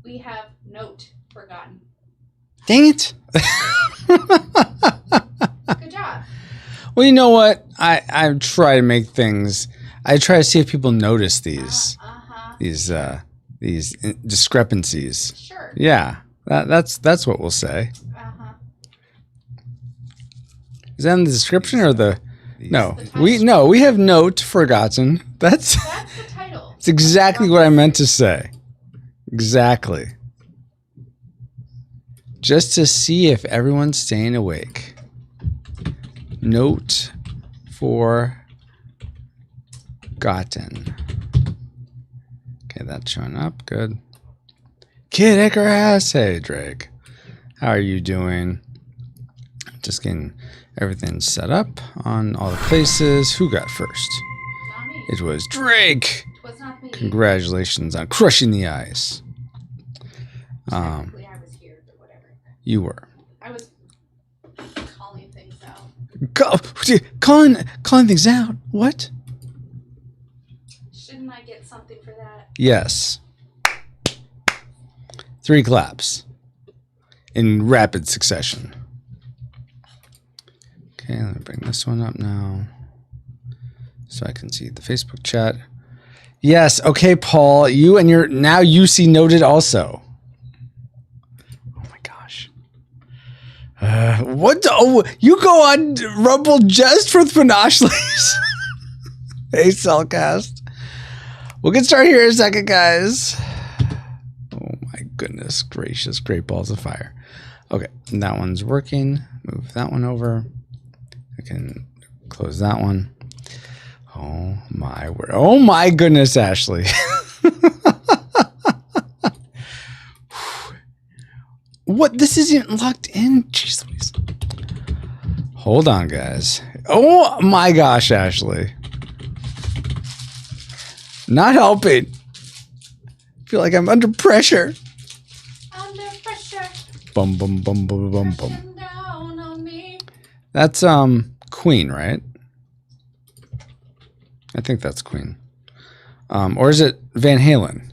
We have note forgotten. Dang it. Good job. Well, you know what? I try to make things. I try to see if people notice these discrepancies. Sure. Yeah, that's what we'll say. Is that in the description or the? No, we have note forgotten. That's the title. It's exactly what I meant to say. Exactly. Just to see if everyone's staying awake. Note forgotten. Okay, that's showing up. Good. Kid Icarus. Hey, Drake. How are you doing? Just getting everything set up on all the places. Who got first? Not me. It was Drake. It was not me. Congratulations on crushing the ice. Technically, I was here, but whatever. You were. I was calling things out. Calling things out. What? Shouldn't I get something for that? Yes. 3 claps in rapid succession. Okay, let me bring this one up now so I can see the Facebook chat. Yes, okay, Paul, you and your now UC noted also. Oh my gosh. What? Oh, you go on Rumble just for the Panashlis? Hey, Cellcast. We'll get started here in a second, guys. Oh my goodness gracious, great balls of fire. Okay, that one's working. Move that one over. I can close that one. Oh my word. Oh my goodness, Ashley. What? This isn't locked in? Jeez Louise. Hold on, guys. Oh my gosh, Ashley. Not helping. I feel like I'm under pressure. Under pressure. Bum bum bum bum bum bum. Down on me. That's Queen, right? I think that's Queen. Or is it Van Halen?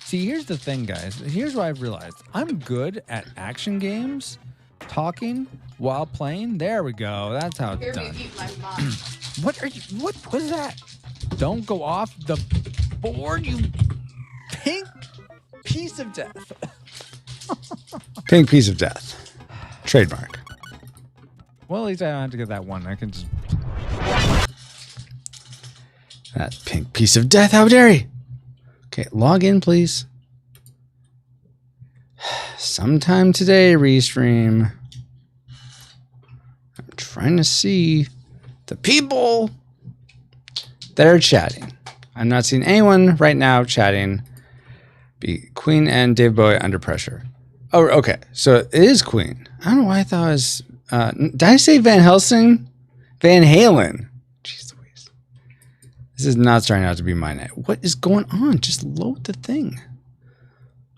See, here's the thing, guys. Here's what I've realized. I'm good at action games, talking while playing. There we go. That's how it's done. What are you? What was that? Don't go off the board, you pink piece of death. Pink piece of death. Trademark. Well, at least I don't have to get that one. I can just... That pink piece of death. How dare you? Okay, log in, please. Sometime today, Restream. I'm trying to see the people that are chatting. I'm not seeing anyone right now chatting. Be Queen and Dave Bowie under pressure. Oh, okay. So it is Queen. I don't know why I thought it was... did I say Van Helsing? Van Halen. Jeez Louise. This is not starting out to be my night. What is going on? Just load the thing.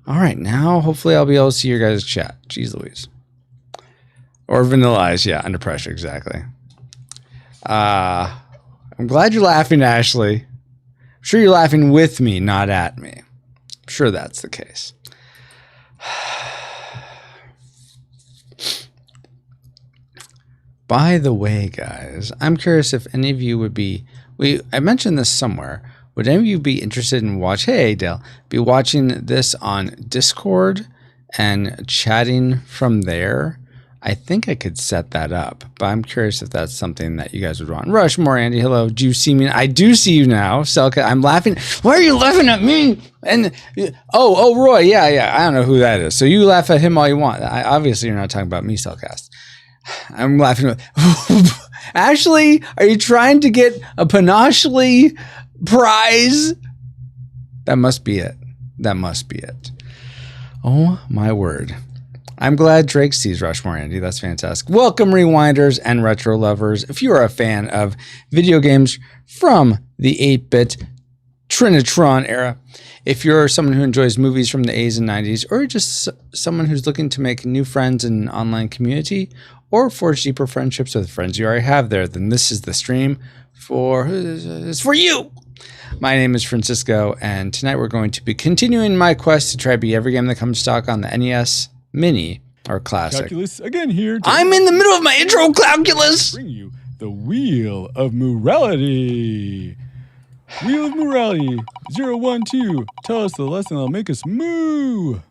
All right, now hopefully I'll be able to see your guys' chat. Jeez Louise. Or Vanilla Ice. Yeah, under pressure. Exactly. I'm glad you're laughing, Ashley. I'm sure you're laughing with me, not at me. I'm sure that's the case. By the way, guys, I'm curious if any of you would be... I mentioned this somewhere. Would any of you be interested in hey, Dale, be watching this on Discord and chatting from there? I think I could set that up, but I'm curious if that's something that you guys would want. Rushmore, Andy, hello. Do you see me? I do see you now. Selka, I'm laughing. Why are you laughing at me? And Roy, yeah. I don't know who that is. So you laugh at him all you want. Obviously, you're not talking about me, Cellcast. I'm laughing. Ashley, are you trying to get a Panashly prize? That must be it. That must be it. Oh, my word. I'm glad Drake sees Rushmore, Andy. That's fantastic. Welcome, Rewinders and Retro Lovers. If you are a fan of video games from the 8-bit Trinitron era, if you're someone who enjoys movies from the 80s and 90s, or just someone who's looking to make new friends in an online community, or forge deeper friendships with friends you already have there, then this is the stream it's for you. My name is Francisco, and tonight we're going to be continuing my quest to try to beat every game that comes stock on the NES Mini or Classic. Calculus again here. I'm in the middle of my intro calculus! Bring you the Wheel of Morality. Wheel of Morality 012. Tell us the lesson that'll make us moo.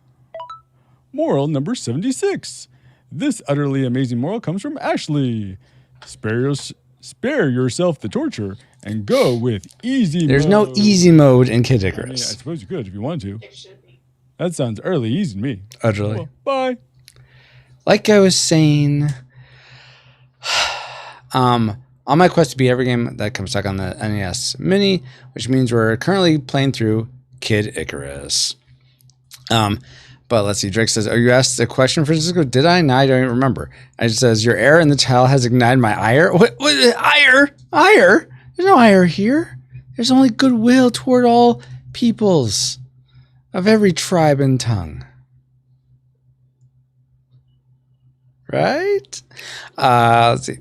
Moral number 76. This utterly amazing moral comes from Ashley. Spare yourself the torture and go with easy There's mode. no easy mode in Kid I mean, I Icarus. suppose you could if you wanted to. It should be. That sounds early easy to me. Utterly. Well, bye. Like I was saying, on my quest to beat every game that comes stuck on the NES Mini, which means we're currently playing through Kid Icarus. But let's see. Drake says, "Oh, you asked a question, Francisco? Did I? No, I don't even remember." It says, "Your error in the tile has ignited my ire." What ire? Ire? There's no ire here. There's only goodwill toward all peoples of every tribe and tongue. Right? Let's see.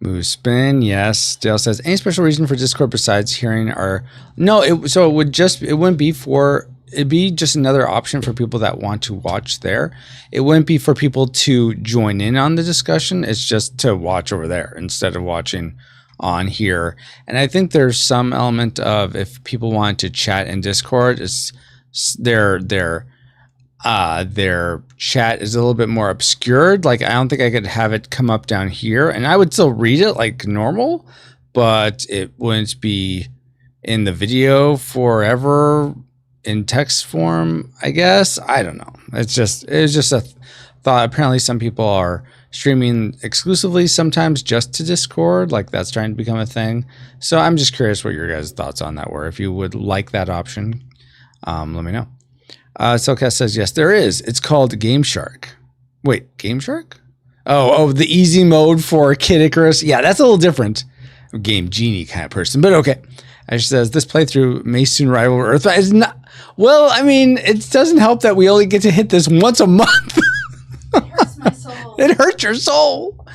Move spin, yes. Dale says, any special reason for Discord besides hearing our... No, it wouldn't be for... It'd be just another option for people that want to watch there. It wouldn't be for people to join in on the discussion. It's just to watch over there instead of watching on here. And I think there's some element of if people want to chat in Discord, it's their chat is a little bit more obscured. Like, I don't think I could have it come up down here, and I would still read it like normal, but it wouldn't be in the video forever in text form, I guess. I don't know. It's just a thought. Apparently some people are streaming exclusively sometimes just to Discord, like that's trying to become a thing. So I'm just curious what your guys' thoughts on that were. If you would like that option, let me know. Cellcast says, yes, there is. It's called Game Shark. Wait, Game Shark? Oh, the easy mode for Kid Icarus. Yeah, that's a little different. Game Genie kind of person, but okay. She says, this playthrough may soon rival Earth. It's not. Well, I mean, it doesn't help that we only get to hit this once a month. It hurts my soul. It hurts your soul.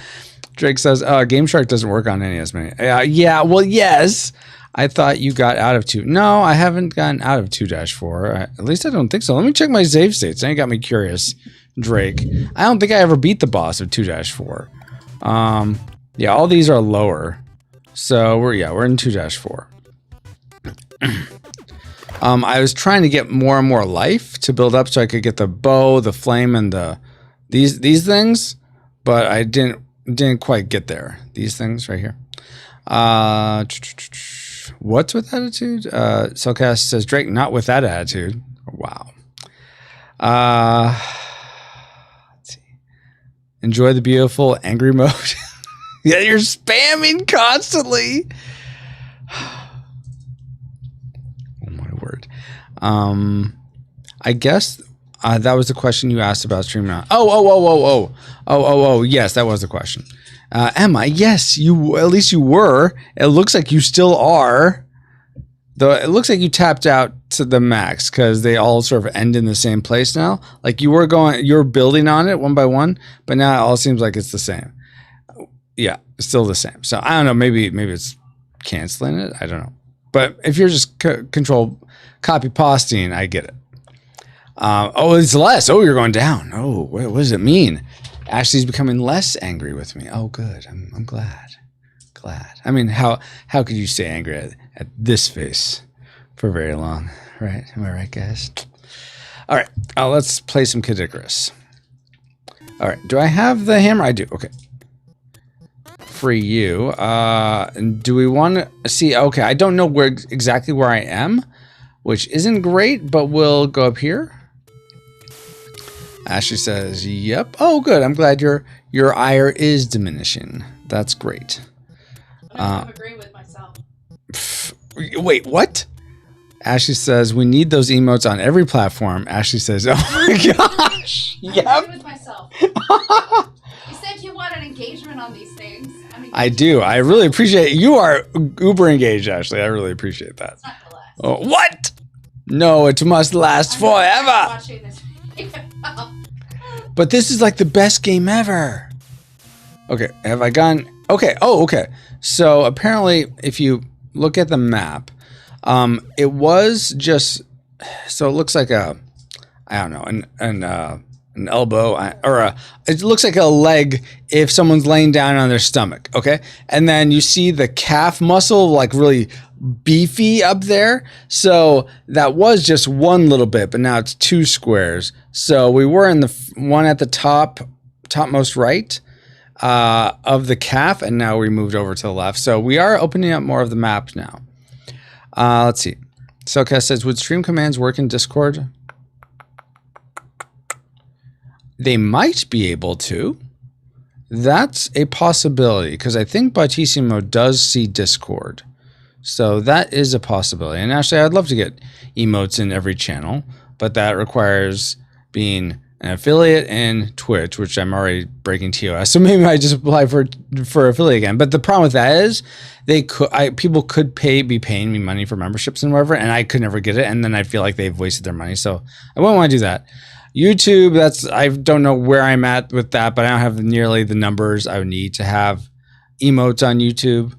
Drake says, Game Shark doesn't work on NES Mini. Yeah, well, yes. I thought you got out of 2. No, I haven't gotten out of 2-4. At least I don't think so. Let me check my save states. Now you got me curious, Drake. I don't think I ever beat the boss of 2-4. Yeah, all these are lower. So we're in 2-4. I was trying to get more and more life to build up so I could get the bow, the flame, and these things, but I didn't quite get there. These things right here. What's with attitude? Cellcast says, Drake, not with that attitude. Wow. Let's see. Enjoy the beautiful angry mode. Yeah, you're spamming constantly. Oh my word. I guess that was the question you asked about streaming on. Oh, yes, that was the question. Emma, yes, at least you were. It looks like you still are. Though it looks like you tapped out to the max because they all sort of end in the same place now. Like you're building on it one by one, but now it all seems like it's the same. Yeah, it's still the same. So I don't know. Maybe it's canceling it. I don't know. But if you're just control copy pasting, I get it. It's less. Oh, you're going down. Oh, what does it mean? Ashley's becoming less angry with me. Oh, good. I'm glad. I mean, how could you stay angry at this face for very long, right? Am I right, guys? All right. Let's play some Kid Icarus. All right. Do I have the hammer? I do. Okay. For you. Do we want to see? Okay. I don't know exactly where I am, which isn't great, but we'll go up here. Ashley says, yep. Oh, good. I'm glad your ire is diminishing. That's great. I'm agreeing with myself. Wait, what? Ashley says, we need those emotes on every platform. Ashley says, oh my gosh. I'm Yep. agreeing with myself. You said you wanted engagement on these things. I do. I really appreciate it. You are uber engaged, Ashley. I really appreciate that. It's not gonna last. Oh, what? No, it must last forever. Watching this video. But this is like the best game ever. Okay, have I gone? Okay. Oh, okay. So apparently, if you look at the map, it was just, so it looks like a, I don't know, an elbow it looks like a leg if someone's laying down on their stomach. Okay. And then you see the calf muscle like really beefy up there. So that was just one little bit, but now it's 2 squares. So we were in the one at the topmost right of the calf, and now we moved over to the left. So we are opening up more of the map now. Let's see. Cellcast says, would stream commands work in Discord? They might be able to. That's a possibility, because I think Bautissimo does see Discord. So that is a possibility. And actually, I'd love to get emotes in every channel, but that requires being an affiliate in Twitch, which I'm already breaking TOS. So maybe I just apply for affiliate again. But the problem with that is people could be paying me money for memberships and whatever, and I could never get it. And then I feel like they've wasted their money. So I wouldn't want to do that. YouTube, I don't know where I'm at with that, but I don't have nearly the numbers I would need to have emotes on YouTube.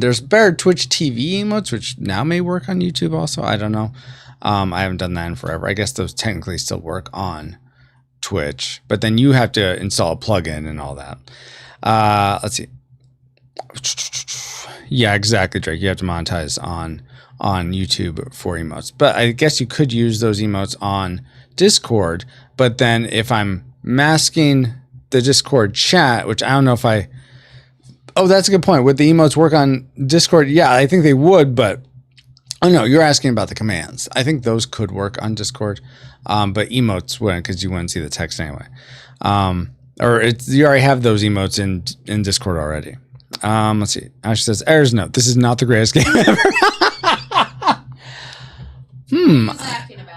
There's better Twitch TV emotes, which now may work on YouTube also. I don't know. I haven't done that in forever. I guess those technically still work on Twitch, but then you have to install a plugin and all that. Let's see. Yeah, exactly, Drake. You have to monetize on YouTube for emotes, but I guess you could use those emotes on Discord. But then if I'm masking the Discord chat, which I don't know if oh, that's a good point. Would the emotes work on Discord? Yeah, I think they would, but oh no, you're asking about the commands. I think those could work on Discord, but emotes wouldn't, because you wouldn't see the text anyway. Or you already have those emotes in Discord already. Let's see. Ash says, errors note. This is not the greatest game ever.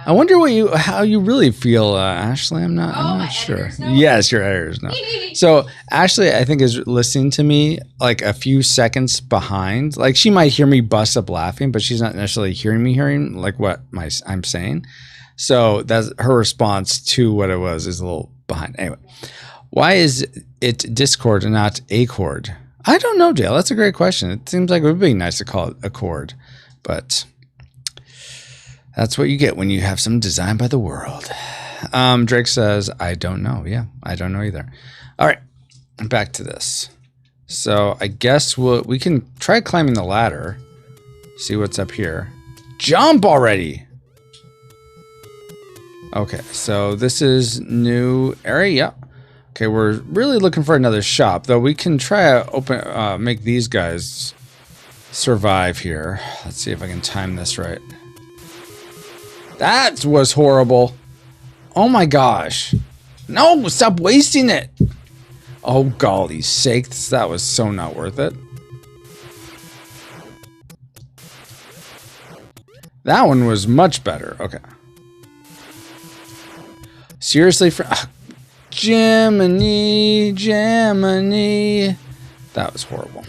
I wonder how you really feel, Ashley. I'm not sure. Yes, your editors know. So Ashley, I think, is listening to me like a few seconds behind. Like, she might hear me bust up laughing, but she's not necessarily hearing like what I'm saying. So that's her response to what it was is a little behind. Anyway, why is it Discord and not Accord? I don't know, Dale. That's a great question. It seems like it would be nice to call it Accord, but that's what you get when you have some design by the world. Drake says, I don't know. Yeah, I don't know either. All right, back to this. So I guess we can try climbing the ladder. See what's up here. Jump already. Okay, so this is new area. Yeah. Okay, we're really looking for another shop, though. We can try to make these guys survive here. Let's see if I can time this right. That was horrible. Oh my gosh. No, stop wasting it. Oh, golly sakes. That was so not worth it. That one was much better. Okay. Seriously, Gemini. That was horrible.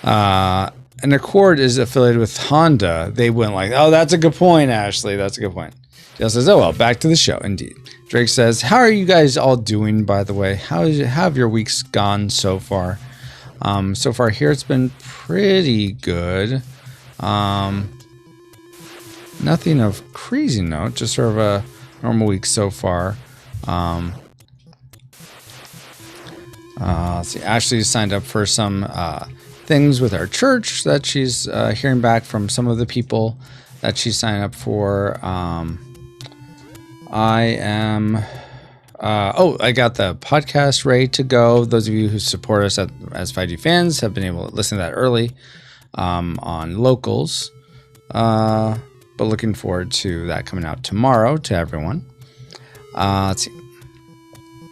And Accord is affiliated with Honda. They went like, oh, that's a good point, Ashley. That's a good point. Dale says, oh, well, back to the show. Indeed. Drake says, how are you guys all doing, by the way? How have your weeks gone so far? So far here, it's been pretty good. Nothing of crazy note, just sort of a normal week so far. Let's see. Ashley signed up for some things with our church that she's hearing back from some of the people that she signed up for. I got the podcast ready to go. Those of you who support us as 5dfans have been able to listen to that early on locals. But looking forward to that coming out tomorrow to everyone. Let's see.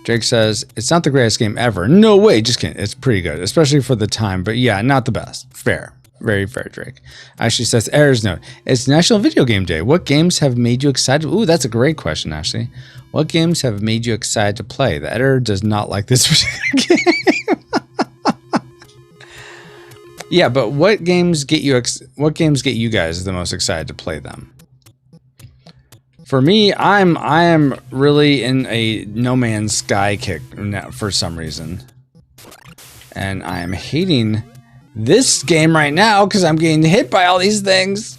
Drake says, it's not the greatest game ever. No way. Just kidding. It's pretty good, especially for the time. But yeah, not the best. Fair. Very fair, Drake. Ashley says, errors note. It's National Video Game Day. What games have made you excited? Ooh, that's a great question, Ashley. What games have made you excited to play? The editor does not like this particular game. Yeah, but what games get you guys the most excited to play them? For me, I am really in a No Man's Sky kick now for some reason, and I am hating this game right now because I'm getting hit by all these things.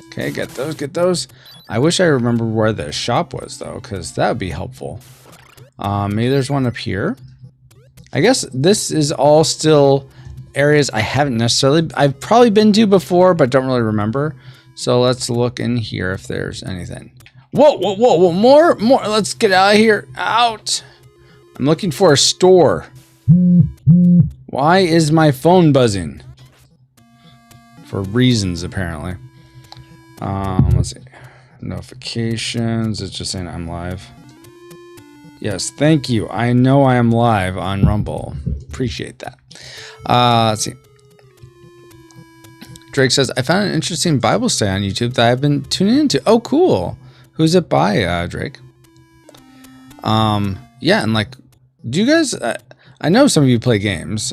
Okay, get those. I wish I remember where the shop was though, because that would be helpful. Maybe there's one up here. I guess this is all still areas I haven't necessarily, I've probably been to before, but don't really remember. So let's look in here if there's anything. Whoa, more, let's get out of here, out. I'm looking for a store. Why is my phone buzzing? For reasons, apparently. Let's see. Notifications, it's just saying I'm live. Yes, thank you. I know I am live on Rumble. Appreciate that. Let's see. Drake says, I found an interesting Bible study on YouTube that I've been tuning into. Oh, cool. Who's it by, Drake? Yeah, and like, do you guys, I know some of you play games.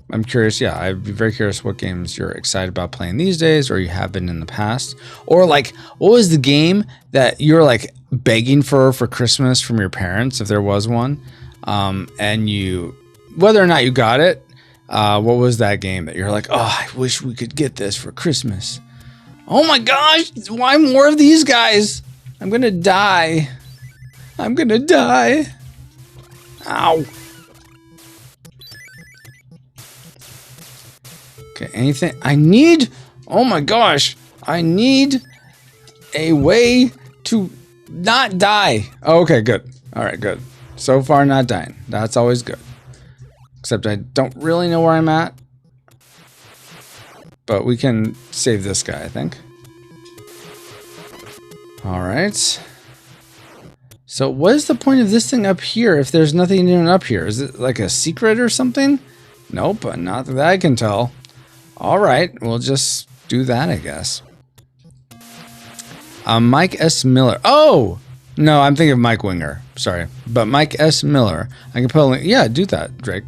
I'm curious, yeah, I'd be very curious what games you're excited about playing these days or you have been in the past. Or like, what was the game that you're like begging for Christmas from your parents, if there was one? And you, whether or not you got it, what was that game that you're like, oh, I wish we could get this for Christmas. Oh my gosh, why more of these guys? I'm gonna die. I'm gonna die. Ow. Okay, anything I need? Oh my gosh, I need a way to not die. Oh, okay, good. All right, good. So far, not dying. That's always good. Except I don't really know where I'm at. But we can save this guy, I think. All right. So what is the point of this thing up here if there's nothing even up here? Is it like a secret or something? Nope, not that I can tell. All right, we'll just do that, I guess. Mike S. Miller. Oh! No, I'm thinking of Mike Winger. Sorry. But Mike S. Miller. I can put a link. Yeah, do that, Drake.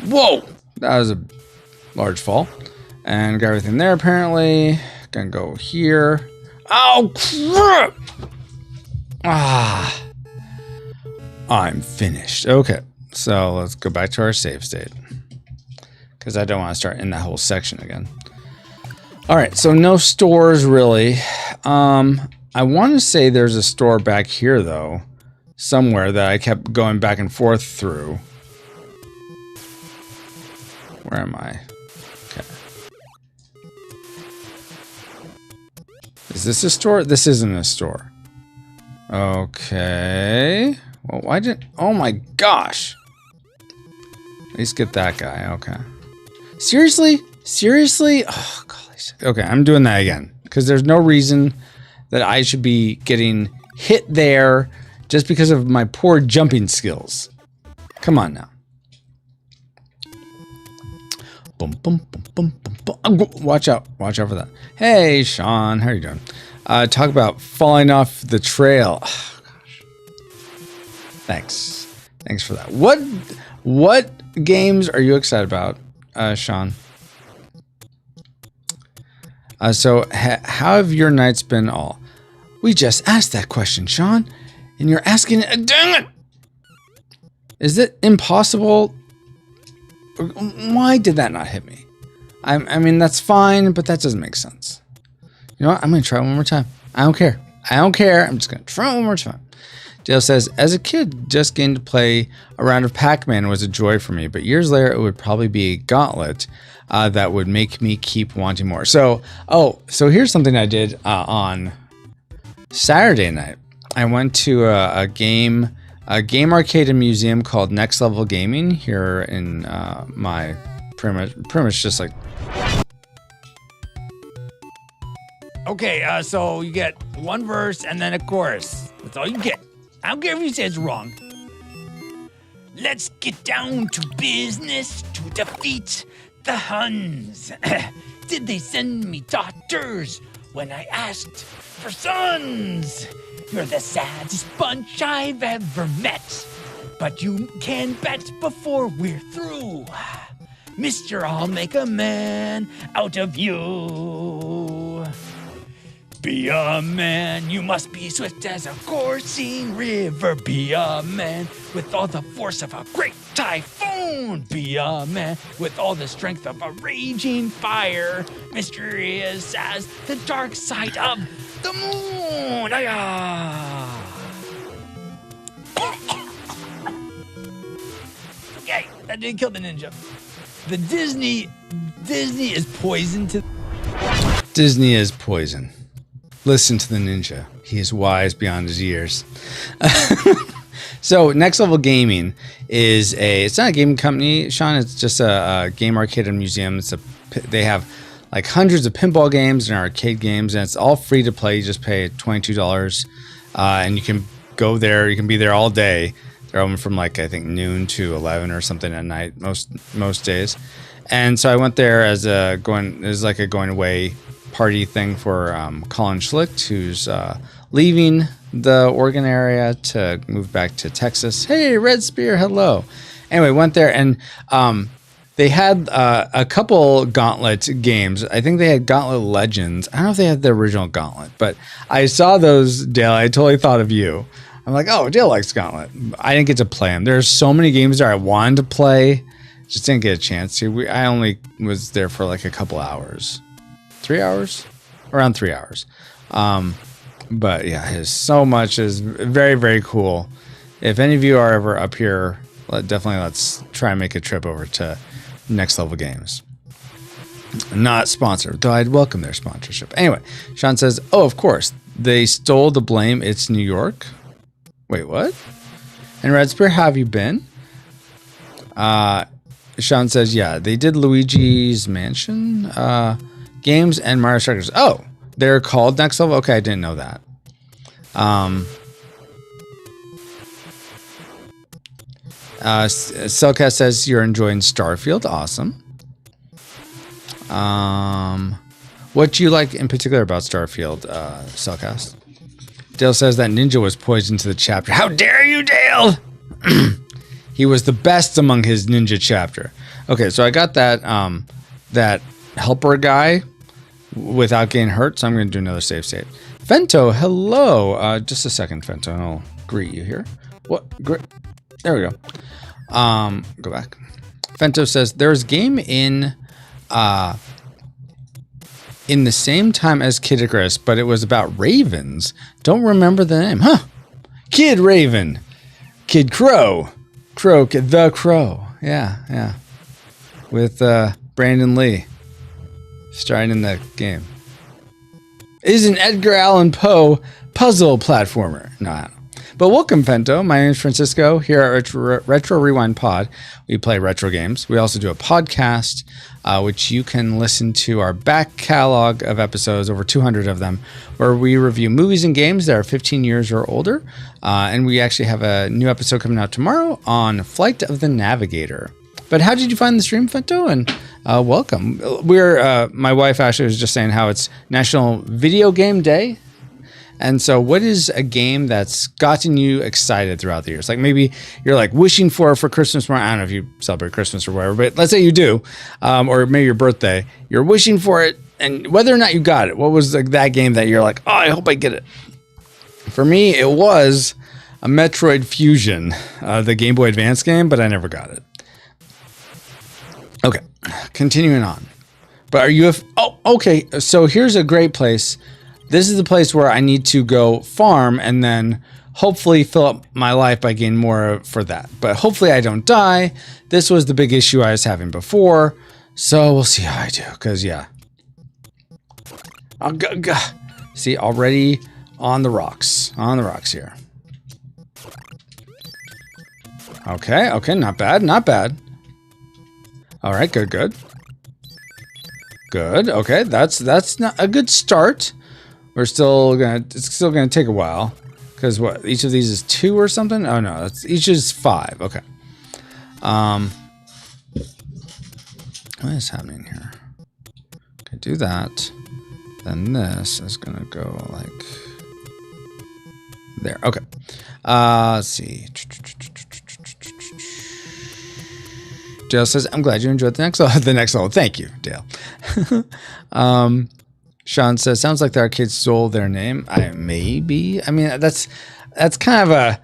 Whoa! That was a large fall. And got everything there, apparently. Gonna go here. Oh, crap! Ah. I'm finished. Okay. So let's go back to our save state. Because I don't want to start in that whole section again. Alright, so no stores really. I want to say there's a store back here though. Somewhere that I kept going back and forth through. Where am I? Okay. Is this a store? This isn't a store. Okay. Well, why didn't... Oh my gosh. At least get that guy. Okay. Seriously? Seriously? Oh, golly. Okay, I'm doing that again. Because there's no reason that I should be getting hit there just because of my poor jumping skills. Come on now. Boom, boom, boom, boom, boom, boom. Watch out. Watch out for that. Hey, Sean. How are you doing? Talk about falling off the trail. Oh, gosh. Thanks. Thanks for that. What games are you excited about, Sean? So how have your nights been all? We just asked that question, Sean, and you're asking it. Dang it! Is it impossible? Why did that not hit me? I mean, that's fine, but that doesn't make sense. You know what? I'm going to try one more time. I don't care. I don't care. I'm just going to try one more time. Dale says, as a kid, just getting to play a round of Pac-Man was a joy for me, but years later, it would probably be a gauntlet that would make me keep wanting more. So here's something I did on Saturday night. I went to a game arcade and museum called Next Level Gaming here in my pretty much just like. Okay, so you get one verse and then a chorus. That's all you get. I don't care if you say it's wrong. Let's get down to business to defeat the Huns. Did they send me daughters when I asked for sons? You're the saddest bunch I've ever met. But you can bet before we're through. Mister, I'll make a man out of you. Be a man, you must be swift as a coursing river. Be a man with all the force of a great typhoon. Be a man with all the strength of a raging fire. Mysterious as the dark side of the moon. Okay, that didn't kill the ninja. The Disney is poison to... Disney is poison. Listen to the ninja. He is wise beyond his years. So Next Level Gaming is it's not a gaming company, Sean. It's just a game arcade and museum. They have like hundreds of pinball games and arcade games, and it's all free to play. You just pay $22, and you can go there. You can be there all day. They're open from like I think noon to 11 or something at night most days. And so I went there as like a going away party thing for Colin Schlicht, who's leaving the Oregon area to move back to Texas. Hey, Red Spear, hello. Anyway, went there and they had a couple Gauntlet games. I think they had Gauntlet Legends. I don't know if they had the original Gauntlet, but I saw those, Dale. I totally thought of you. I'm like, oh, Dale likes Gauntlet. I didn't get to play them. There's so many games there I wanted to play. Just didn't get a chance to. I only was there for like a couple hours. 3 hours? Around 3 hours. But yeah, there's so much. Is very, very cool. If any of you are ever up here, definitely let's try and make a trip over to Next Level Games. Not sponsored, though I'd welcome their sponsorship. Anyway, Sean says, oh, of course. They stole the blame. It's New York. Wait, what? And Red Spear, have you been? Sean says, yeah, they did Luigi's Mansion games and Mario Strikers. Oh, they're called Next Level? Okay, I didn't know that. Cellcast says you're enjoying Starfield. Awesome. What do you like in particular about Starfield, Cellcast? Dale says that Ninja was poisoned to the chapter. How dare you, Dale? He was the best among his ninja chapter. Okay, so I got that that helper guy without getting hurt, so I'm going to do another save state. Fento, hello. Just a second, Fento, and I'll greet you here. What? Great. There we go. Go back. Fento says there's a game in the same time as Kid Icarus, but it was about ravens. Don't remember the name. Huh. Kid Raven. Kid Crow. The Crow. Yeah. With Brandon Lee starring in that game. Is an Edgar Allan Poe puzzle platformer. No, I don't know. But welcome, Fento. My name is Francisco. Here at Retro Rewind Pod, we play retro games. We also do a podcast, which you can listen to our back catalog of episodes, over 200 of them, where we review movies and games that are 15 years or older. And we actually have a new episode coming out tomorrow on Flight of the Navigator. But how did you find the stream, Fento? And welcome. My wife Ashley was just saying how it's National Video Game Day. And so what is a game that's gotten you excited throughout the years? Like maybe you're like wishing for Christmas. I don't know if you celebrate Christmas or whatever, but let's say you do, or maybe your birthday, you're wishing for it. And whether or not you got it, what was like that game that you're like, oh, I hope I get it? For me, it was a Metroid Fusion, the Game Boy Advance game, but I never got it. Okay, continuing on. But are you... okay, so here's a great place. This is the place where I need to go farm and then hopefully fill up my life by getting more for that. But hopefully I don't die. This was the big issue I was having before. So we'll see how I do. Because, yeah. See, already on the rocks. On the rocks here. Okay, not bad. All right, good. Okay, that's not a good start. It's still gonna take a while, because what, each of these is 2 or something? Oh no, each is 5. Okay. What is happening here? Okay, do that. Then this is gonna go like there. Okay. Let's see. Dale says, "I'm glad you enjoyed the next level." Thank you, Dale. Sean says, sounds like the arcade stole their name. Maybe. I mean, that's kind of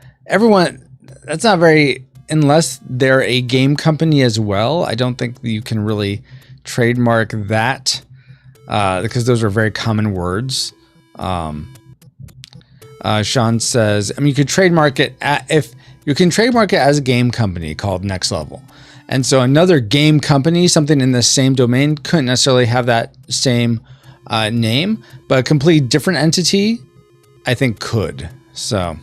that's not very, unless they're a game company as well. I don't think you can really trademark that because those are very common words. Sean says, I mean, you could trademark it if you can trademark it as a game company called Next Level. And so another game company, something in the same domain, couldn't necessarily have that same name, but a completely different entity, I think, could. So,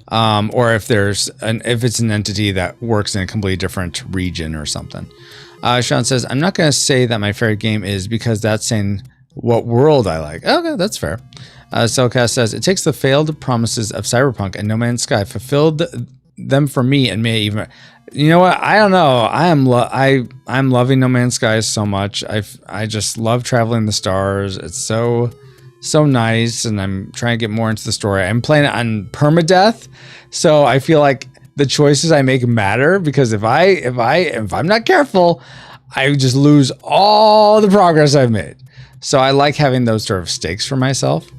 or if it's an entity that works in a completely different region or something. Sean says, I'm not going to say that my favorite game is because that's saying what world I like. Okay, that's fair. Cellcast says, it takes the failed promises of Cyberpunk and No Man's Sky, fulfilled them for me, and may even... You know what? I don't know. I'm loving No Man's Sky so much. I just love traveling the stars. It's so nice, and I'm trying to get more into the story. I'm playing it on permadeath, so I feel like the choices I make matter, because if I'm not careful, I just lose all the progress I've made. So I like having those sort of stakes for myself.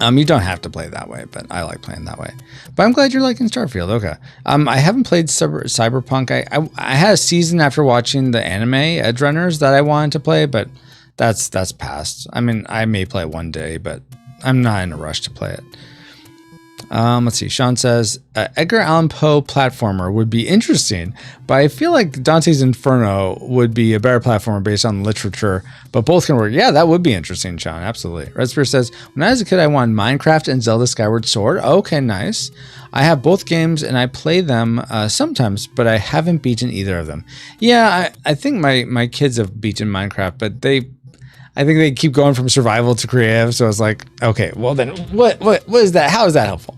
You don't have to play that way, but I like playing that way. But I'm glad you're liking Starfield. Okay. I haven't played Cyberpunk. I had a season after watching the anime Edgerunners that I wanted to play, but that's past. I mean, I may play it one day, but I'm not in a rush to play it. Let's see. Sean says, Edgar Allan Poe platformer would be interesting, but I feel like Dante's Inferno would be a better platformer based on literature, but both can work. Yeah, that would be interesting, Sean. Absolutely. Red Spear says, when I was a kid, I wanted Minecraft and Zelda Skyward Sword. Okay, nice. I have both games and I play them sometimes, but I haven't beaten either of them. Yeah, I think my kids have beaten Minecraft, but I think they keep going from survival to creative. So it's like, okay, well then what is that? How is that helpful?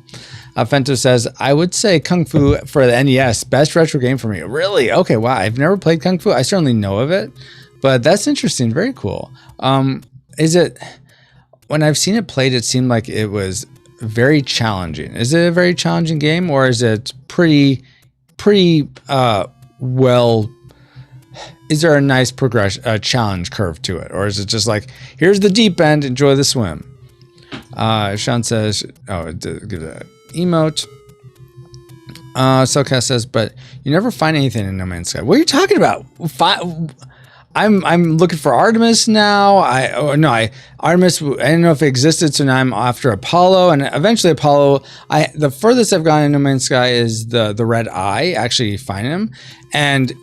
Fento says, I would say Kung Fu for the NES, best retro game for me. Really? Okay, wow. I've never played Kung Fu. I certainly know of it, but that's interesting. Very cool. Is it, when I've seen it played, it seemed like it was very challenging. Is it a very challenging game, or is it pretty well, is there a nice progression, challenge curve to it? Or is it just like, here's the deep end, enjoy the swim? Sean says, give that emote. Cellcast says, but you never find anything in No Man's Sky. What are you talking about? I'm looking for Artemis now. Artemis, I didn't know if it existed, so now I'm after Apollo, and eventually Apollo. The furthest I've gone in No Man's Sky is the Red Eye, actually finding him, and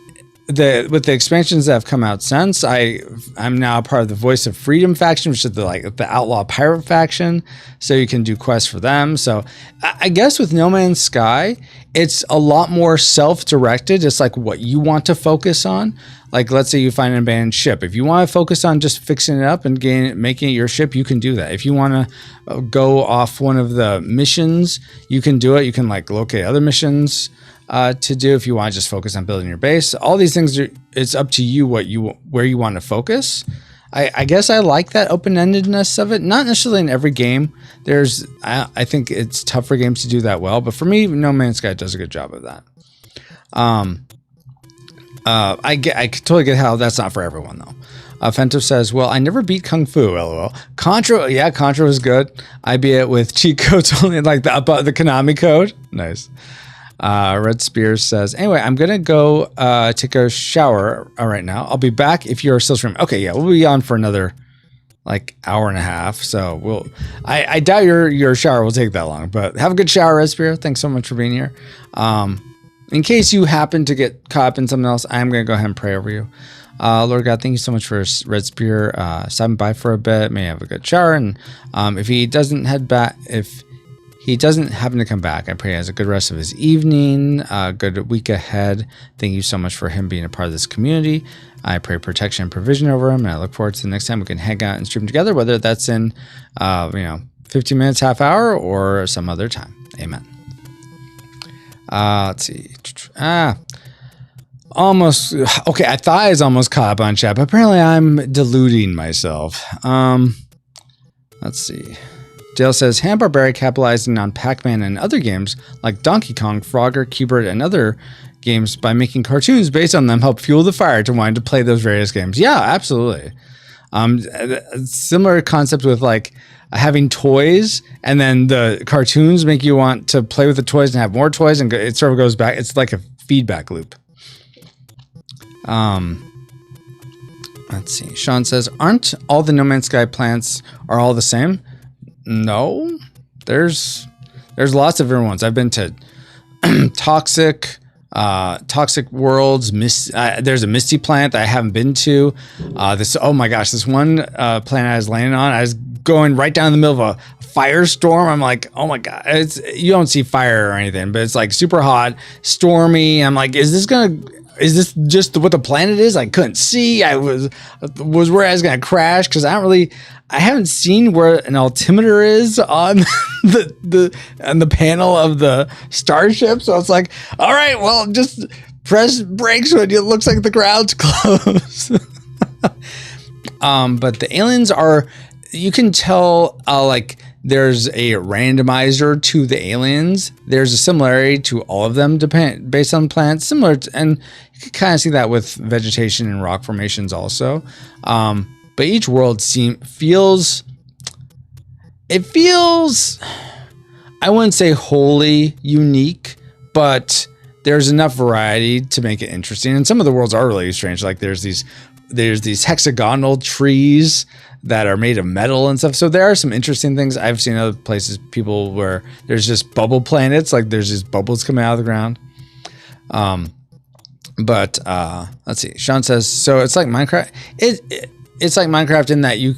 with the expansions that have come out since, I'm now a part of the Voice of Freedom faction, which is the outlaw pirate faction. So you can do quests for them. So I guess with No Man's Sky, it's a lot more self-directed. It's like what you want to focus on. Like, let's say you find an abandoned ship. If you want to focus on just fixing it up and making it your ship, you can do that. If you want to go off one of the missions, you can do it. You can locate other missions to do if you want to just focus on building your base. All these things, it's up to you where you want to focus. I guess I like that open-endedness of it. Not necessarily in every game. I think it's tough for games to do that well, but for me, No Man's Sky does a good job of that. I totally get how that's not for everyone though. Fento says, well, I never beat Kung Fu, lol. Contra, yeah, Contra was good. I beat it with cheat codes only, like the Konami code. Nice. Red Spears says, anyway, I'm going to go take a shower right now. I'll be back if you're still streaming. Okay, yeah, we'll be on for another hour and a half. So I doubt your shower will take that long, but have a good shower, Red Spear. Thanks so much for being here. In case you happen to get caught up in something else, I'm going to go ahead and pray over you. Lord God, thank you so much for Red Spear stopping by for a bit. May have a good shower. And if he doesn't happen to come back, I pray he has a good rest of his evening, a good week ahead. Thank you so much for him being a part of this community. I pray protection and provision over him, and I look forward to the next time we can hang out and stream together, whether that's in 15 minutes, half hour, or some other time. Amen. Let's see. Almost. Okay, I thought I was almost caught up on chat, but apparently I'm deluding myself. Let's see. Dale says, Hanna-Barbera capitalizing on Pac-Man and other games like Donkey Kong, Frogger, Q*bert, and other games by making cartoons based on them help fuel the fire to wanting to play those various games. Yeah, absolutely. Similar concept with like having toys, and then the cartoons make you want to play with the toys and have more toys, and it sort of goes back. It's like a feedback loop. Let's see. Sean says, aren't all the No Man's Sky plants are all the same? No, there's lots of different ones. I've been to Toxic Worlds. There's a Misty plant that I haven't been to. Oh my gosh, this one plant I was landing on, I was going right down in the middle of a firestorm. I'm like, oh my god, you don't see fire or anything, but it's like super hot, stormy. I'm like, is this just what the planet is? I couldn't see. I was where I was gonna crash because I haven't seen where an altimeter is on the panel of the starship. So it's like, all right, well, just press brakes when it looks like the ground's close. But the aliens are, you can tell like there's a randomizer to the aliens. There's a similarity to all of them based on plants, similar to, and you can kind of see that with vegetation and rock formations also. But each world feels, I wouldn't say wholly unique, but there's enough variety to make it interesting. And some of the worlds are really strange. Like there's these hexagonal trees that are made of metal and stuff. So there are some interesting things. I've seen other places, people where there's just bubble planets, like there's just bubbles coming out of the ground. But let's see. Sean says, so it's like Minecraft. It's like Minecraft in that you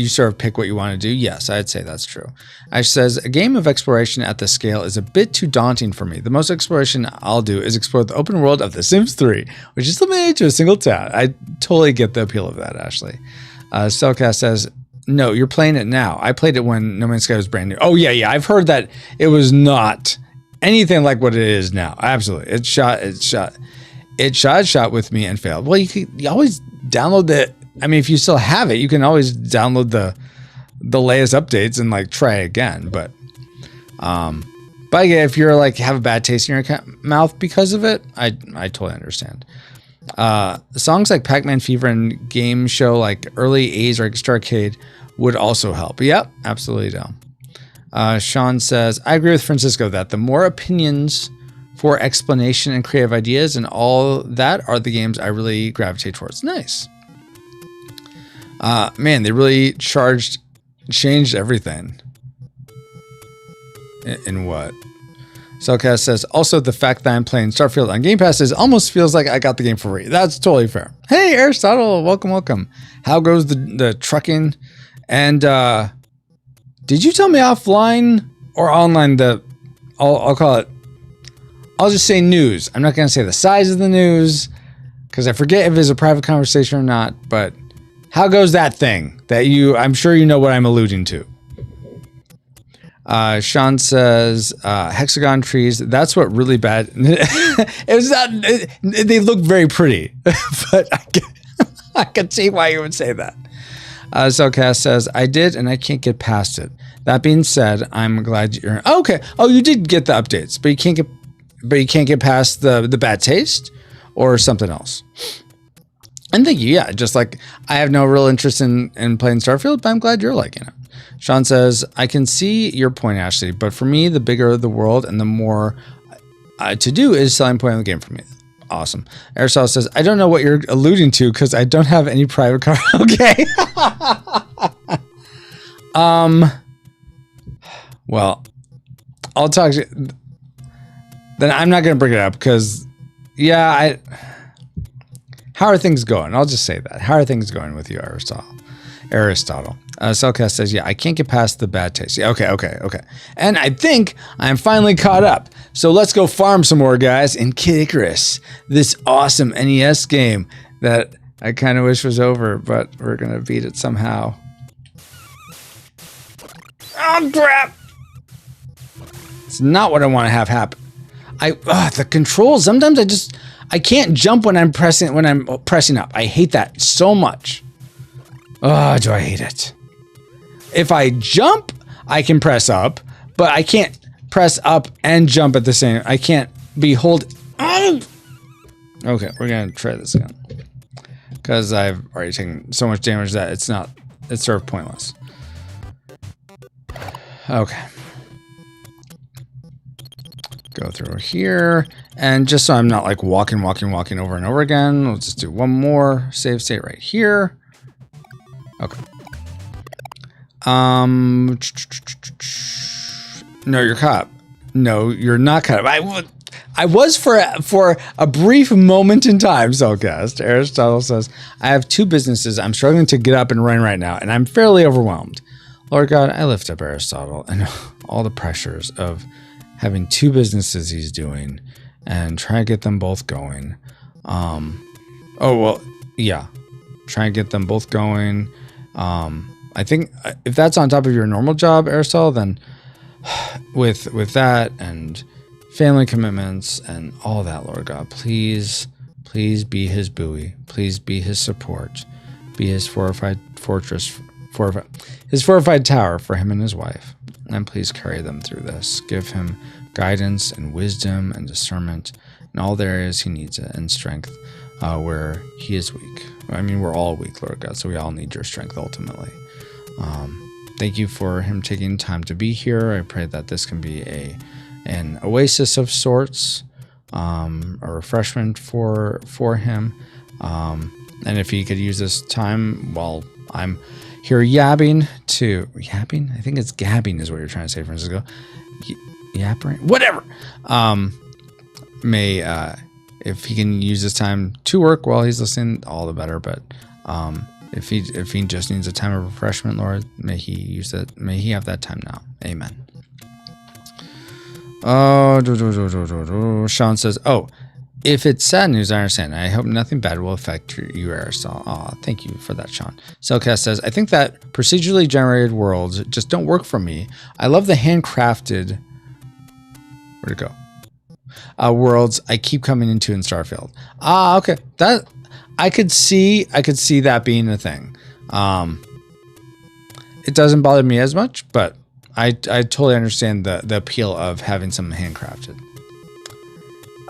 sort of pick what you want to do. Yes, I'd say that's true. Ash says, a game of exploration at this scale is a bit too daunting for me. The most exploration I'll do is explore the open world of The Sims 3, which is limited to a single town. I totally get the appeal of that, Ashley. Cellcast says, no, you're playing it now. I played it when No Man's Sky was brand new. Oh, yeah. I've heard that it was not anything like what it is now. Absolutely. It shot with me and failed. Well, you always download the, I mean, if you still have it, you can always download the latest updates and like try again. But yeah, if you're like have a bad taste in your mouth because of it, I totally understand. Songs like Pac-Man Fever and game show like early A's or Extra Arcade would also help. Yep, absolutely do. Sean says, I agree with Francisco that the more opinions for explanation and creative ideas and all that are the games I really gravitate towards. Nice. Man, they really changed everything. In what? Cellcast says, also the fact that I'm playing Starfield on Game Pass almost feels like I got the game for free. That's totally fair. Hey, Aristotle, welcome. How goes the trucking? And did you tell me offline or online I'll call it, I'll just say news. I'm not going to say the size of the news because I forget if it's a private conversation or not, but how goes that thing that I'm sure you know what I'm alluding to. Sean says, hexagon trees, that's what really bad. They look very pretty, but I can see why you would say that. Cellcast says, I did, and I can't get past it. That being said, I'm glad you're, okay. Oh, you did get the updates, but you can't get past the bad taste or something else. And thank you. Yeah. Just like I have no real interest in playing Starfield, but I'm glad you're liking it. Sean says, I can see your point, Ashley, but for me, the bigger the world and the more to do is selling point of the game for me. Awesome. Aristotle says, I don't know what you're alluding to because I don't have any private car. Okay. Well, I'll talk to you. Then I'm not going to bring it up because, yeah, how are things going? I'll just say that. How are things going with you, Aristotle? Cellcast says, yeah, I can't get past the bad taste. Yeah, okay. And I think I'm finally caught up. So let's go farm some more, guys, in Kid Icarus, this awesome NES game that I kind of wish was over, but we're going to beat it somehow. Oh, crap. It's not what I want to have happen. The controls, sometimes I can't jump when I'm pressing up. I hate that so much. Oh, do I hate it. If I jump, I can press up, but I can't press up and jump at the same. I can't be hold. Okay, we're gonna try this again. because I've already taken so much damage that it's sort of pointless. Okay. Go through here, and just so I'm not like walking over and over again, let's just do one more save state right here. Okay. No, you're caught up. No, you're not caught up. I was for a brief moment in time, Cellcast. Aristotle says, I have 2 businesses. I'm struggling to get up and run right now, and I'm fairly overwhelmed. Lord God, I lift up Aristotle and all the pressures of having 2 businesses he's doing and try to get them both going. Oh, well, yeah. Try and get them both going. I think if that's on top of your normal job, Aristotle, then with that and family commitments and all that, Lord God, please be his buoy. Please be his support. Be his fortified fortress, his fortified tower for him and his wife. And please carry them through this. Give him guidance and wisdom and discernment in all the areas he needs it, and strength where he is weak. I mean, we're all weak, Lord God, so we all need your strength ultimately. Thank you for him taking time to be here. I pray that this can be an oasis of sorts, a refreshment for him. And if he could use this time while I'm here yabbing? I think it's gabbing is what you're trying to say, Francisco. Yapping? Whatever. If he can use this time to work while he's listening, all the better. But if he just needs a time of refreshment, Lord, may he use it. May he have that time now. Amen. Sean says, oh, if it's sad news, I understand. I hope nothing bad will affect you, Aristotle. Aw, thank you for that, Sean. Cellcast says, I think that procedurally generated worlds just don't work for me. I love the handcrafted... Where'd it go? Worlds I keep coming into in Starfield. Okay. That I could see that being a thing. It doesn't bother me as much, but I totally understand the appeal of having something handcrafted.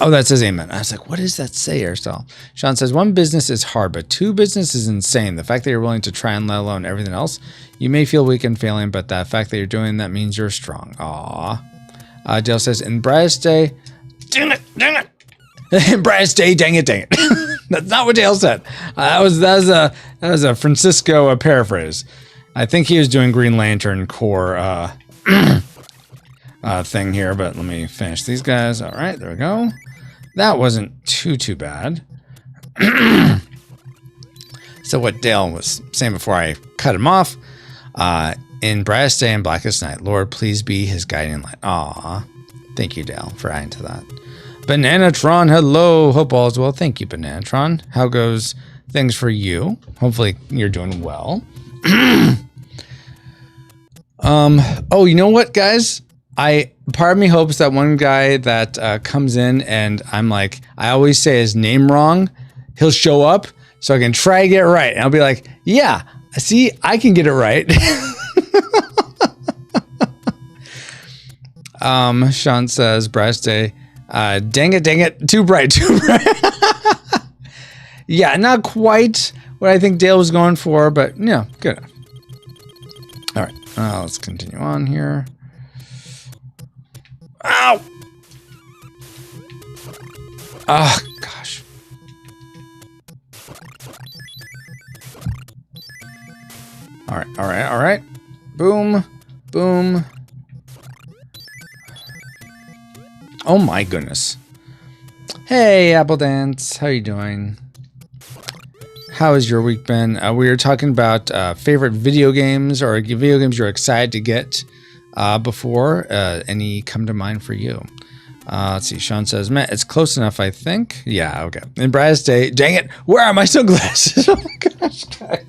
Oh, that says amen. I was like, what does that say, Aristotle? Sean says, 1 business is hard, but 2 business is insane. The fact that you're willing to try and let alone everything else, you may feel weak and failing, but the fact that you're doing that means you're strong. Aw. Dale says, in Brightest Day, dang it. In Brightest Day, dang it. That's not what Dale said. That was a Francisco paraphrase. I think he was doing Green Lantern core thing here, but let me finish these guys. All right, there we go. That wasn't too bad. So what Dale was saying before I cut him off, in Brightest Day and Blackest Night, Lord, please be his guiding light. Aw, thank you, Dale, for adding to that. Bananatron, hello. Hope all is well. Thank you, Bananatron. How goes things for you? Hopefully you're doing well. Oh, you know what, guys? Part of me hopes that one guy that comes in and I'm like, I always say his name wrong, he'll show up so I can try to get it right. And I'll be like, yeah, see, I can get it right. Sean says, Brightest Day, dang it, too bright. Yeah, not quite what I think Dale was going for, but yeah, good enough. All right, let's continue on here. Ow! Oh, gosh. All right. Boom. Oh my goodness. Hey, Apple Dance, how you doing? How has your week been? We were talking about favorite video games or video games you're excited to get before. Any come to mind for you? Let's see. Sean says, man, it's close enough, I think. Yeah, okay. In Brightest Day, dang it, where are my sunglasses? Oh my gosh, guys.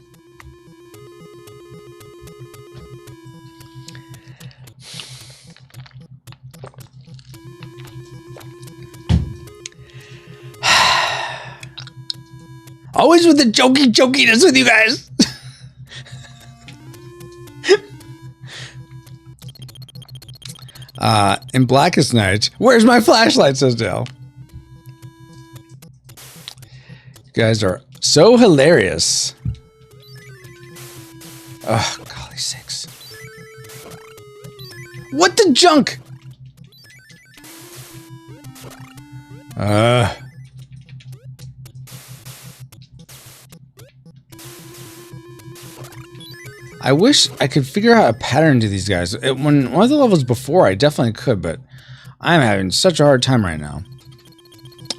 Always with the jokiness with you guys. In Blackest Night, where's my flashlight, says Dale. guys are so hilarious. Oh, golly sakes. What the junk? I wish I could figure out a pattern to these guys. When one of the levels before, I definitely could, but I'm having such a hard time right now.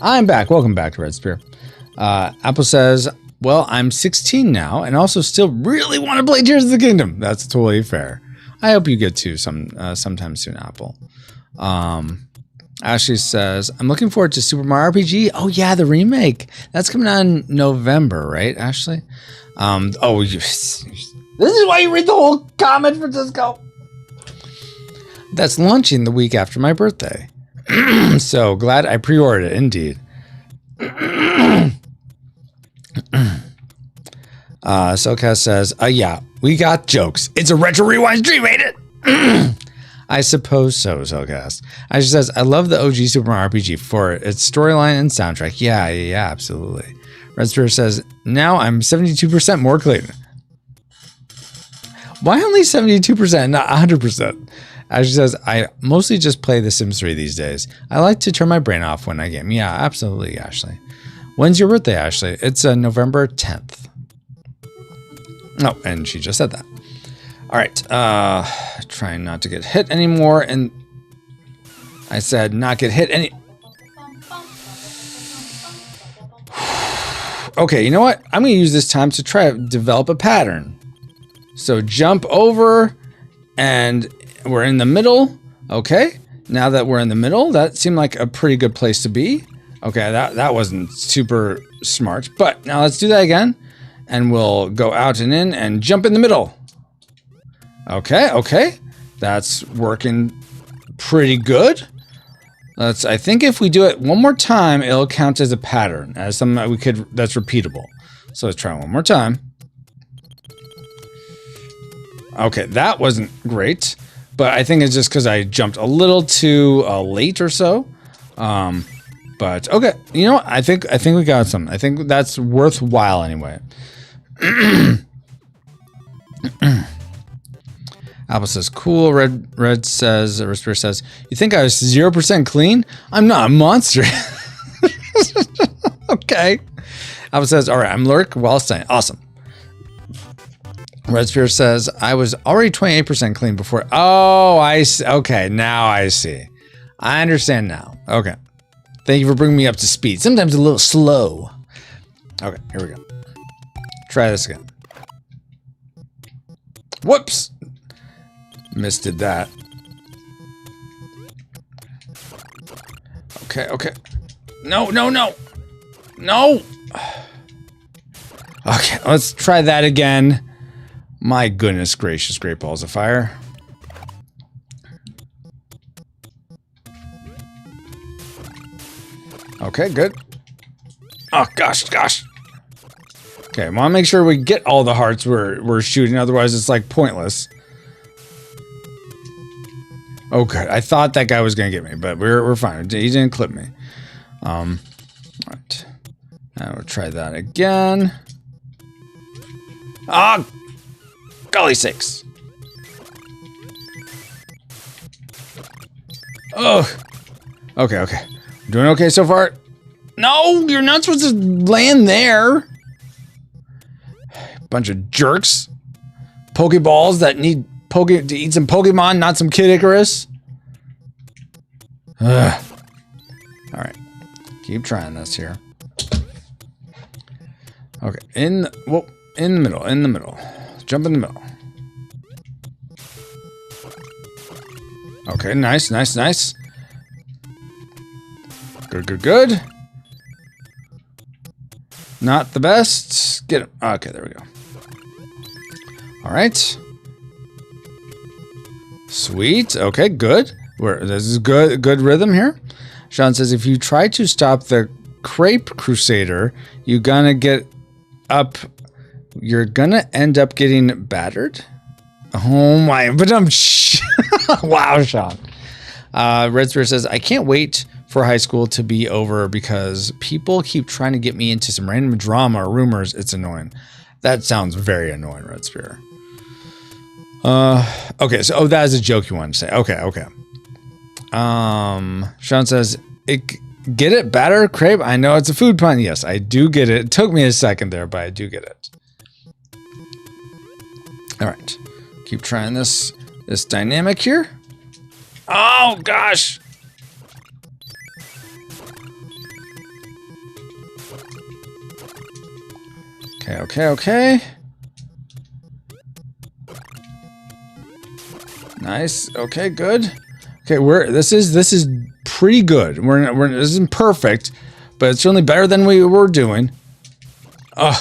I'm back. Welcome back to Red Spear. Apple says, well, I'm 16 now and also still really want to play Tears of the Kingdom. That's totally fair. I hope you get to sometime soon, Apple. Ashley says, I'm looking forward to Super Mario RPG. Oh, yeah, the remake. That's coming out in November, right, Ashley? This is why you read the whole comment, Francisco. That's launching the week after my birthday. So glad I pre-ordered it, indeed. Soulcast says, yeah, we got jokes. It's a Retro Rewind stream, ain't it? I suppose so, Soulcast. Ashley says, I love the OG Super Mario RPG for its storyline and soundtrack. Yeah, absolutely. Red Spirit says, now I'm 72% more clean. Why only 72%, not 100%? Ashley says, I mostly just play The Sims 3 these days. I like to turn my brain off when I game. Yeah, absolutely, Ashley. When's your birthday, Ashley? It's November 10th. Oh, and she just said that. All right. Trying not to get hit anymore. And I said not get hit any... Okay, you know what? I'm going to use this time to try to develop a pattern. So jump over and we're in the middle. Okay. Now that we're in the middle, that seemed like a pretty good place to be. Okay, that wasn't super smart. But now let's do that again. And we'll go out and in and jump in the middle. Okay. That's working pretty good. I think if we do it one more time, it'll count as a pattern, as something that that's repeatable. So let's try one more time. Okay, that wasn't great, but I think it's just because I jumped a little too late or so. But okay, you know what? I think we got something. I think that's worthwhile anyway. Apple says, cool. Red says, Respire says, you think I was 0% clean? I'm not a monster. Okay. Apple says, all right, I'm Lurk Wallstein. Awesome. Red Spear says, I was already 28% clean before. Oh, I see. Okay, now I see. I understand now. Okay. Thank you for bringing me up to speed. Sometimes a little slow. Okay, here we go. Try this again. Whoops. Missed that. Okay. No. No. Okay, let's try that again. My goodness gracious, great balls of fire. Okay, good. Oh, gosh. Okay, I want to make sure we get all the hearts we're shooting, otherwise it's like pointless. Oh, good. I thought that guy was going to get me, but we're fine. He didn't clip me. All right. Now we'll try that again. Ah! Golly sakes. Oh. Okay. Doing okay so far? No, you're not supposed to land there. Bunch of jerks. Pokeballs that need to eat some Pokemon, not some Kid Icarus. Ugh. All right. Keep trying this here. Okay. In the middle. Jump in the middle. Okay, nice. Good. Not the best. Get him. Okay, there we go. All right. Sweet. Okay, good. This is good rhythm here. Sean says, if you try to stop the Crepe Crusader, you're gonna end up getting battered. Oh my, but wow, Sean. Red Spirit says, I can't wait for high school to be over because people keep trying to get me into some random drama or rumors. It's annoying. That sounds very annoying, Red Spear. Okay, so that is a joke you want to say. Okay. Sean says, get it, batter crepe? I know it's a food pun. Yes, I do get it. It took me a second there, but I do get it. All right, keep trying this dynamic here. Oh gosh. Okay. Nice. Okay, good. Okay, this is pretty good. This isn't perfect, but it's certainly better than we were doing. Dang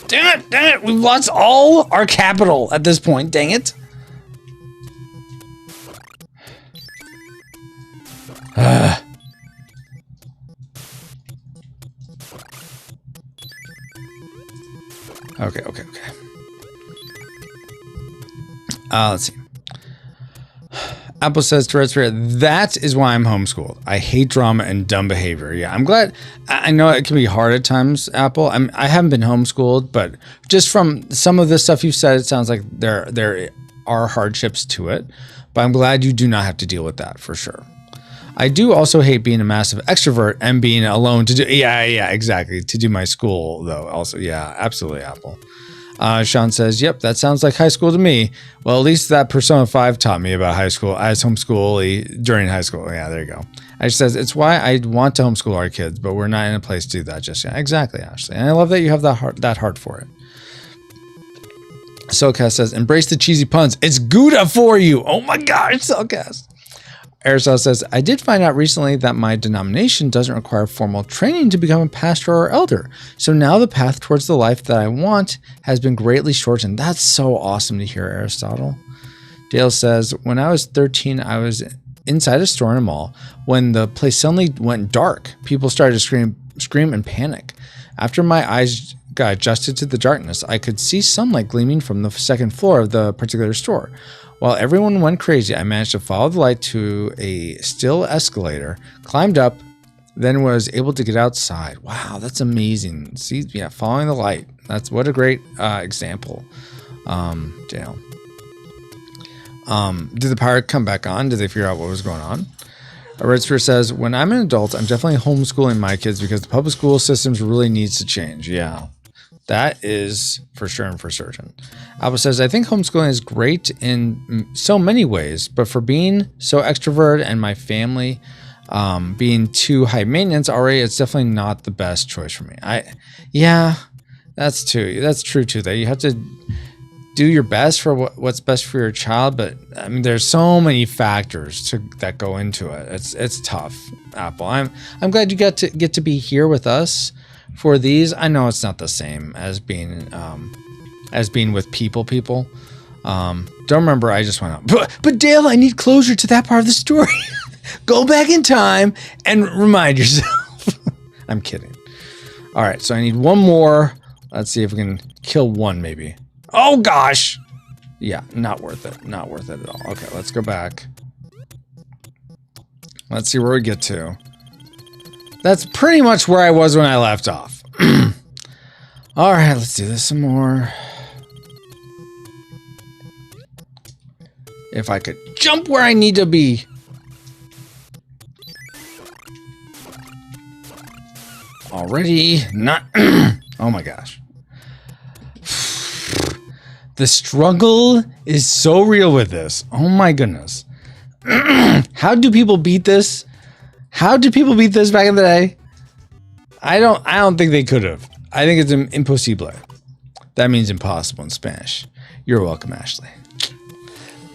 it. We've lost all our capital at this point. Dang it. Okay. Let's see. Apple says to Red Spirit, that is why I'm homeschooled. I hate drama and dumb behavior. Yeah, I'm glad. I know it can be hard at times, Apple. I haven't been homeschooled, but just from some of the stuff you've said, it sounds like there are hardships to it. But I'm glad you do not have to deal with that for sure. I do also hate being a massive extrovert and being alone to do. Yeah, exactly. To do my school though. Also, yeah, absolutely, Apple. Sean says, yep, that sounds like high school to me. Well, at least that Persona 5 taught me about high school. I was homeschool during high school. Yeah, there you go. Ashley says, it's why I want to homeschool our kids, but we're not in a place to do that just yet. Exactly, Ashley. And I love that you have that heart for it. Soulcast says, embrace the cheesy puns. It's Gouda for you. Oh my gosh, Soulcast. Aerosol says, I did find out recently that my denomination doesn't require formal training to become a pastor or elder. So now the path towards the life that I want has been greatly shortened. That's so awesome to hear, Aristotle. Dale says, when I was 13, I was inside a store in a mall. When the place suddenly went dark, people started to scream and panic. After my eyes got adjusted to the darkness, I could see sunlight gleaming from the second floor of the particular store. While everyone went crazy, I managed to follow the light to a still escalator, climbed up, then was able to get outside. Wow, that's amazing. See, yeah, following the light. That's what a great example. Dale. Did the power come back on? Did they figure out what was going on? Red Spear says, when I'm an adult, I'm definitely homeschooling my kids because the public school systems really needs to change. Yeah. That is for sure and for certain. Alba says, I think homeschooling is great in so many ways, but for being so extrovert and my family being too high maintenance already, it's definitely not the best choice for me. Yeah, that's true too. That you have to do your best for what's best for your child, but I mean, there's so many factors that go into it. It's tough, Apple. I'm glad you get to be here with us for these. I know it's not the same as being with people. Don't remember, I just went out. But Dale, I need closure to that part of the story. Go back in time and remind yourself. I'm kidding. All right, so I need one more. Let's see if we can kill one maybe. Oh gosh. Yeah, not worth it. Not worth it at all. Okay, let's go back. Let's see where we get to. That's pretty much where I was when I left off. All right, let's do this some more. If I could jump where I need to be. Already not. Oh my gosh. The struggle is so real with this. Oh my goodness. How do people beat this? How did people beat this back in the day? I don't think they could have. I think it's imposible. That means impossible in Spanish. You're welcome, Ashley.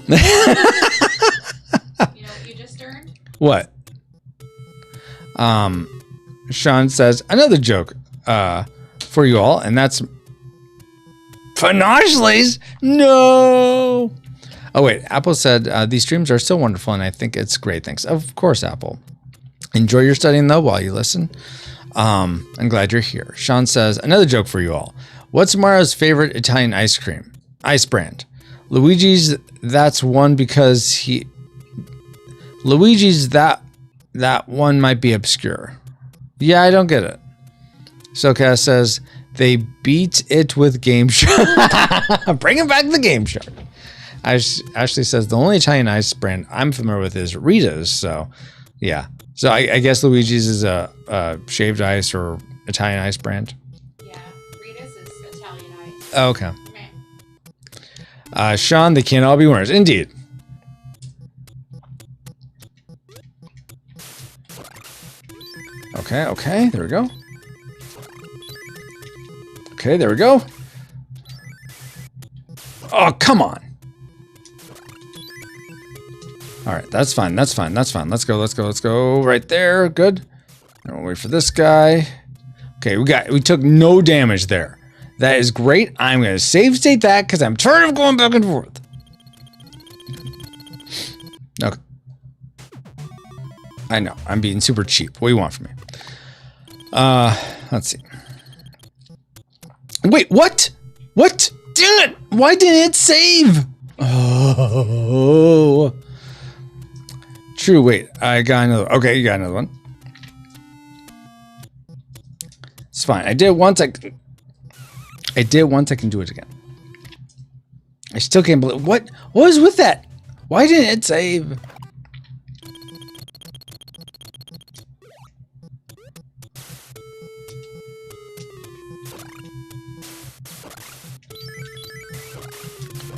You know what you just earned? What? Sean says, another joke for you all, and that's Finashleys. No. Oh wait, Apple said these streams are so wonderful, and I think it's great. Thanks. Of course, Apple. Enjoy your studying though while you listen. I'm glad you're here. Sean says, another joke for you all. What's Mario's favorite Italian ice brand? Luigi's. That's one because Luigi's that one might be obscure. Yeah, I don't get it. SoCast says they beat it with Game Shark. Bringing back the Game Shark. Ashley says the only Italian ice brand I'm familiar with is Rita's. So, yeah. So I guess Luigi's is a shaved ice or Italian ice brand. Yeah, Rita's is Italian ice. Okay. Sean, they can't all be winners. Indeed. Okay, there we go. Okay, there we go. Oh, come on. All right, that's fine. Let's go. Right there, good. And we'll wait for this guy. Okay, we took no damage there. That is great. I'm gonna save state that because I'm tired of going back and forth. Okay. I know, I'm being super cheap. What do you want from me? Let's see. Wait, what? What? Dang it! Why didn't it save? Oh. True, wait. I got another. Okay, you got another one. It's fine. I did it once. I did it once. I can do it again. I still can't believe. What was with that? Why didn't it save?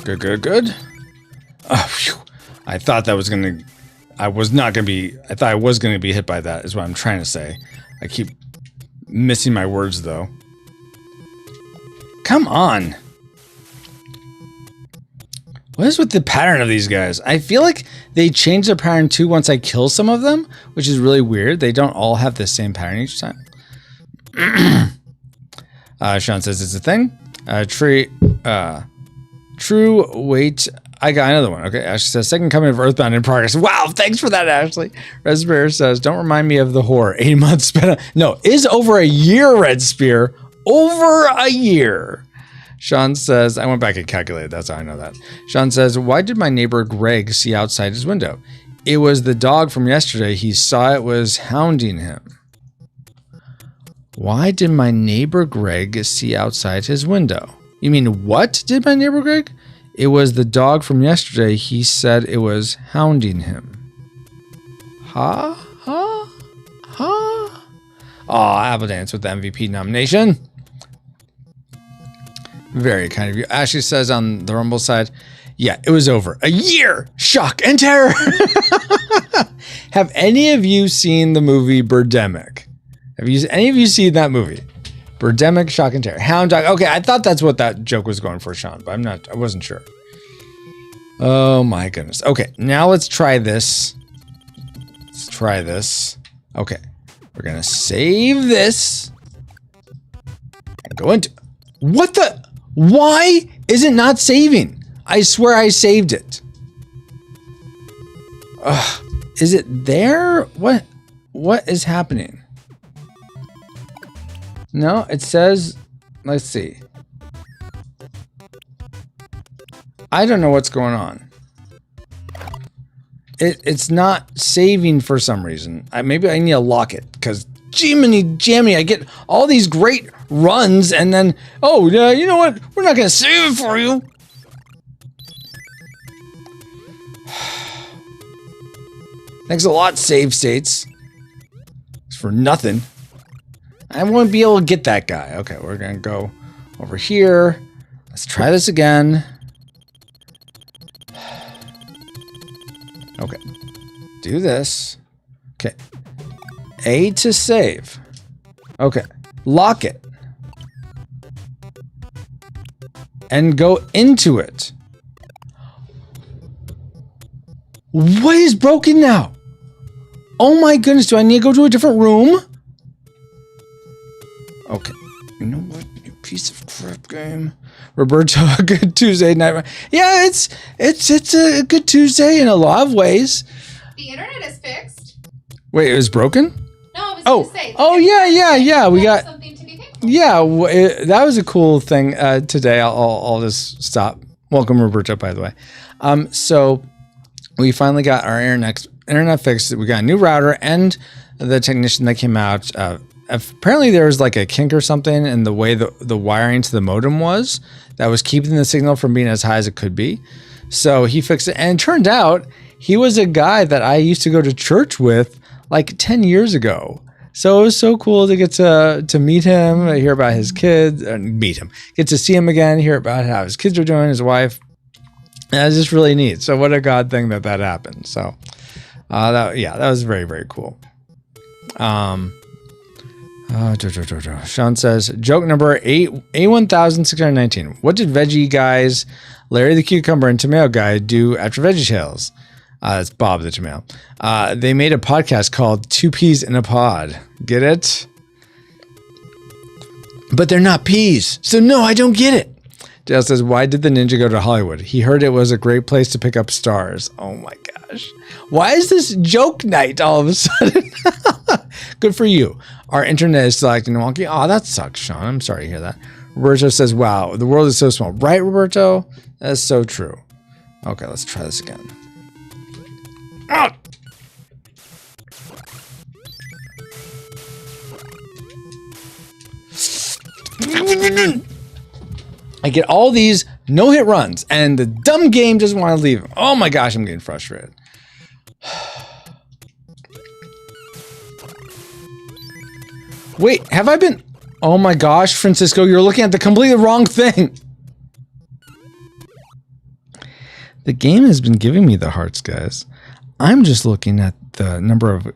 Good. Oh, phew. I thought that was gonna. I was not gonna be. I thought I was gonna be hit by that. Is what I'm trying to say. I keep missing my words though. Come on. What is with the pattern of these guys? I feel like they change their pattern too once I kill some of them, which is really weird. They don't all have the same pattern each time. Sean says it's a thing. True, wait, I got another one. Okay, Ashley says, second coming of Earthbound in progress. Wow, thanks for that, Ashley. Red Spear says, don't remind me of the horror. 8 months spent. No, is over a year, Red Spear. Over a year. Sean says, I went back and calculated. That's how I know that. Sean says, why did my neighbor Greg see outside his window? It was the dog from yesterday. He saw it was hounding him. Why did my neighbor Greg see outside his window? You mean what did my neighbor Greg? It was the dog from yesterday. He said it was hounding him. Huh? Oh, Apple Dance with the MVP nomination. Very kind of you. Ashley says on the Rumble side, yeah, it was over. A year! Shock and terror! Have any of you seen the movie Birdemic? Have any of you seen that movie? Birdemic, shock and terror. Hound dog. Okay, I thought that's what that joke was going for, Sean, but I wasn't sure. Oh my goodness. Okay, now let's try this. Okay, we're gonna save this. And go into... What the... Why is it not saving? I swear I saved it. Ugh. Is it there? What is happening? No, it says, let's see. I don't know what's going on. It's not saving for some reason. Maybe I need to lock it because Jiminy Jammy, I get all these great runs and then, oh, you know what? We're not going to save it for you. Thanks a lot, save states. It's for nothing. I won't be able to get that guy. Okay, we're going to go over here. Let's try this again. Okay. Do this. Okay. A to save. Okay. Lock it. And go into it. What is broken now? Oh my goodness, do I need to go to a different room? Okay. You know what? You piece of crap game. Roberto, good Tuesday night. Yeah, it's a good Tuesday in a lot of ways. The internet is fixed. Wait, it was broken? No, I was going to say. Yeah. We got something to be thankful. Yeah, that was a cool thing today. I'll just stop. Welcome, Roberto, by the way. So we finally got our internet fixed. We got a new router, and the technician that came out. Apparently, there was like a kink or something in the way the wiring to the modem was that was keeping the signal from being as high as it could be. So he fixed it, and it turned out he was a guy that I used to go to church with like 10 years ago. So it was so cool to get to meet him, hear about his kids, get to see him again, hear about how his kids are doing, his wife. And that's just really neat. So what a God thing that happened. So that was very, very cool. Sean says, joke number A1619. What did Veggie Guys, Larry the Cucumber, and Tomato Guy do after Veggie Tales? It's Bob the Tomato. They made a podcast called Two Peas in a Pod. Get it? But they're not peas. So no, I don't get it. Dale says, why did the ninja go to Hollywood? He heard it was a great place to pick up stars. Oh my gosh. Why is this joke night all of a sudden? Good for you. Our internet is still acting wonky. Oh, that sucks, Sean. I'm sorry to hear that. Roberto says, wow, the world is so small. Right, Roberto? That's so true. Okay, let's try this again. Ah! I get all these no-hit runs, and the dumb game doesn't want to leave. Oh my gosh, I'm getting frustrated. Wait, have I been... Oh my gosh, Francisco, you're looking at the completely wrong thing. The game has been giving me the hearts, guys. I'm just looking at the number of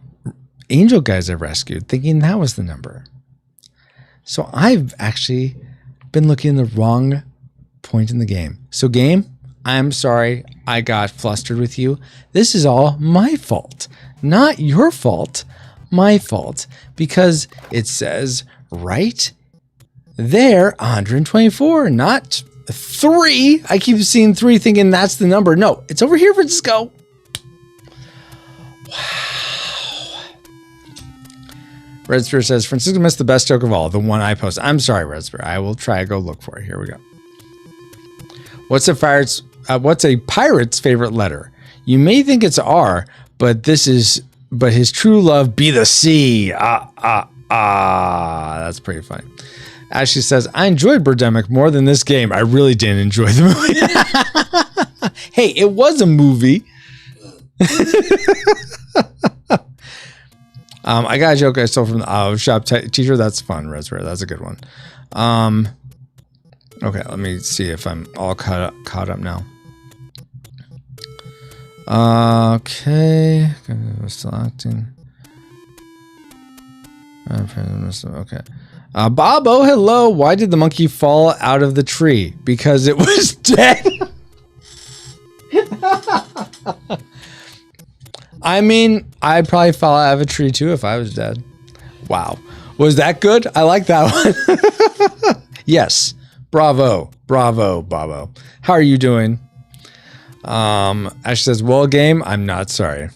angel guys I've rescued, thinking that was the number. So I've actually been looking in the wrong point in the game. So game, I'm sorry I got flustered with you. This is all my fault. Not your fault. My fault. Because it says right there 124, not 3. I keep seeing 3 thinking that's the number. No, it's over here, Francisco. Wow. Red Spear says, Francisco missed the best joke of all, the one I posted. I'm sorry, Red Spear. I will try to go look for it. Here we go. What's a pirate's favorite letter? You may think it's R, but his true love be the C. That's pretty funny. Ashley says, I enjoyed Birdemic more than this game. I really didn't enjoy the movie. Hey, it was a movie. I got a joke I stole from the shop teacher. That's fun, Raspberry. That's a good one. Okay, let me see if I'm all caught up now. Okay, still acting. Okay. Bobo, hello. Why did the monkey fall out of the tree? Because it was dead. I mean, I'd probably fall out of a tree too if I was dead. Wow. Was that good? I like that one. Yes. Bravo. Bravo, Bobo. How are you doing? Ash says, well, game, I'm not sorry.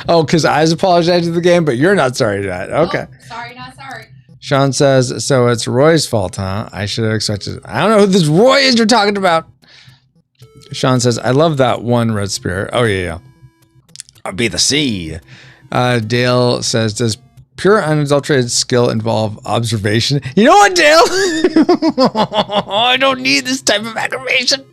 Oh, because I was apologizing to the game, but you're not sorry to that. Okay. Oh, sorry, not sorry. Sean says, so it's Roy's fault, huh? I should have expected. I don't know who this Roy is you're talking about. Sean says, I love that one, Red Spirit. Oh, yeah. I'll be the C. Dale says, does pure unadulterated skill involve observation? You know what, Dale? I don't need this type of aggravation.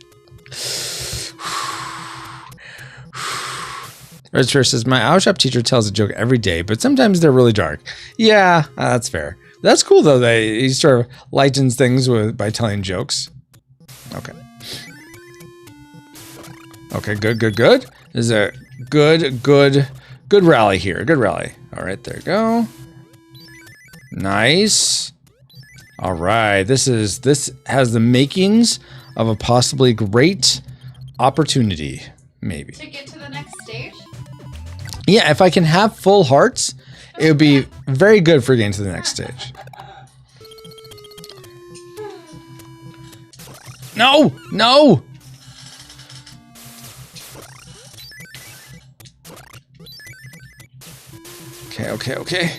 Red Spirit says, my owl shop teacher tells a joke every day, but sometimes they're really dark. Yeah, that's fair. That's cool, though. He sort of lightens things by telling jokes. Okay. Okay, good. This is a good rally here. Good rally. All right, there you go. Nice. All right, this has the makings of a possibly great opportunity, maybe. To get to the next stage? Yeah, if I can have full hearts, it would be very good for getting to the next stage. No! Okay.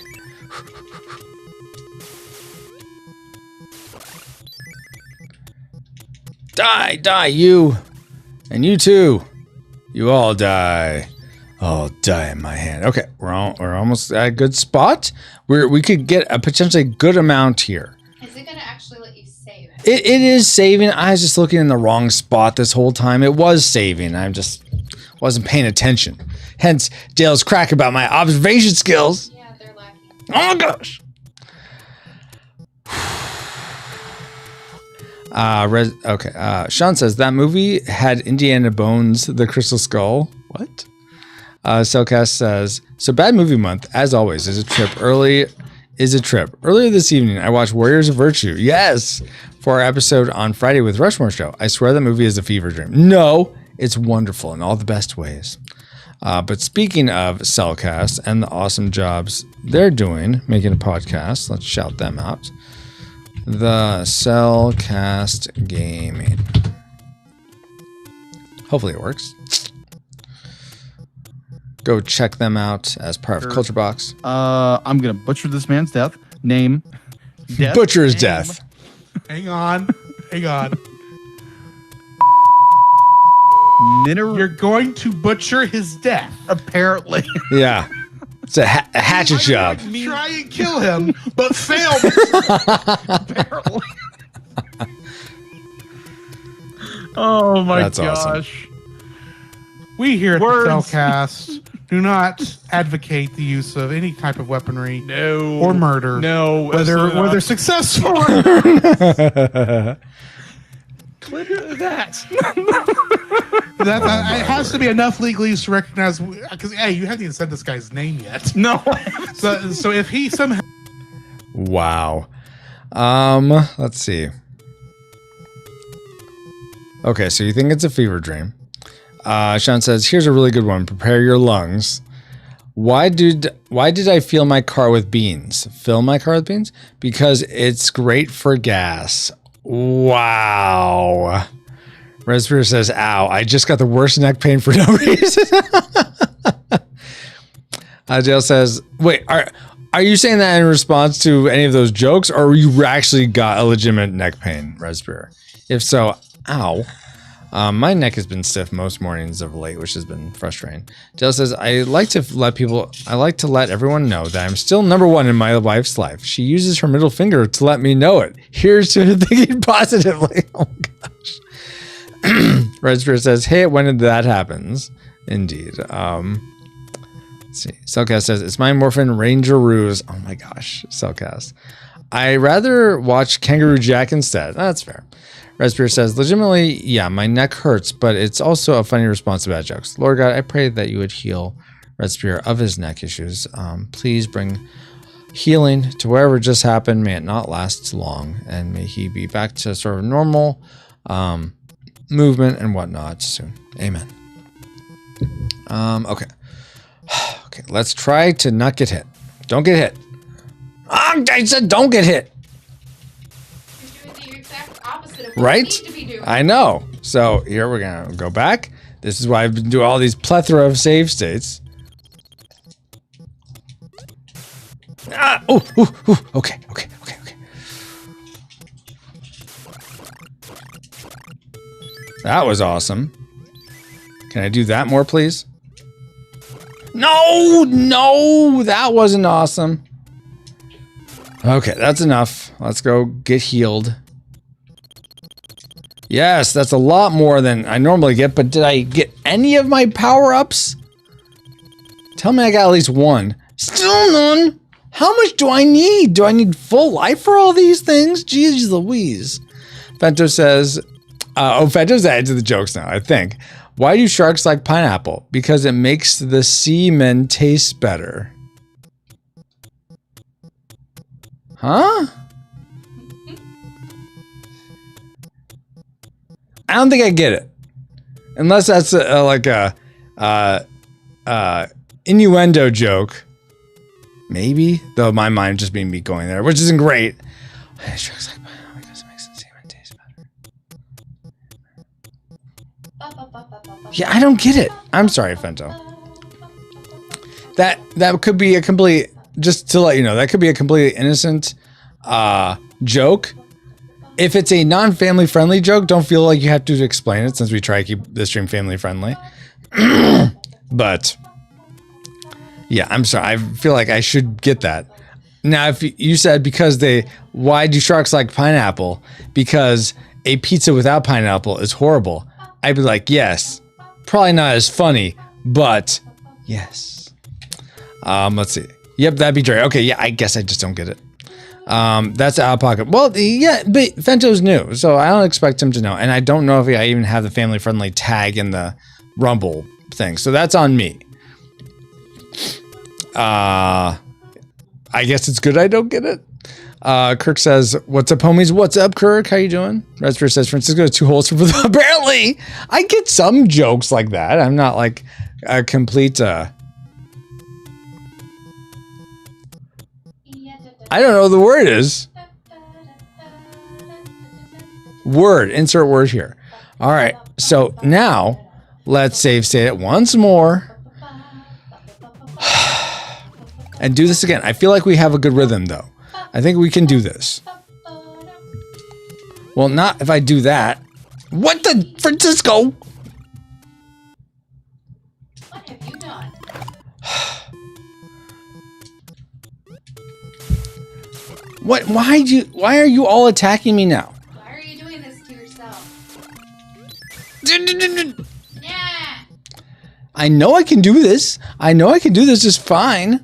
Die, you. And you too. You all die. I'll die in my hand. Okay, we're almost at a good spot. We could get a potentially good amount here. Is it gonna actually let you save it? It is saving. I was just looking in the wrong spot this whole time. It was saving. I just wasn't paying attention. Hence, Dale's crack about my observation skills. Yeah, they're lacking. Oh my gosh. Sean says that movie had Indiana Bones, the Crystal Skull. What? Cellcast says, so bad movie month, as always, is a trip. Earlier this evening, I watched Warriors of Virtue. Yes! For our episode on Friday with Rushmore Show. I swear that movie is a fever dream. No! It's wonderful in all the best ways. But speaking of Cellcast and the awesome jobs they're doing, making a podcast, let's shout them out. The Cellcast Gaming. Hopefully it works. Go check them out as part of Culture Box. I'm gonna butcher this man's name. Butcher his death. Hang on. You're going to butcher his death. Apparently. Yeah. It's a hatchet job. Try and kill him, but fail. Apparently. Oh my That's gosh. awesome. We here at Words. the Cellcast do not advocate the use of any type of weaponry or murder. No. Whether successful or that. it has to be enough legalese to recognize, because hey, you haven't even said this guy's name yet. No. So if he somehow Wow. Let's see. Okay, so you think it's a fever dream. Sean says, here's a really good one. Prepare your lungs. Why did I fill my car with beans? Fill my car with beans? Because it's great for gas. Wow. Respirator says, ow, I just got the worst neck pain for no reason. Dale says, wait, are you saying that in response to any of those jokes, or you actually got a legitimate neck pain, Respirator? If so, ow. My neck has been stiff most mornings of late, which has been frustrating. Dale says, I like to let everyone know that I'm still number one in my wife's life. She uses her middle finger to let me know it. Here's to her thinking positively. Oh my gosh. Red Spirit says, hey, when did that happen? Indeed. Let's see. Cellcast says, it's my Morphin Rangeroos. Oh my gosh. Cellcast. I rather watch Kangaroo Jack instead. That's fair. Red Spirit says, legitimately, yeah, my neck hurts, but it's also a funny response to bad jokes. Lord God, I pray that you would heal Red Spirit of his neck issues. Please bring healing to wherever just happened. May it not last too long, and may he be back to sort of normal movement and whatnot soon. Amen. Okay. Okay, let's try to not get hit. Don't get hit. I said don't get hit. You're doing the exact opposite of what Right? you need to be doing. I know. So here we're going to go back. This is why I've been doing all these plethora of save states. Okay. That was awesome. Can I do that more, please? No, that wasn't awesome. Okay, that's enough. Let's go get healed. Yes, that's a lot more than I normally get, but did I get any of my power-ups? Tell me I got at least one. Still none. How much do I need? Do I need full life for all these things? Jeez Louise. Fento says, Fento's added to the jokes now, I think. Why do sharks like pineapple? Because it makes the semen taste better. Huh? I don't think I get it. Unless that's like a innuendo joke. Maybe. Though my mind just being me going there, which isn't great. Sharks like pineapple because it makes the semen taste better. Yeah, I don't get it. I'm sorry, Fento. That could be a complete, just to let you know, that could be a completely innocent joke. If it's a non-family friendly joke, don't feel like you have to explain it, since we try to keep the stream family friendly. But yeah, I'm sorry. I feel like I should get that. Now, if you said why do sharks like pineapple? Because a pizza without pineapple is horrible. I'd be like, yes, probably not as funny, but yes. Let's see. Yep, that'd be Dre. Okay, yeah, I guess I just don't get it. That's out of pocket. Well, yeah, but Fento's new, so I don't expect him to know. And I don't know if I even have the family-friendly tag in the Rumble thing. So that's on me. I guess it's good I don't get it. Kirk says, what's up, homies? What's up, Kirk? How you doing? Raspberry says, Francisco has 2 holes for the... Apparently, I get some jokes like that. I'm not like a complete... I don't know what the word is. Word. Insert word here. All right. So now, let's say it once more. And do this again. I feel like we have a good rhythm, though. I think we can do this. Well, not if I do that. What the... Francisco? What have you done? What? Why are you all attacking me now? Why are you doing this to yourself? Yeah. I know I can do this. I know I can do this just fine.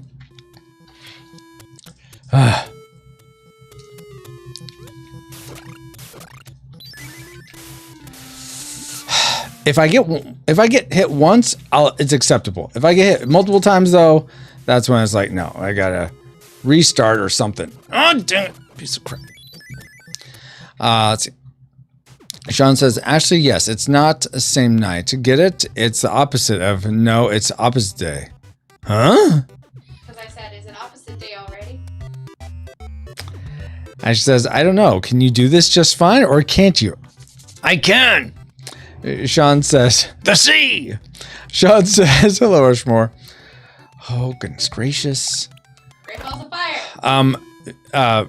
If I get hit once, it's acceptable. If I get hit multiple times, though, that's when it's like, no, I gotta restart or something. Oh, dang it. Piece of crap. Let's see. Sean says, Ashley, yes, it's not the same night. Get it? It's the opposite of no, it's opposite day. Huh? Because I said, is it opposite day already? Ashley says, I don't know. Can you do this just fine or can't you? I can. Sean says, the sea. Sean says, hello, Rushmore. Oh, goodness gracious. Great balls of fire.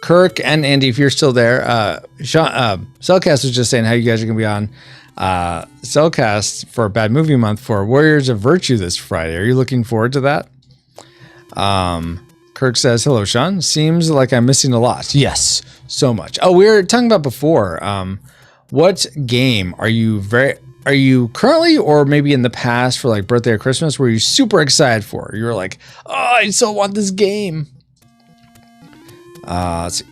Kirk and Andy, if you're still there, Cellcast was just saying how you guys are going to be on Cellcast for Bad Movie Month for Warriors of Virtue this Friday. Are you looking forward to that? Kirk says, hello, Sean. Seems like I'm missing a lot. Yes, so much. Oh, we were talking about before. What game are you currently or maybe in the past for like birthday or Christmas were you super excited for? You were like, oh, I so want this game. Let's see.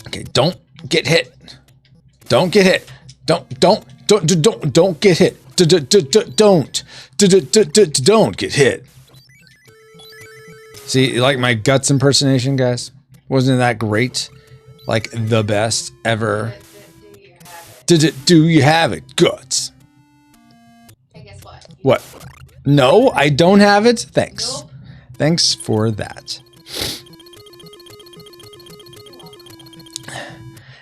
Okay, don't get hit. Don't get hit. Don't get hit. Don't get hit. See, you like my guts impersonation, guys? Wasn't that great? Like the best ever. Do you have it? Guts. And guess what? What? No, I don't have it. Thanks. Nope. Thanks for that.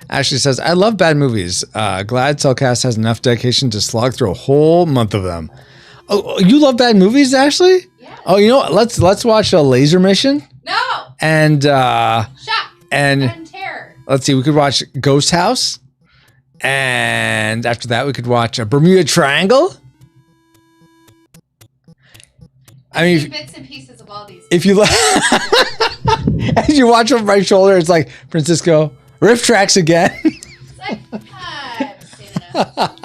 Ashley says, I love bad movies. Glad Cellcast has enough dedication to slog through a whole month of them. Oh, you love bad movies, Ashley? Yeah. Oh, you know what? Let's watch a Laser Mission. No. And Shock. and Terror. let's see, we could watch Ghost House. And after that, we could watch a Bermuda Triangle. I mean, bits and pieces of all these. if you as you watch over my shoulder, it's like Francisco riff tracks again. It's like, I haven't seen enough.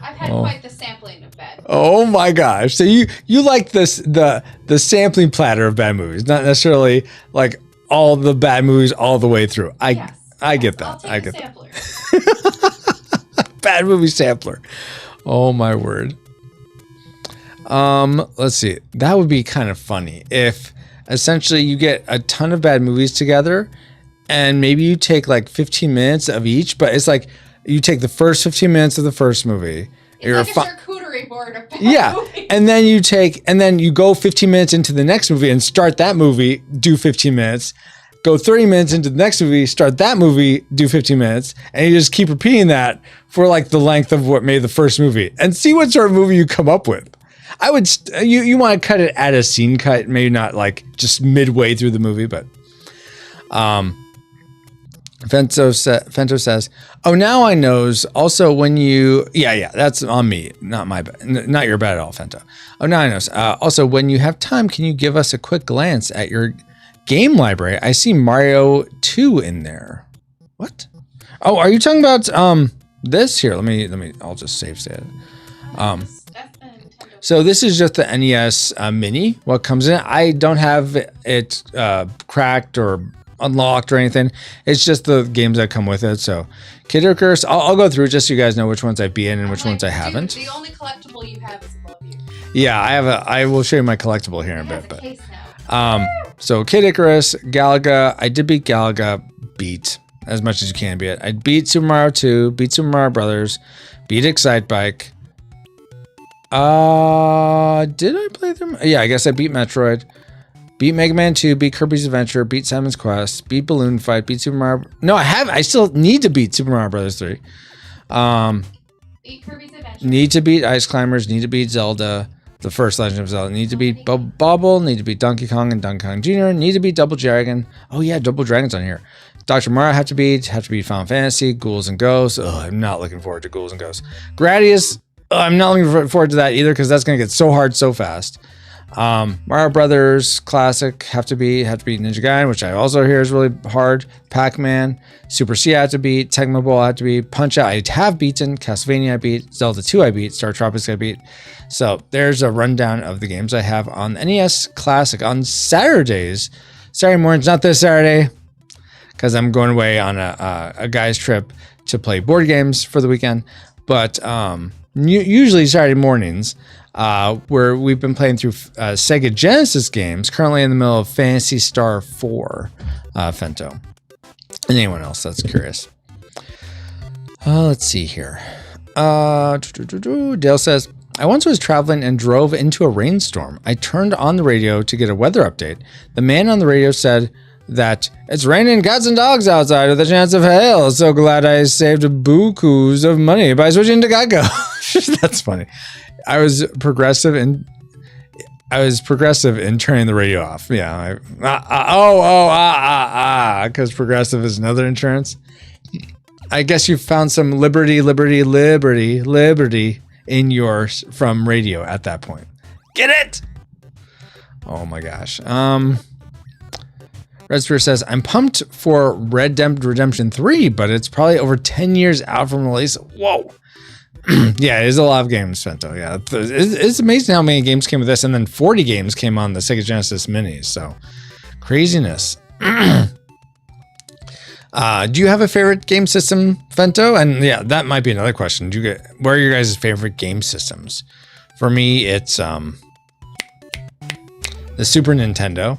I've had quite the sampling of bad. Oh my gosh! So you like this the sampling platter of bad movies, not necessarily like all the bad movies all the way through. Yes. I get that. I'll take I get sampler. that. Bad movie sampler. Oh my word. Let's see. That would be kind of funny if essentially you get a ton of bad movies together and maybe you take like 15 minutes of each, but it's like you take the first 15 minutes of the first movie. It's like a charcuterie board of bad Yeah. movies. And then you go 15 minutes into the next movie and start that movie, do 15 minutes. Go 30 minutes into the next movie, start that movie, do 15 minutes, and you just keep repeating that for like the length of what made the first movie and see what sort of movie you come up with. I would, you want to cut it at a scene cut, maybe not like just midway through the movie, but Fento says, "Oh, now I knows. Also, when you, that's on me, not my bad, not your bad at all, Fento. Oh, now I knows. Also, when you have time, can you give us a quick glance at your game library? I see Mario 2 in there. What? Oh, are you talking about this here? Let me. I'll just save it. So this is just the NES Mini. What comes in? I don't have it cracked or unlocked or anything. It's just the games that come with it. So Kid Icarus, I'll go through just so you guys know which ones I've beaten and which ones I haven't. The only collectible you have is above you. Yeah, I will show you my collectible here in a bit. But Case now. so Kid Icarus, Galaga, I did beat Galaga, beat as much as you can beat it. I beat Super Mario 2, beat Super Mario Brothers, beat Excite Bike. Did I play them? Yeah, I guess I beat Metroid. Beat Mega Man 2, beat Kirby's Adventure, beat Simon's Quest, beat Balloon Fight, beat Super Mario. No, I still need to beat Super Mario Brothers 3. Beat Kirby's Adventure. Need to beat Ice Climbers, need to beat Zelda, the first Legend of Zelda. Need to beat Bubble, need to beat Donkey Kong and Donkey Kong Jr., need to beat Double Dragon. Oh yeah, Double Dragon's on here. Dr. Mario have to beat Final Fantasy, Ghouls and Ghosts. Oh, I'm not looking forward to Ghouls and Ghosts. Gradius, I'm not looking forward to that either because that's going to get so hard so fast. Mario Brothers Classic have to beat Ninja Gaiden, which I also hear is really hard. Pac-Man, Super C I have to beat, Tecmo Bowl I have to beat, Punch Out I have beaten, Castlevania I beat, Zelda 2 I beat, Star Tropics I beat. So there's a rundown of the games I have on NES Classic on Saturday mornings, not this Saturday, because I'm going away on a guy's trip to play board games for the weekend. But usually Saturday mornings, where we've been playing through Sega Genesis games, currently in the middle of Phantasy Star 4, Fento. And anyone else that's curious. Let's see here. Dale says, I once was traveling and drove into a rainstorm. I turned on the radio to get a weather update. The man on the radio said that it's raining cats and dogs outside with a chance of hail. So glad I saved bukus of money by switching to Geico. That's funny. I was progressive in turning the radio off. Yeah. Because Progressive is another insurance. I guess you found some liberty in yours from radio at that point. Get it? Oh my gosh. Red Spear says, I'm pumped for Red Dead Redemption 3, but it's probably over 10 years out from release. Whoa. Yeah, it is a lot of games, Fento. Yeah, it's amazing how many games came with this, and then 40 games came on the Sega Genesis Minis. So, craziness. Do you have a favorite game system, Fento? And yeah, that might be another question. What are your guys' favorite game systems? For me, it's the Super Nintendo,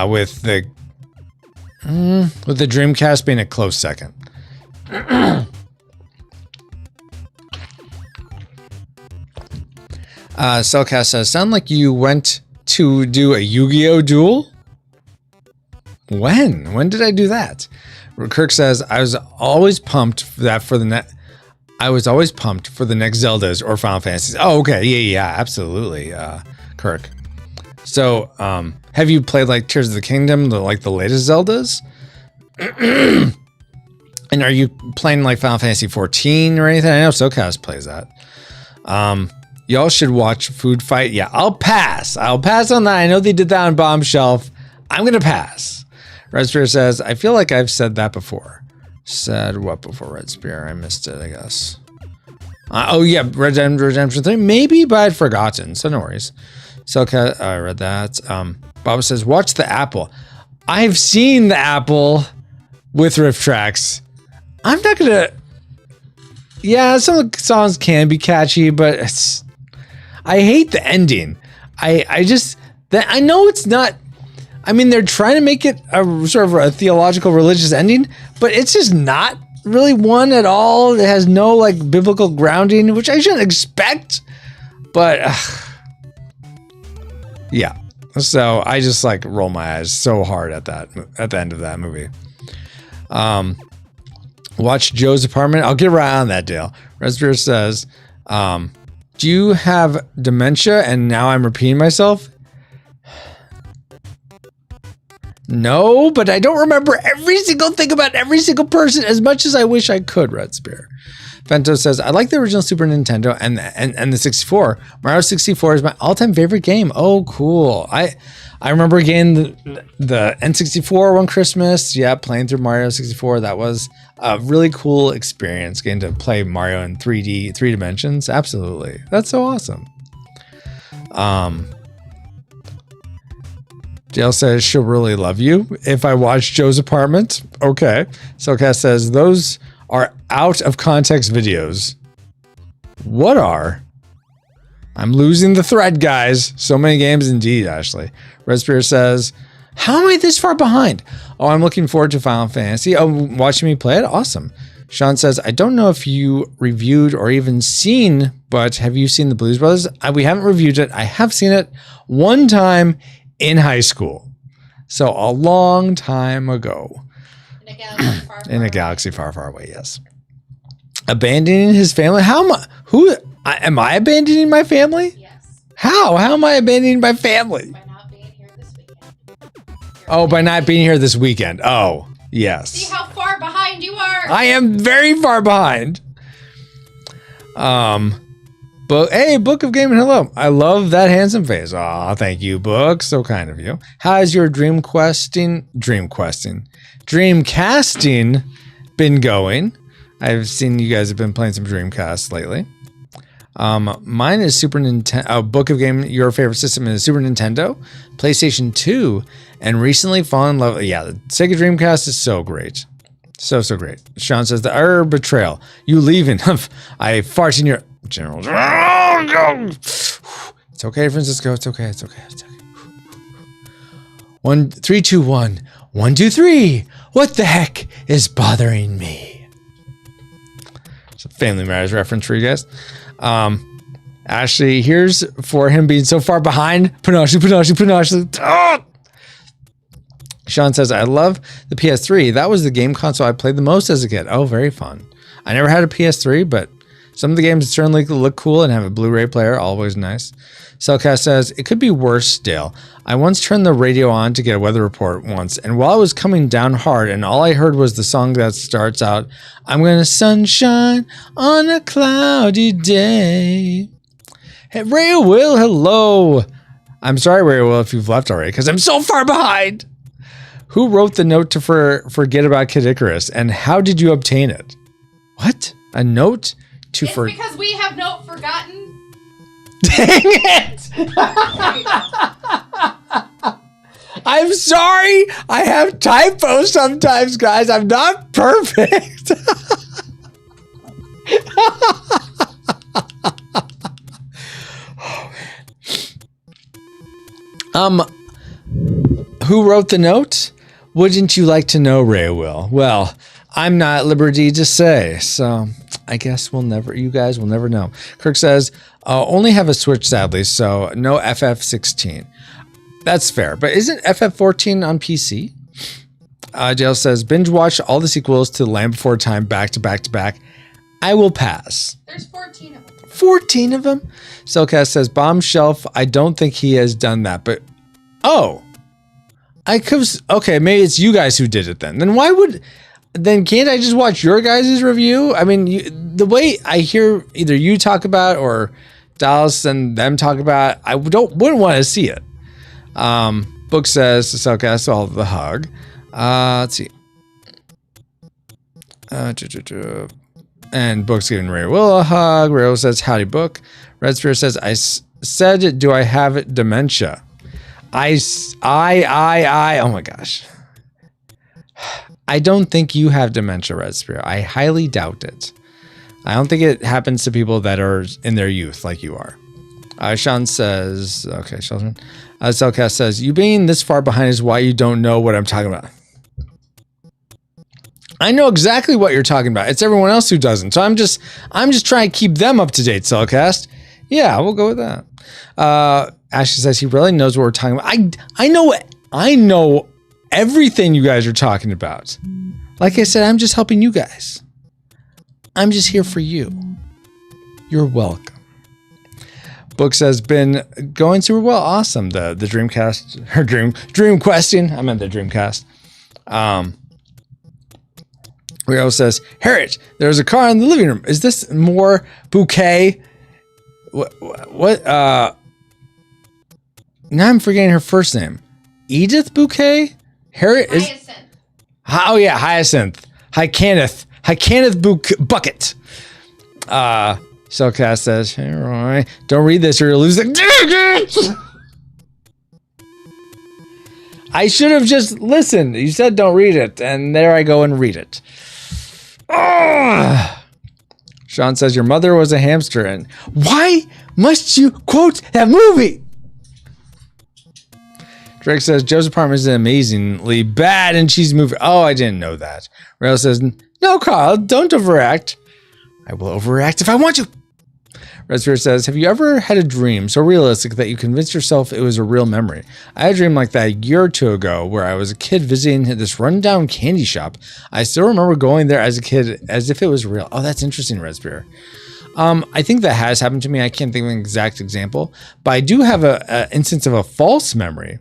with the Dreamcast being a close second. Cellcast says, sound like you went to do a Yu-Gi-Oh duel? When did I do that? Kirk says, I was always pumped for the next Zeldas or Final Fantasies. Oh, okay. Yeah, absolutely. Kirk. So, have you played like Tears of the Kingdom, the latest Zeldas? And are you playing like Final Fantasy 14 or anything? I know Cellcast plays that. Y'all should watch Food Fight. Yeah, I'll pass. I'll pass on that. I know they did that on Bomb Shelf. I'm going to pass. Red Spear says, I feel like I've said that before. Said what before, Red Spear? I missed it, I guess. Oh, yeah, Red Dead Redemption 3. Maybe, but I'd forgotten, so no worries. Cellcat, I read that. Bob says, watch the Apple. I've seen the Apple with riff tracks. I'm not going to... Yeah, some of the songs can be catchy, but I hate the ending. I know it's not. I mean, they're trying to make it a sort of a theological, religious ending, but it's just not really one at all. It has no like biblical grounding, which I shouldn't expect. But yeah, so I just like roll my eyes so hard at the end of that movie. Watch Joe's Apartment. I'll get right on that, Dale. Resper says, do you have dementia? And now I'm repeating myself. No, but I don't remember every single thing about every single person as much as I wish I could, Red Spear. Fento says, I like the original Super Nintendo and the 64. Mario 64 is my all-time favorite game. Oh, cool. I remember getting the N64 one Christmas. Yeah, playing through Mario 64. That was a really cool experience, getting to play Mario in 3 dimensions. Absolutely. That's so awesome. Dale says she'll really love you if I watch Joe's Apartment. Okay. Soulcast says those are out of context videos. What are? I'm losing the thread, guys. So many games indeed, Ashley. Red Spear says, how am I this far behind? Oh, I'm looking forward to Final Fantasy. Oh, watching me play it? Awesome. Sean says, I don't know if you reviewed or even seen, but have you seen the Blues Brothers? We haven't reviewed it. I have seen it one time in high school. So a long time ago. In a galaxy far, far away, yes. Abandoning his family? Am I abandoning my family? Yes. How? How am I abandoning my family? By not being here this weekend. Oh, by not being here this weekend. Oh, yes. See how far behind you are? I am very far behind. But hey, Book of Gaming, hello. I love that handsome face. Aw, thank you, Book. So kind of you. How's your dreamcasting been going? I've seen you guys have been playing some Dreamcast lately. Mine is Super Nintendo. Book of Gaming, your favorite system is Super Nintendo, PlayStation 2, and recently fallen in love. Yeah, the Sega Dreamcast is so great. So great. Sean says, the betrayal. You leaving. I fart in your... General. It's okay, Francisco. It's okay. 1, 3, 2, 1. 1, 2, 3. What the heck is bothering me? It's a Family Matters reference for you guys. Ashley, here's for him being so far behind. Panache. Oh! Sean says, I love the PS3. That was the game console I played the most as a kid. Oh, very fun. I never had a PS3, but some of the games certainly look cool and have a Blu-ray player. Always nice. Cellcast says, it could be worse, Dale. I once turned the radio on to get a weather report once, and while it was coming down hard, and all I heard was the song that starts out, I'm gonna sunshine on a cloudy day. Hey, Ray Will, hello. I'm sorry, Ray Will, if you've left already, because I'm so far behind. Who wrote the note to forget about Kid Icarus, and how did you obtain it? What? A note? It's because we have not forgotten. Dang it! I'm sorry. I have typos sometimes, guys. I'm not perfect. Who wrote the note? Wouldn't you like to know, Ray Will? Well, I'm not at liberty to say, so I guess you guys will never know. Kirk says, only have a Switch, sadly, so no FF16. That's fair, but isn't FF14 on PC? Dale says, binge watch all the sequels to Land Before Time back to back to back. I will pass. There's 14 of them. 14 of them? Cellcast says, bomb shelf. I don't think he has done that, but okay, maybe it's you guys who did it then. Then can't I just watch your guys' review? I mean, the way I hear either you talk about or Dallas and them talk about, I wouldn't want to see it. Book says to Cellcast, all the hug. Let's see. And Book's giving Ray Will a hug. Ray Will says, howdy, Book. Red Spear says, I said, do I have dementia? Oh my gosh. I don't think you have dementia, Red Spear. I highly doubt it. I don't think it happens to people that are in their youth like you are. Sean says, okay, Sheldon. Cellcast says, you being this far behind is why you don't know what I'm talking about. I know exactly what you're talking about. It's everyone else who doesn't. So I'm just trying to keep them up to date, Cellcast. Yeah, we'll go with that. Ashley says he really knows what we're talking about. I know everything you guys are talking about. Like I said, I'm just helping you guys. I'm just here for you. You're welcome. Book says, been going super well. Awesome. The Dreamcast, her dream questing. I meant the Dreamcast. Rio says, Harriet, there's a car in the living room. Is this more bouquet? What? Now I'm forgetting her first name. Edith Bouquet? Harriet is. Hyacinth. Oh yeah, Hyacinth. Hykenneth Bucket. Cellcast says, hey, Roy, don't read this or you'll lose it. I should have just listened. You said don't read it, and there I go and read it. Sean says, your mother was a hamster, and why must you quote that movie? Drake says, Joe's apartment is amazingly bad and she's moving. Oh, I didn't know that. Rail says, no, Carl, don't overact. I will overact if I want to. Red Spirit says, have you ever had a dream so realistic that you convinced yourself it was a real memory? I had a dream like that a year or two ago where I was a kid visiting this rundown candy shop. I still remember going there as a kid as if it was real. Oh, that's interesting, Red Spirit. I think that has happened to me. I can't think of an exact example, but I do have an instance of a false memory.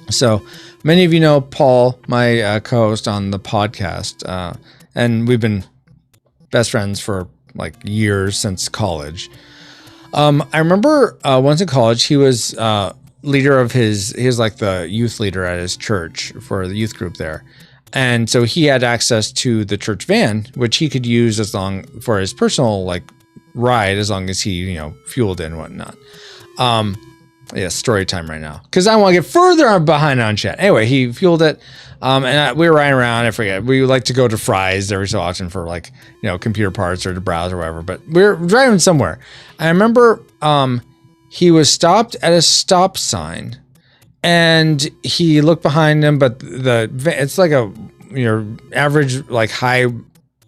So many of you know Paul, my co-host on the podcast, and we've been best friends for like years since college. I remember once in college, he was leader of he was like the youth leader at his church for the youth group there. And so he had access to the church van, which he could use for his personal like ride, as long as he, fueled it and whatnot. Yeah, story time right now, because I want to get further behind on chat. Anyway, he fueled it, and we were riding around. I forget. We like to go to Fry's every so often for like computer parts or to browse or whatever. But we were driving somewhere. I remember he was stopped at a stop sign, and he looked behind him. But it's like your average like high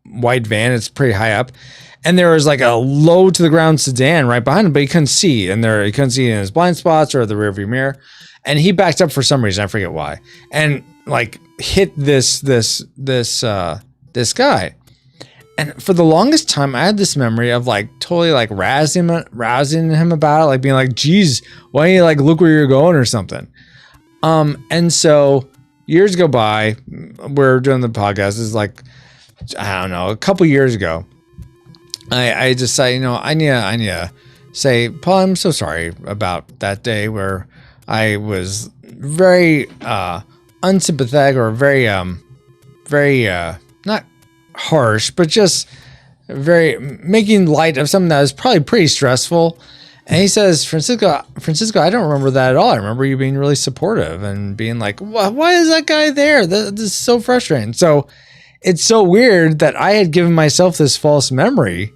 white van. It's pretty high up. And there was like a low to the ground sedan right behind him, but he couldn't see. And he couldn't see in his blind spots or the rearview mirror. And he backed up for some reason. I forget why. And like hit this guy. And for the longest time, I had this memory of like totally like rousing him about it, like being like, geez, why don't you like look where you're going or something? And so years go by, we're doing the podcast. This is like, I don't know, a couple years ago. I decided, I need to say, Paul, I'm so sorry about that day where I was very unsympathetic or very not harsh, but just very making light of something that was probably pretty stressful. And he says, Francisco, I don't remember that at all. I remember you being really supportive and being like, why is that guy there? This is so frustrating. So it's so weird that I had given myself this false memory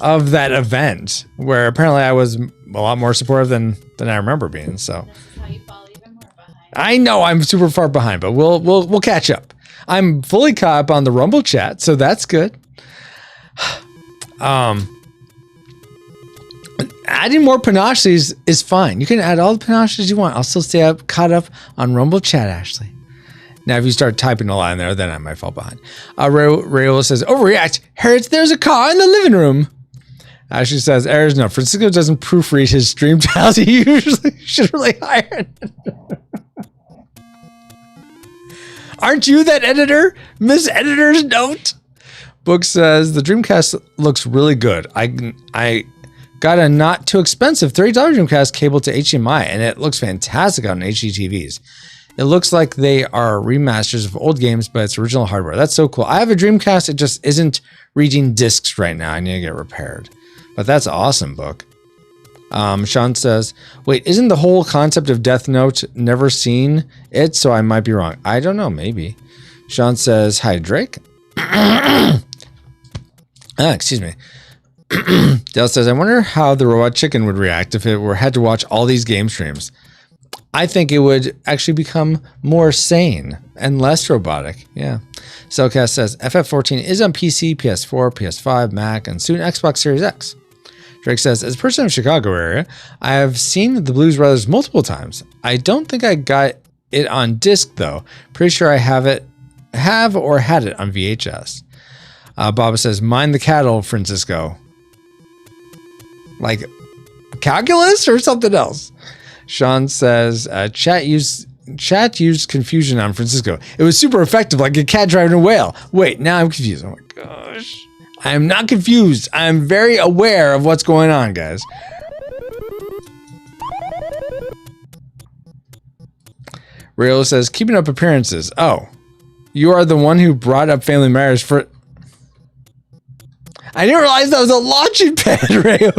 of that event where apparently I was a lot more supportive than I remember being. So this is how you fall even more behind. I know I'm super far behind, but we'll catch up. I'm fully caught up on the Rumble chat, so that's good. Adding more panaches is fine. You can add all the panaches you want. I'll still stay caught up on Rumble chat, Ashley. Now, if you start typing a lot in there, then I might fall behind. Rayola says, overreact. Harriet, there's a car in the living room. Ashley says, errors no. Francisco doesn't proofread his stream tiles. He usually should really hire Aren't you that editor? Miss Editor's note? Book says, the Dreamcast looks really good. I got a not too expensive $30 Dreamcast cable to HDMI, and it looks fantastic on HD TVs. It looks like they are remasters of old games, but it's original hardware. That's so cool. I have a Dreamcast. It just isn't reading discs right now. I need to get repaired. But that's awesome, Book. Sean says, wait, isn't the whole concept of Death Note never seen it? So I might be wrong. I don't know. Maybe. Sean says, hi, Drake. Excuse me. Dale says, I wonder how the robot chicken would react if it had to watch all these game streams. I think it would actually become more sane and less robotic. Yeah. Cellcast says, FF14 is on PC, PS4, PS5, Mac, and soon Xbox Series X. Drake says, as a person of Chicago area, I have seen the Blues Brothers multiple times. I don't think I got it on disc, though. Pretty sure I have or had it on VHS. Baba says, mind the cattle, Francisco. Like, calculus or something else? Sean says, chat used confusion on Francisco. It was super effective, like a cat driving a whale. Wait, now I'm confused. Oh my gosh. I am not confused. I'm very aware of what's going on, guys. Rayo says, keeping up appearances. Oh, you are the one who brought up Family Matters for... I didn't realize that was a launching pad, Rayo.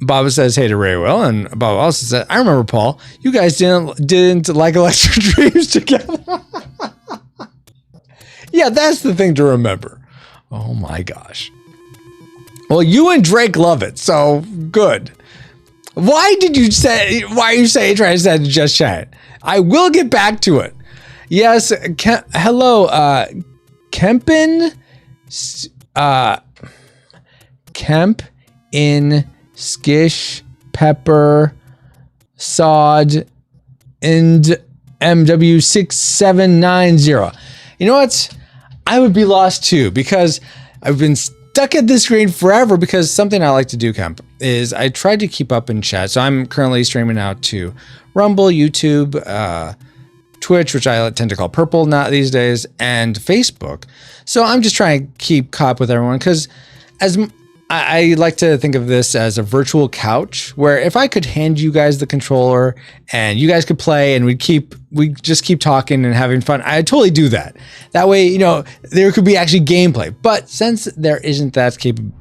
Baba says, hey to Raywell, and Baba also said, I remember, Paul, you guys didn't like Electric Dreams together. Yeah, that's the thing to remember. Oh my gosh. Well, you and Drake love it, so good. Why are you trying to say just chat? I will get back to it. Yes, hello, Kemp in Skish Pepper Sod and MW6790. You know what? I would be lost too, because I've been stuck at this screen forever, because something I like to do, Kemp, is I try to keep up in chat. So I'm currently streaming out to Rumble, YouTube, Twitch, which I tend to call Purple not these days, and Facebook. So I'm just trying to keep caught with everyone, because as I like to think of this as a virtual couch, where if I could hand you guys the controller and you guys could play and we just keep talking and having fun, I'd totally do that. That way, you know, there could be actually gameplay. But since there isn't that capable,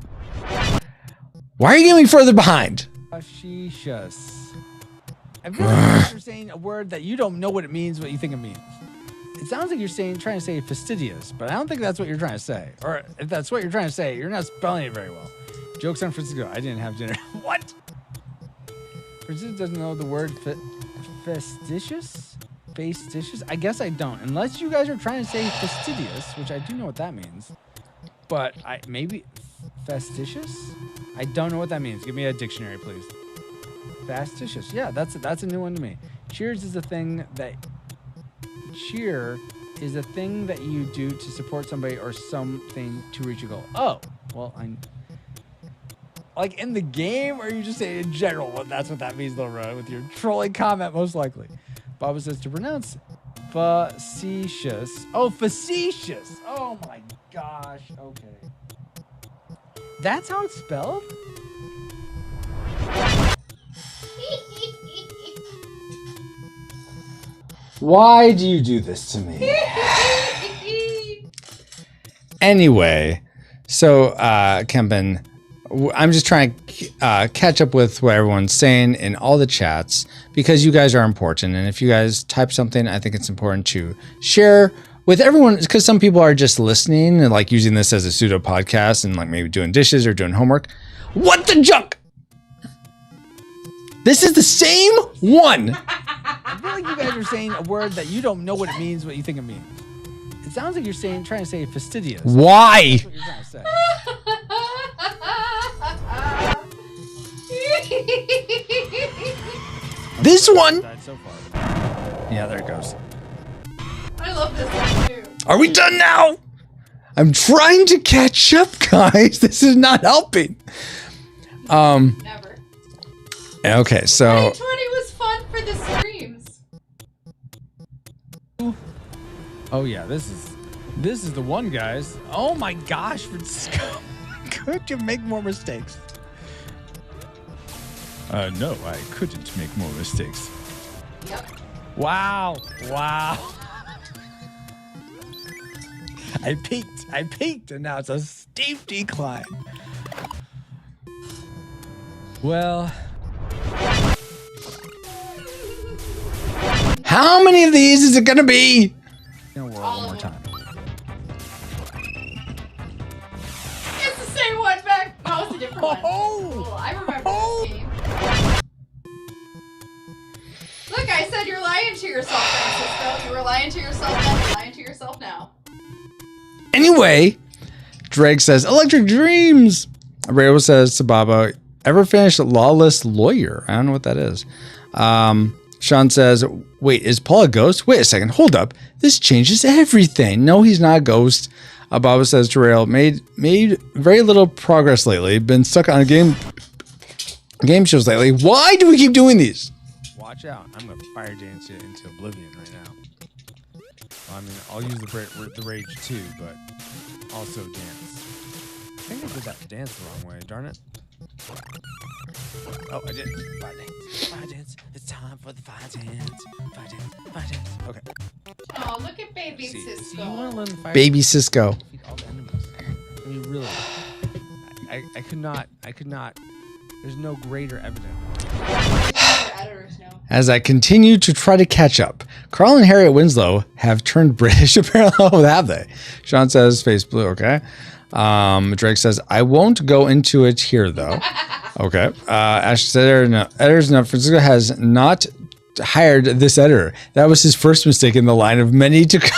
why are you getting me further behind? Facetious. I feel like you're saying a word that you don't know what it means, what you think it means. It sounds like you're trying to say fastidious, but I don't think that's what you're trying to say. Or if that's what you're trying to say, you're not spelling it very well. Joke's on Francisco. I didn't have dinner. What? Francisco doesn't know the word fastidious? Fastidious? I guess I don't. Unless you guys are trying to say fastidious, which I do know what that means. But maybe fastidious? I don't know what that means. Give me a dictionary, please. Fastidious. Yeah, that's a new one to me. Cheers is a thing that... Cheer is a thing that you do to support somebody or something to reach a goal. Oh, well, like in the game, or you just say in general? Well, that's what that means, though, right? With your trolling comment, most likely. Baba says to pronounce facetious. Oh, facetious. Oh my gosh. Okay. That's how it's spelled? Why do you do this to me? Anyway, so Kempin, I'm just trying to catch up with what everyone's saying in all the chats, because you guys are important. And if you guys type something, I think it's important to share with everyone, because some people are just listening and like using this as a pseudo podcast and like maybe doing dishes or doing homework. What the junk? This is the same one. I feel like you guys are saying a word that you don't know what it means, what you think it means. It sounds like you're trying to say fastidious. Why? That's what you're trying to say. This one? So far. Yeah, there it goes. I love this one too. Are we done now? I'm trying to catch up, guys. This is not helping. Never. Okay, so 2020 was fun for the streams. Oh yeah, this is the one, guys. Oh my gosh, Francisco. Could you make more mistakes? No, I couldn't make more mistakes. Yep. Wow. I peaked, and now it's a steep decline. Well, how many of these is it gonna be? one more time. It's the same one back. No, it's a different one. Cool. I remember this game. Look, I said you're lying to yourself, Francisco. You were lying to yourself then, you're lying to yourself now. Anyway, Drake says, Electric Dreams. Rayo says to Baba, ever finished Lawless Lawyer? I don't know what that is. Sean says, wait, is Paul a ghost? Wait a second, hold up. This changes everything. No, he's not a ghost. Baba says to Rayo, made very little progress lately. Been stuck on a game game shows lately. Why do we keep doing these? Watch out. I'm going to fire dance you into oblivion right now. Well, I mean, I'll use the rage too, but also dance. I think I did that dance the wrong way. Darn it. Oh, I did. Fire dance. Fire dance. It's time for the fire dance. Fire dance. Fire dance. Okay. Oh, look at baby Cisco. You want to learn fire Baby Cisco. defeat all the enemies. I mean, really. I could not. There's no greater evidence. Editors know. As I continue to try to catch up, Carl and Harriet Winslow have turned British. Apparently, oh, have they? Sean says, face blue. Okay. Drake says, I won't go into it here, though. Okay. Ashley said, no, editors, no, Francisco has not hired this editor. That was his first mistake in the line of many to come.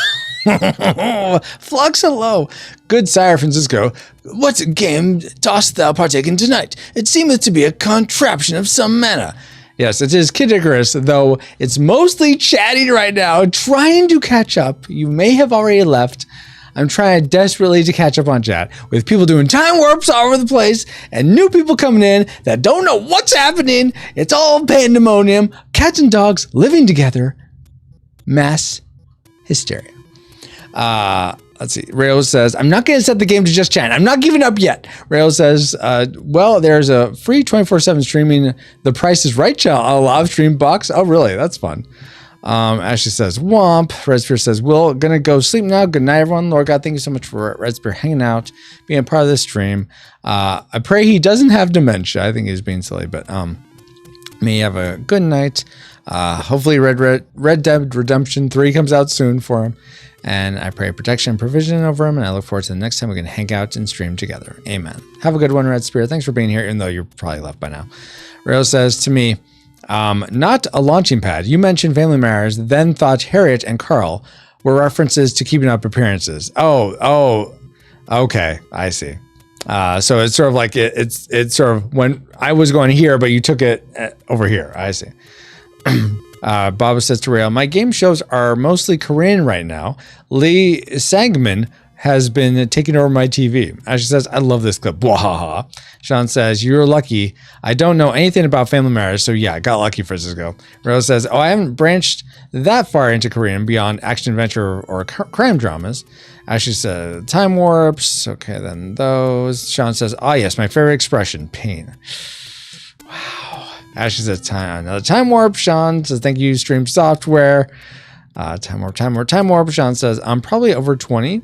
Flux, hello. Good sire, Francisco. What game dost thou partake in tonight? It seemeth to be a contraption of some manner. Yes, it is Kid Icarus, though it's mostly chatting right now, trying to catch up. You may have already left. I'm trying desperately to catch up on chat with people doing time warps all over the place and new people coming in that don't know what's happening. It's all pandemonium. Cats and dogs living together. Mass hysteria. Let's see. Rails says, I'm not going to set the game to just chat. I'm not giving up yet. Rails says, well, there's a free 24/7 streaming. The Price is Right channel on a live stream box. Oh, really? That's fun. Ashley says, womp. Red Spear says, Will, gonna go sleep now. Good night, everyone. Lord God, thank you so much for Red Spear hanging out, being a part of this stream. I pray he doesn't have dementia. I think he's being silly, but may you have a good night. Hopefully Red Dead Redemption 3 comes out soon for him. And I pray protection and provision over him, and I look forward to the next time we can hang out and stream together. Amen. Have a good one, Red Spirit. Thanks for being here, even though you're probably left by now. Rail says to me, not a launching pad. You mentioned Family Matters, then thought Harriet and Carl were references to keeping up appearances. Oh, okay. I see. So it's sort of like it's sort of when I was going here, but you took it over here. I see. Baba says to Rail, my game shows are mostly Korean right now. Lee Sagman has been taking over my TV. Ashley says, I love this clip. Wahaha. Sean says, you're lucky. I don't know anything about Family Matters, so yeah, got lucky, Francisco. Rail says, I haven't branched that far into Korean beyond action adventure or crime dramas. Ashley says, time warps. Okay, then those. Sean says, yes, my favorite expression, pain. Wow. Ashley says, another time warp. Sean says, thank you, Stream Software. Time warp. Sean says, I'm probably over 20.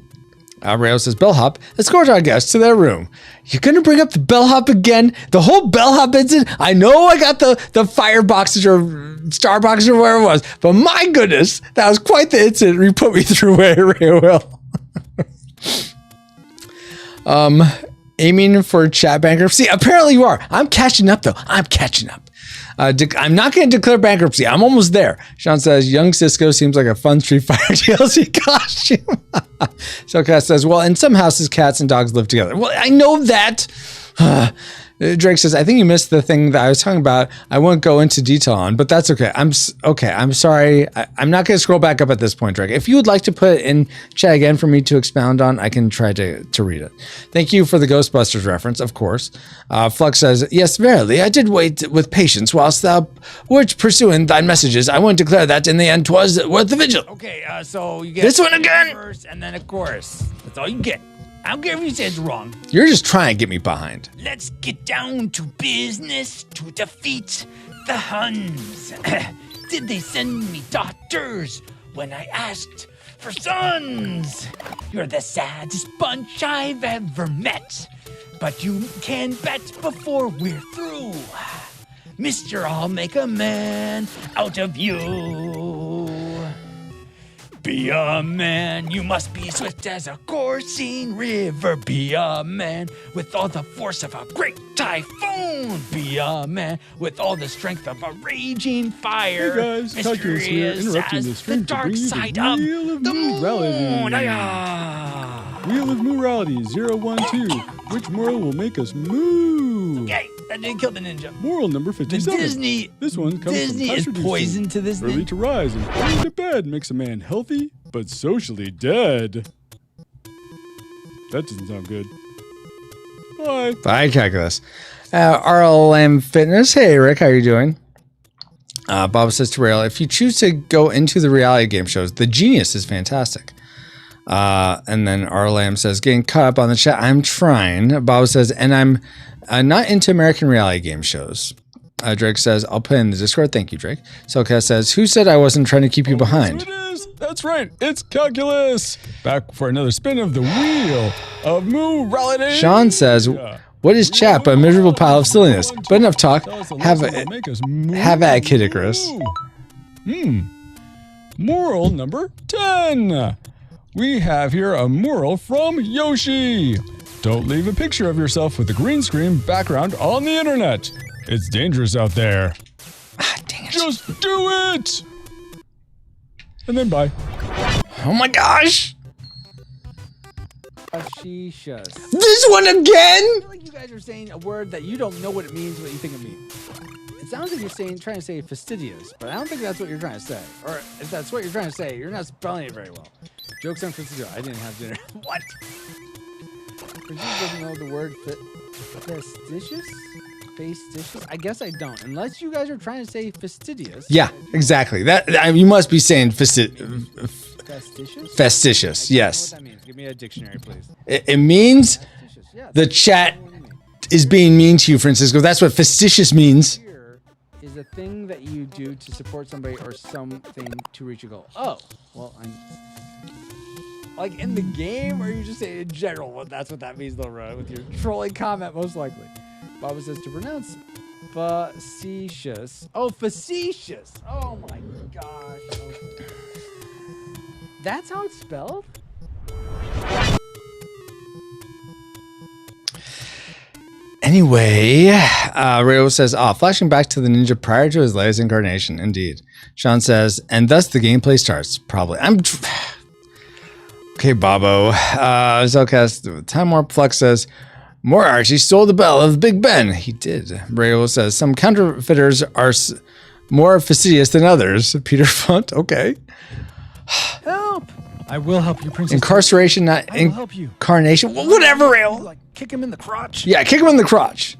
Rayo says, bellhop. Let's go to our guests to their room. You're going to bring up the bellhop again? The whole bellhop incident? I know I got the fire boxes or star boxes or whatever it was, but my goodness, that was quite the incident you put me through, Rayo. Aiming for chat bankruptcy? Apparently you are. I'm catching up, though. I'm catching up. I'm not going to declare bankruptcy. I'm almost there. Sean says, young Cisco seems like a fun Street Fighter DLC costume. Shellcast says, well, in some houses, cats and dogs live together. Well, I know that. Drake says, I think you missed the thing that I was talking about. I won't go into detail on, but that's okay. I'm sorry. I'm not going to scroll back up at this point, Drake. If you would like to put it in chat again for me to expound on, I can try to read it. Thank you for the Ghostbusters reference, of course. Flux says, yes, verily, I did wait with patience whilst thou wert pursuing thine messages. I won't declare that in the end 'twas worth the vigil. Okay, so you get this one again, first and then a chorus. That's all you get. I don't care if you say it's wrong. You're just trying to get me behind. Let's get down to business to defeat the Huns. Did they send me daughters when I asked for sons? You're the saddest bunch I've ever met. But you can bet before we're through, Mister, I'll make a man out of you. Be a man, you must be swift as a coursing river. Be a man with all the force of a great typhoon. Be a man with all the strength of a raging fire. Hey guys, Calculus here, interrupting the stream to bring you the Wheel of Morality. Wheel of Morality 012. Which moral will make us moo? Okay, that didn't kill the ninja. Moral number 57. This one comes Disney from is Pastor poison Houston. to this Early thing. to rise and early to bed makes a man healthy, but socially dead. That doesn't sound good. Bye. Bye, Calculus. RLM Fitness. Hey, Rick, how are you doing? Bob says to Rail, if you choose to go into the reality game shows, The Genius is fantastic. And then RLM says, getting caught up on the chat. I'm trying. Bob says, and I'm not into American reality game shows. Drake says, I'll put in the Discord. Thank you, Drake. Soka says, who said I wasn't trying to keep you behind? It is. That's right. It's Calculus. Back for another spin of the wheel of morality. Sean says, what is chat but a miserable pile of silliness? But enough talk. Have at it, Kid Icarus. Moral number 10. We have here a moral from Yoshi. Don't leave a picture of yourself with a green screen background on the internet. It's dangerous out there. Dang it. Just do it. And then bye. Oh my gosh. Facetious. This one again? I feel like you guys are saying a word that you don't know what it means, what you think it means. It sounds like you're trying to say fastidious, but I don't think that's what you're trying to say. Or if that's what you're trying to say, you're not spelling it very well. Jokes on fastidious. I didn't have dinner. What? But you doesn't know the word fastidious? Fastidious? I guess I don't. Unless you guys are trying to say fastidious. Yeah, exactly. That you must be saying Fastidious? Fastitious, yes. I don't know what that means. Give me a dictionary, please. It means Fastidious. Yeah, the chat is being mean to you, Francisco. That's what fastitious means. Here is a thing that you do to support somebody or something to reach a goal. Oh, well, I'm like in the game, or you just say in general? Well, that's what that means, though, right? With your trolling comment, most likely. Baba says to pronounce facetious. Oh, facetious. Oh my gosh. Okay. That's how it's spelled? Anyway, Rayo says, flashing back to the ninja prior to his latest incarnation. Indeed. Sean says, and thus the gameplay starts. Probably. Okay, Bobo. Zelcast, Time Warp Flux says, more Archie stole the bell of Big Ben. He did. Rayo says, some counterfeiters are more fastidious than others. Peter Font, okay. Help! I will help you, Princess. Incarceration, not I will help you. incarnation. Whatever, Rayo. Like, kick him in the crotch. Yeah, kick him in the crotch.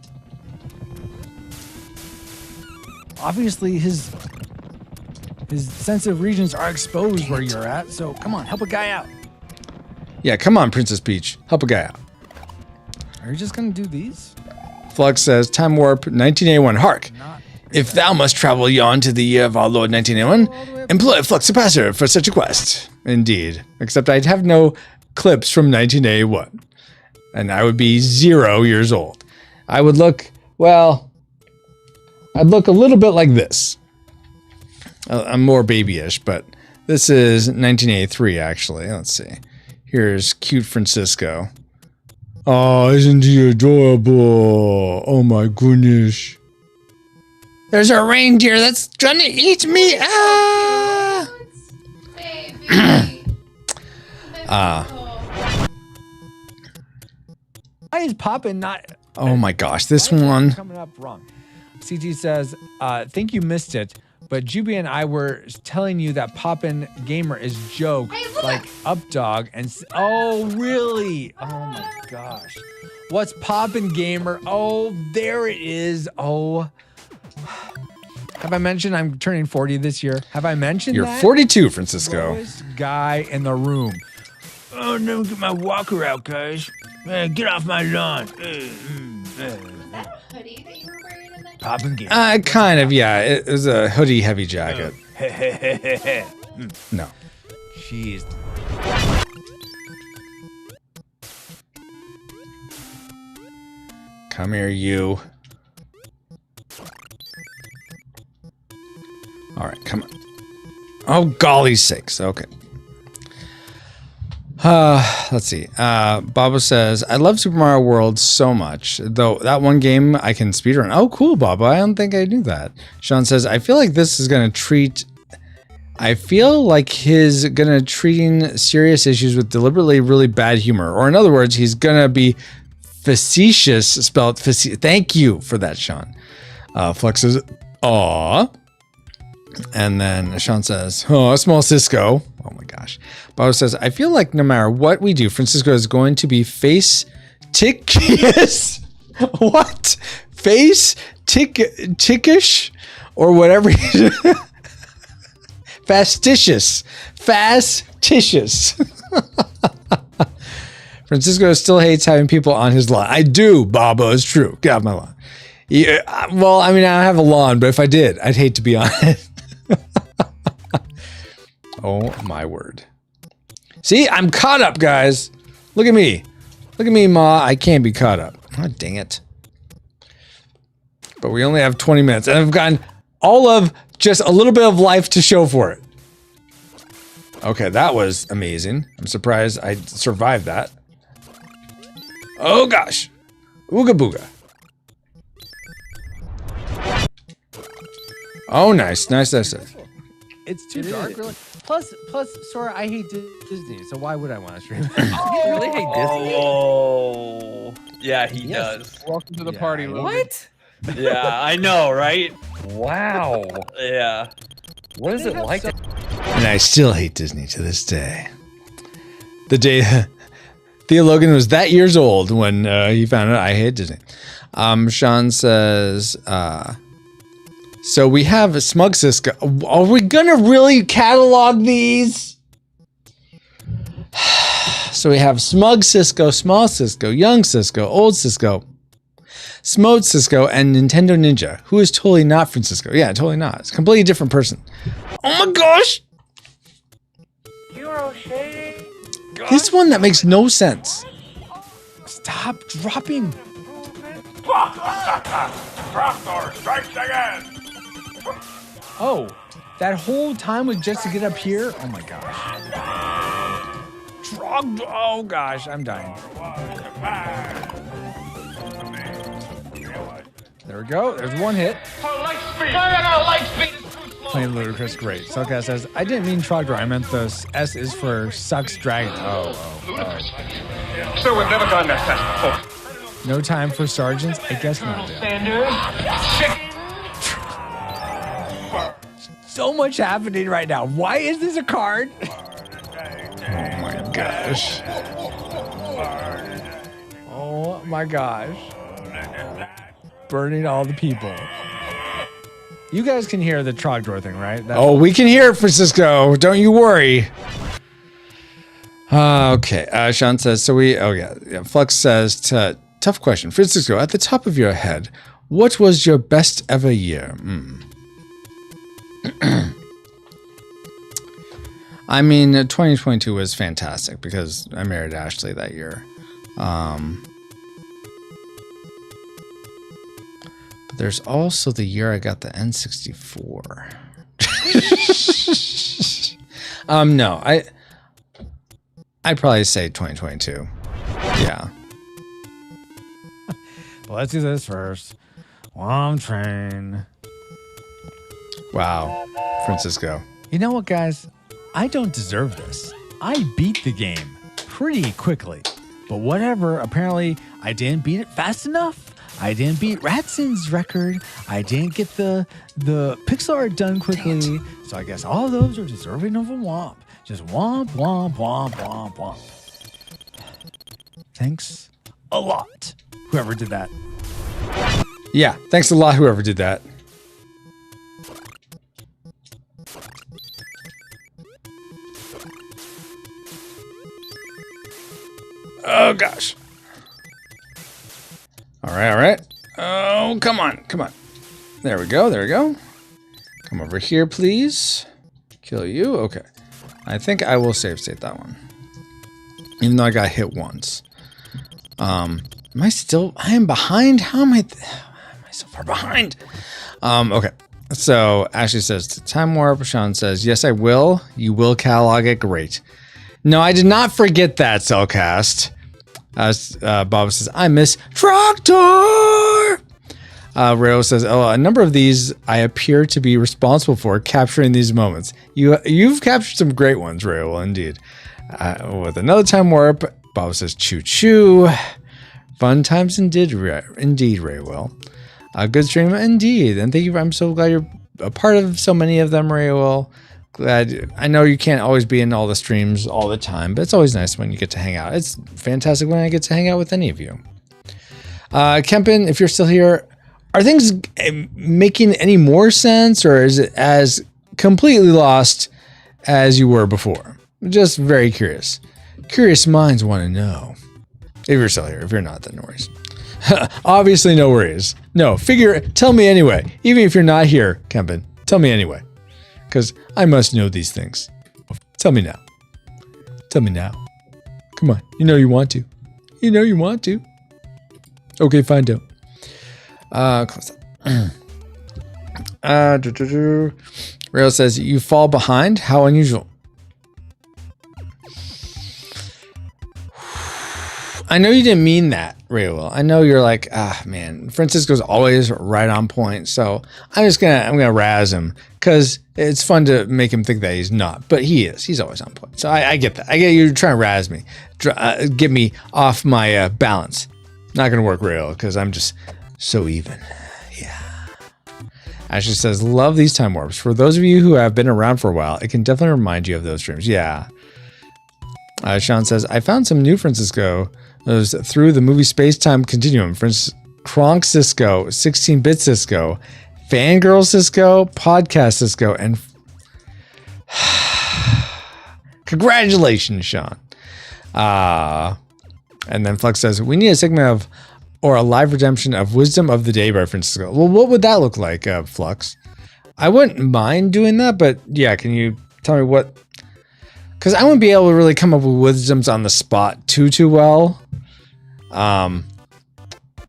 Obviously, his sensitive regions are exposed where you're at, so come on, help a guy out. Yeah, come on, Princess Peach. Help a guy out. Are you just gonna do these? Flux says, Time Warp 1981. Hark! If thou must travel yon to the year of our Lord 1981, employ a flux capacitor for such a quest. Indeed. Except I'd have no clips from 1981. And I would be 0 years old. I would look, well, I'd look a little bit like this. I'm more babyish, but this is 1983, actually. Let's see. Here's cute Francisco. Oh, isn't he adorable? Oh my goodness. There's a reindeer that's trying to eat me. Ah! Baby. Why is Poppin not? Oh my gosh, this why is that one. coming up wrong. CT says, think you missed it, but Juby and I were telling you that Poppin Gamer is joke, Hey, look. like Updog, and oh really? Oh my gosh, what's Poppin Gamer? Oh, there it is. Oh. Have I mentioned I'm turning 40 this year? Have I mentioned You're that? 42, Francisco. Lowest guy in the room. Oh, let me get my walker out, guys. Get off my lawn. Is that a hoodie that you were wearing in that? Poppin' game. Kind of, yeah. It was a hoodie heavy jacket. No. Jeez. Come here, you. All right, come on. Oh, golly sakes. Okay. Let's see. Baba says, I love Super Mario World so much, though that one game I can speedrun. Oh, cool, Baba. I don't think I knew that. Sean says, I feel like this is going to treat... I feel like he's going to treating serious issues with deliberately really bad humor. Or in other words, he's going to be facetious, spelled facetious. Thank you for that, Sean. Flex says, aw. And then Sean says, oh, small Cisco. Oh my gosh. Bob says, I feel like no matter what we do, Francisco is going to be face Tickius? What? Face tickish? Or whatever. Fastitious. Francisco still hates having people on his lawn. I do, Baba. It's true. Get off my lawn. Yeah, well, I mean, I don't have a lawn, but if I did, I'd hate to be on it. Oh, my word. See, I'm caught up, guys. Look at me. Look at me, Ma. I can't be caught up. Oh, dang it. But we only have 20 minutes, and I've gotten all of just a little bit of life to show for it. Okay, that was amazing. I'm surprised I survived that. Oh, gosh. Ooga booga. Oh, nice. It's too dark, really. Plus, Sora, I hate Disney, so why would I want to stream? You really hate Disney? Oh, yeah, he Yes. does. Welcome to the party, Logan. What? Yeah, I know, right? Wow. Yeah. What is it like? And I still hate Disney to this day. The day Theo Logan was that years old when he found out I hate Disney. Sean says, so we have Smug Cisco. Are we gonna really catalog these? So we have Smug Cisco, Small Cisco, Young Cisco, Old Cisco, Smode Cisco, and Nintendo Ninja, who is totally not Francisco. Yeah, totally not. It's a completely different person. Oh my gosh! This one that makes no sense. Stop dropping. Oh, that whole time was just to get up here? Oh my gosh. Oh gosh, I'm dying. There we go. There's one hit. Plain ludicrous, great. Soulcast says, I didn't mean Trogdor. I meant the S is for sucks dragon. Oh. So we've never done that test before. No time for sergeants? I guess not. So much happening right now. Why is this a card? Oh my gosh. Oh my gosh. Burning all the people. You guys can hear the Trogdor thing, right? Oh, we can hear it, Francisco. Don't you worry. Okay. Sean says, so we, yeah. Flux says, tough question. Francisco, at the top of your head, what was your best ever year? I mean, 2022 was fantastic because I married Ashley that year. But there's also the year I got the N64. No, I'd probably say 2022. Yeah. Well, let's do this first. Long train. Wow, Francisco. You know what, guys? I don't deserve this. I beat the game pretty quickly. But whatever, apparently I didn't beat it fast enough. I didn't beat Ratsin's record. I didn't get the pixel art done quickly. So I guess all of those are deserving of a womp. Just womp, womp, womp, womp, womp. Thanks a lot, whoever did that. Yeah, thanks a lot, whoever did that. Oh, gosh. All right. Oh, come on. There we go. Come over here, please. Kill you. Okay. I think I will save state that one. Even though I got hit once. I am behind? How am I so far behind? Okay. So Ashley says, time warp. Sean says, yes, I will. You will catalog it. Great. No, I did not forget that, Cellcast. Bob says, I miss Tractor. Rayo says, oh, a number of these I appear to be responsible for capturing these moments. You've captured some great ones, Rayo, indeed. With another time warp, Bob says, choo choo. Fun times indeed, Rayo. Good stream indeed. And thank you. I'm so glad you're a part of so many of them, Rayo. Glad. I know you can't always be in all the streams all the time, but it's always nice when you get to hang out. It's fantastic when I get to hang out with any of you. Kempin, if you're still here, are things making any more sense, or is it as completely lost as you were before? Just very curious. Curious minds want to know. If you're still here, if you're not, then no worries. Obviously, no worries. No, tell me anyway. Even if you're not here, Kempin, tell me anyway. Because I must know these things. Tell me now. Tell me now. Come on. You know you want to. You know you want to. Okay, find out. Close that. Rail says, you fall behind? How unusual. I know you didn't mean that, Rail. I know you're like, man, Francisco's always right on point. So I'm gonna razz him because it's fun to make him think that he's not, but he is. He's always on point. So I get that. I get you trying to razz me, get me off my balance. Not gonna work, Rail, because I'm just so even. Yeah. Ashley says, love these time warps. For those of you who have been around for a while, it can definitely remind you of those streams. Yeah. Sean says, I found some new Francisco. It was through the movie Space Time Continuum. For instance, Kronk Cisco, 16-bit Cisco, Fangirl Cisco, Podcast Cisco, and congratulations, Sean. And then Flux says, we need a segment of, or a live redemption of Wisdom of the Day by Francisco. Well, what would that look like, Flux? I wouldn't mind doing that, but yeah, can you tell me what? Because I wouldn't be able to really come up with wisdoms on the spot too well.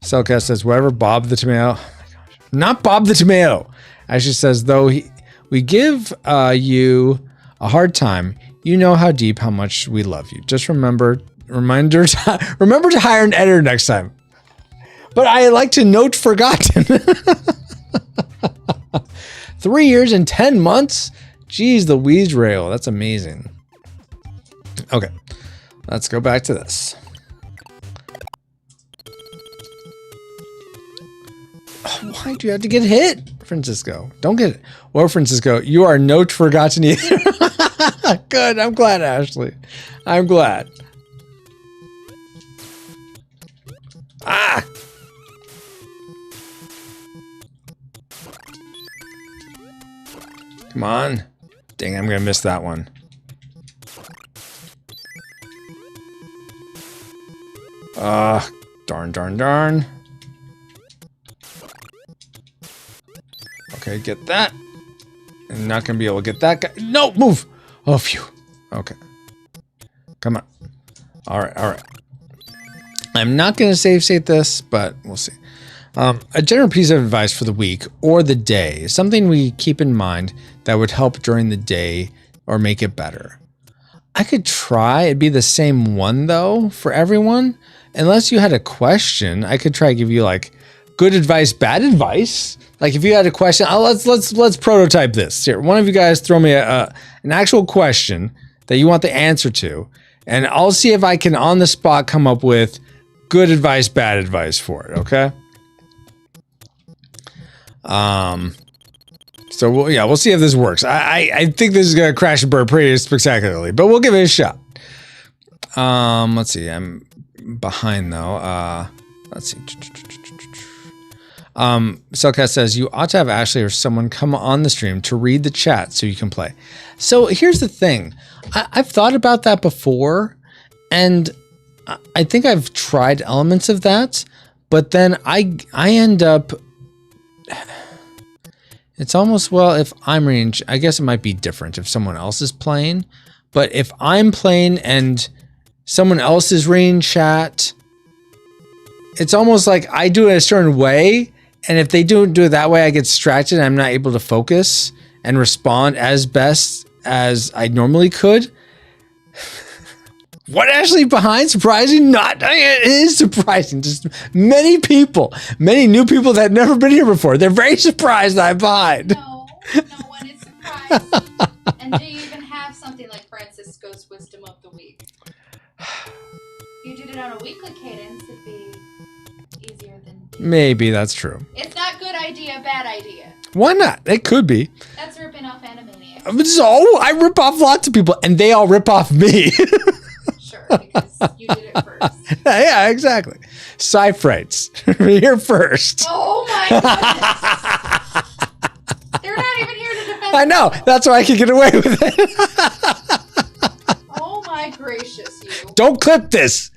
Cellcast says, whatever, Bob the Tomato. Oh my gosh. Not Bob the Tomato. Ashley says, though we give you a hard time, you know how deep, how much we love you. Just remember to hire an editor next time. But I like to note forgotten. 3 years and 10 months? Jeez, the Louise Rail. That's amazing. Okay, let's go back to this. Oh, why do you have to get hit, Francisco? Don't get it. Well, Francisco, you are note forgotten either. Good, I'm glad, Ashley. I'm glad. Ah! Come on. Dang, I'm gonna miss that one. Darn. Okay, get that. I'm not gonna be able to get that guy. No, move! Oh, phew. Okay. Come on. Alright. I'm not gonna save state this, but we'll see. A general piece of advice for the week or the day, something we keep in mind that would help during the day or make it better. I could try, it'd be the same one though for everyone. Unless you had a question, I could try to give you like good advice, bad advice. Like if you had a question, let's prototype this. Here, one of you guys throw me an actual question that you want the answer to, and I'll see if I can on the spot come up with good advice, bad advice for it. Okay. So we'll see if this works. I think this is gonna crash and burn pretty spectacularly, but we'll give it a shot. Let's see. I'm behind though. Let's see. Cellcast says you ought to have Ashley or someone come on the stream to read the chat so you can play. So here's the thing. I've thought about that before, and I think I've tried elements of that, but then I end up. It's almost, well, if I'm reading, I guess it might be different if someone else is playing, but if I'm playing and someone else is reading chat, it's almost like I do it a certain way, and if they don't do it that way, I get distracted and I'm not able to focus and respond as best as I normally could. What, Ashley behind? Surprising? Not. It is surprising. Just many new people that have never been here before. They're very surprised that I'm behind. No one is surprised. And do you even have something like Francisco's Wisdom of the Week? If you did it on a weekly cadence, it'd be easier than... Maybe that's true. It's not good idea, bad idea. Why not? It could be. That's ripping off Animaniacs. So I rip off lots of people, and they all rip off me. Sure, because you did it first. Yeah, exactly. Cypher-ites. We're here first. Oh my goodness. They're not even here to defend. I know. That's why I can get away with it. Oh my gracious, you. Don't clip this.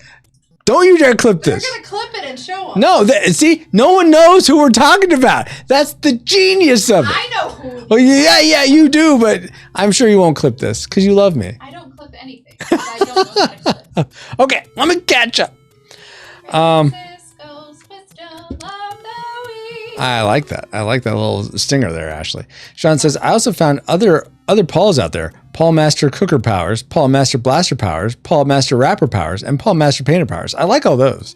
Don't you dare clip They're this. gonna clip it and show them. No, see, no one knows who we're talking about. That's the genius of it. I know who. Oh, yeah, you do, but I'm sure you won't clip this because you love me. I don't clip anything. I don't know how to clip. Okay, let me catch up. Francisco's wisdom of the week. I like that. I like that little stinger there, Ashley. Sean says, I also found other Pauls out there. Paul Master Cooker Powers, Paul Master Blaster Powers, Paul Master Rapper Powers, and Paul Master Painter Powers. I like all those.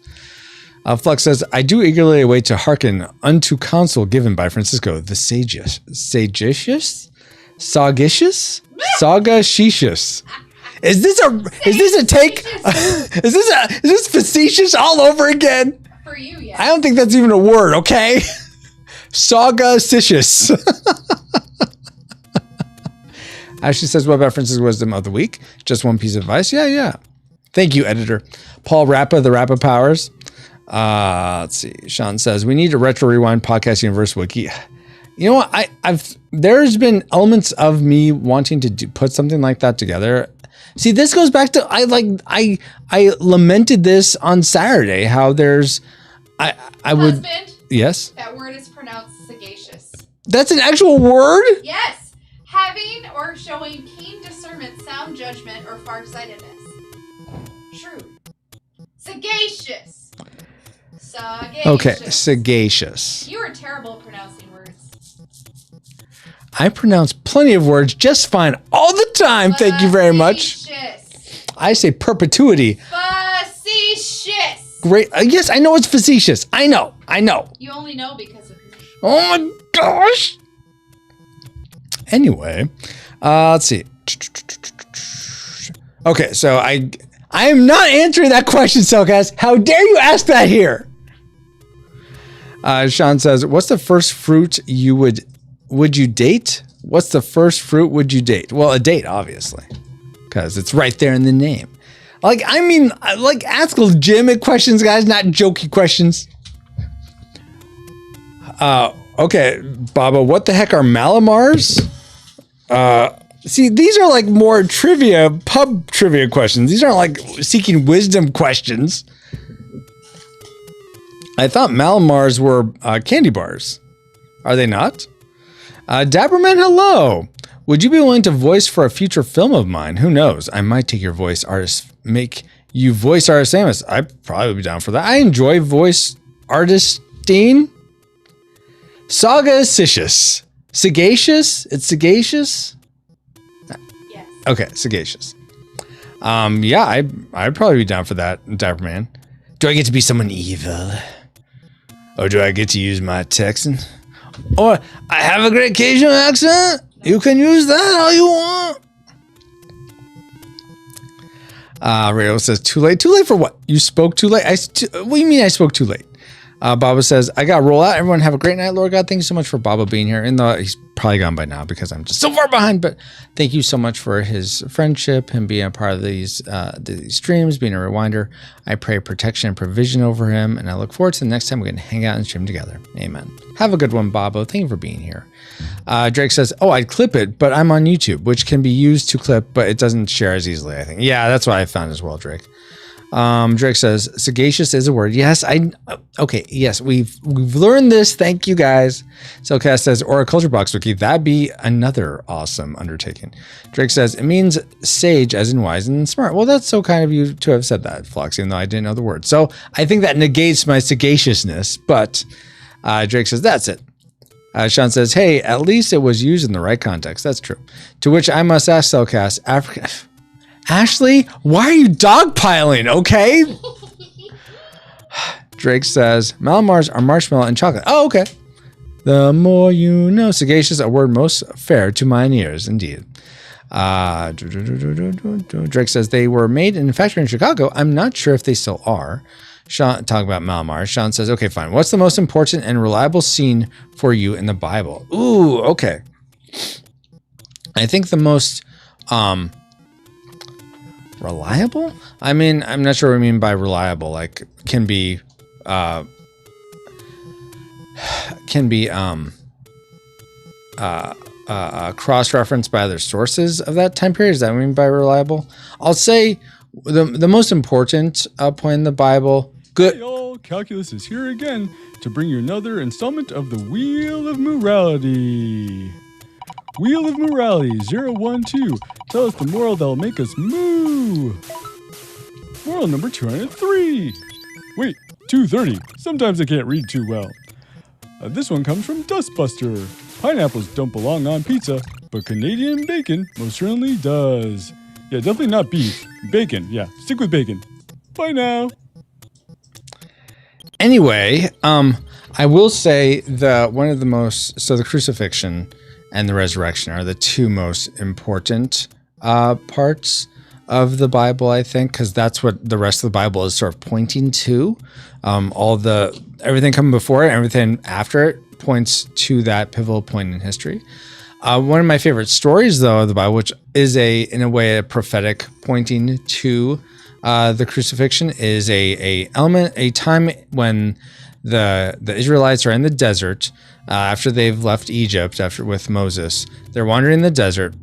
Flux says, I do eagerly await to hearken unto counsel given by Francisco, the sagacious, sagacious? Is this a take? Is this facetious all over again? For you, yeah. I don't think that's even a word, okay? Saga-cicious. Ashley says, what about Francis' wisdom of the week? Just one piece of advice? Yeah. Thank you, editor. Paul Rappa, the Rappa Powers. Let's see. Sean says, we need a retro rewind podcast universe wiki. You know what? There's been elements of me wanting to put something like that together. See, this goes back to, I lamented this on Saturday, how there's, I would. Husband, yes. that word is pronounced sagacious. That's an actual word? Yes. Having or showing keen discernment, sound judgment, or farsightedness. True. Sagacious. Sagacious. Okay, sagacious. You are terrible at pronouncing words. I pronounce plenty of words just fine all the time. Thank you very much. Facetious. I say perpetuity. Facetious. Great. Yes, I know it's facetious. I know. You only know because of me. Oh my gosh. Anyway, let's see. Okay, so I am not answering that question, Cellcast. How dare you ask that here? Sean says, what's the first fruit you would you date? What's the first fruit would you date? Well, a date, obviously, because it's right there in the name. Ask legitimate questions, guys, not jokey questions. Okay, Baba, what the heck are Malamars? See, these are like more pub trivia questions. These aren't like seeking wisdom questions. I thought Malamars were candy bars. Are they not? Dapperman, hello. Would you be willing to voice for a future film of mine? Who knows? I might take your voice artist, make you voice artist Samus. I'd probably be down for that. I enjoy voice artisting. Saga-cicious. Sagacious? It's sagacious? Yes. Okay, sagacious. Yeah, I'd probably be down for that, Dapper Man. Do I get to be someone evil? Or do I get to use my Texan? Or I have a great Cajun accent? You can use that all you want. Rayo says, too late. Too late for what? You spoke too late? What do you mean I spoke too late? Baba says, I got to roll out. Everyone have a great night, Lord God. Thank you so much for Baba being here. And he's probably gone by now because I'm just so far behind. But thank you so much for his friendship, him being a part of these streams, being a rewinder. I pray protection and provision over him. And I look forward to the next time we can hang out and stream together. Amen. Have a good one, Baba. Thank you for being here. Drake says, oh, I'd clip it, but I'm on YouTube, which can be used to clip, but it doesn't share as easily, I think. Yeah, that's what I found as well, Drake. Drake says, sagacious is a word. Yes, okay, yes, we've learned this. Thank you, guys. Cellcast says, or a culture box wiki. That'd be another awesome undertaking. Drake says, it means sage as in wise and smart. Well, that's so kind of you to have said that, Flox, even though I didn't know the word. So I think that negates my sagaciousness, but Drake says, that's it. Sean says, hey, at least it was used in the right context. That's true. To which I must ask Cellcast, Ashley, why are you dogpiling, okay? Drake says, Malamars are marshmallow and chocolate. Oh, okay. The more you know. Sagacious, a word most fair to mine ears, indeed. Drake says, they were made in a factory in Chicago. I'm not sure if they still are. Sean, talking about Malamars. Sean says, okay, fine. What's the most important and reliable scene for you in the Bible? Ooh, okay. I think the most reliable. I mean, I'm not sure what I mean by reliable. Like, can be cross-referenced by other sources of that time period. Does that mean by reliable? I'll say the most important point in the Bible. Good. Hey y'all, Calculus is here again to bring you another installment of the Wheel of Morality. Wheel of Morality 012. Tell us the moral that'll make us moo. Moral number 203. Wait, 230. Sometimes I can't read too well. This one comes from Dustbuster. Pineapples don't belong on pizza, but Canadian bacon most certainly does. Yeah, definitely not beef. Bacon. Yeah, stick with bacon. Bye now. Anyway, I will say the crucifixion and the resurrection are the two most important parts of the Bible, I think, because that's what the rest of the Bible is sort of pointing to. Everything coming before it, everything after it points to that pivotal point in history. One of my favorite stories, though, of the Bible, which is in a way a prophetic pointing to the crucifixion, is a time when the Israelites are in the desert after they've left Egypt with Moses. They're wandering in the desert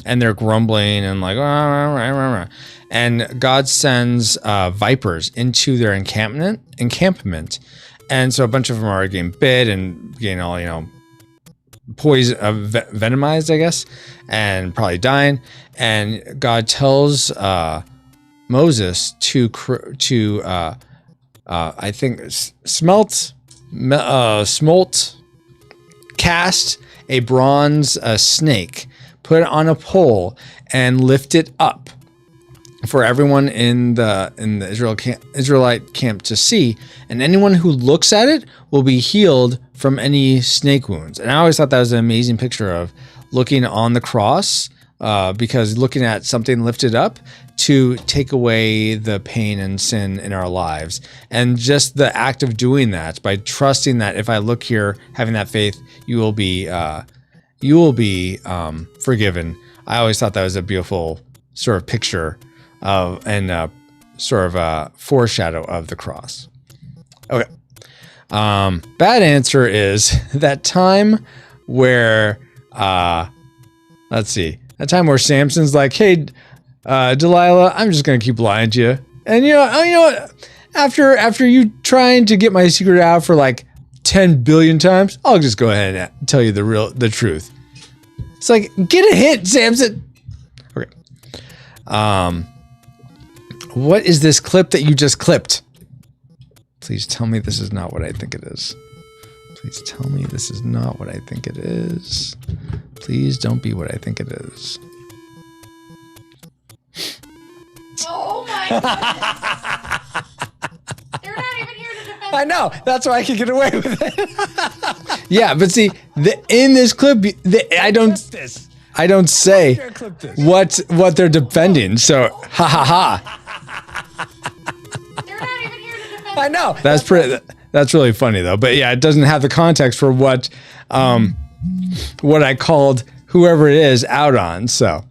and they're grumbling and like, rah, rah, rah, rah. And God sends vipers into their encampment. And so a bunch of them are getting bit and getting all, poison, venomized, I guess, and probably dying. And God tells Moses to I think cast a bronze snake, put it on a pole, and lift it up for everyone in the Israelite camp to see, and anyone who looks at it will be healed from any snake wounds. And I always thought that was an amazing picture of looking on the cross, because looking at something lifted up to take away the pain and sin in our lives. And just the act of doing that, by trusting that if I look here, having that faith, you will be forgiven. I always thought that was a beautiful sort of picture of, and sort of a foreshadow of the cross. Okay. Bad answer is that time where, let's see, that time where Samson's like, hey, Delilah, I'm just going to keep lying to you. And you know what? After you trying to get my secret out for like 10 billion times, I'll just go ahead and tell you the truth. It's like, get a hint, Samson. Okay. What is this clip that you just clipped? Please tell me this is not what I think it is. Please tell me this is not what I think it is. Please don't be what I think it is. Oh my goodness. They're not even here to defend. I know. That's why I can get away with it. Yeah, but see, in this clip, I don't say what they're defending. So, ha ha ha. They're not even here to defend. I know. That's really funny though. But yeah, it doesn't have the context for what I called whoever it is out on. So,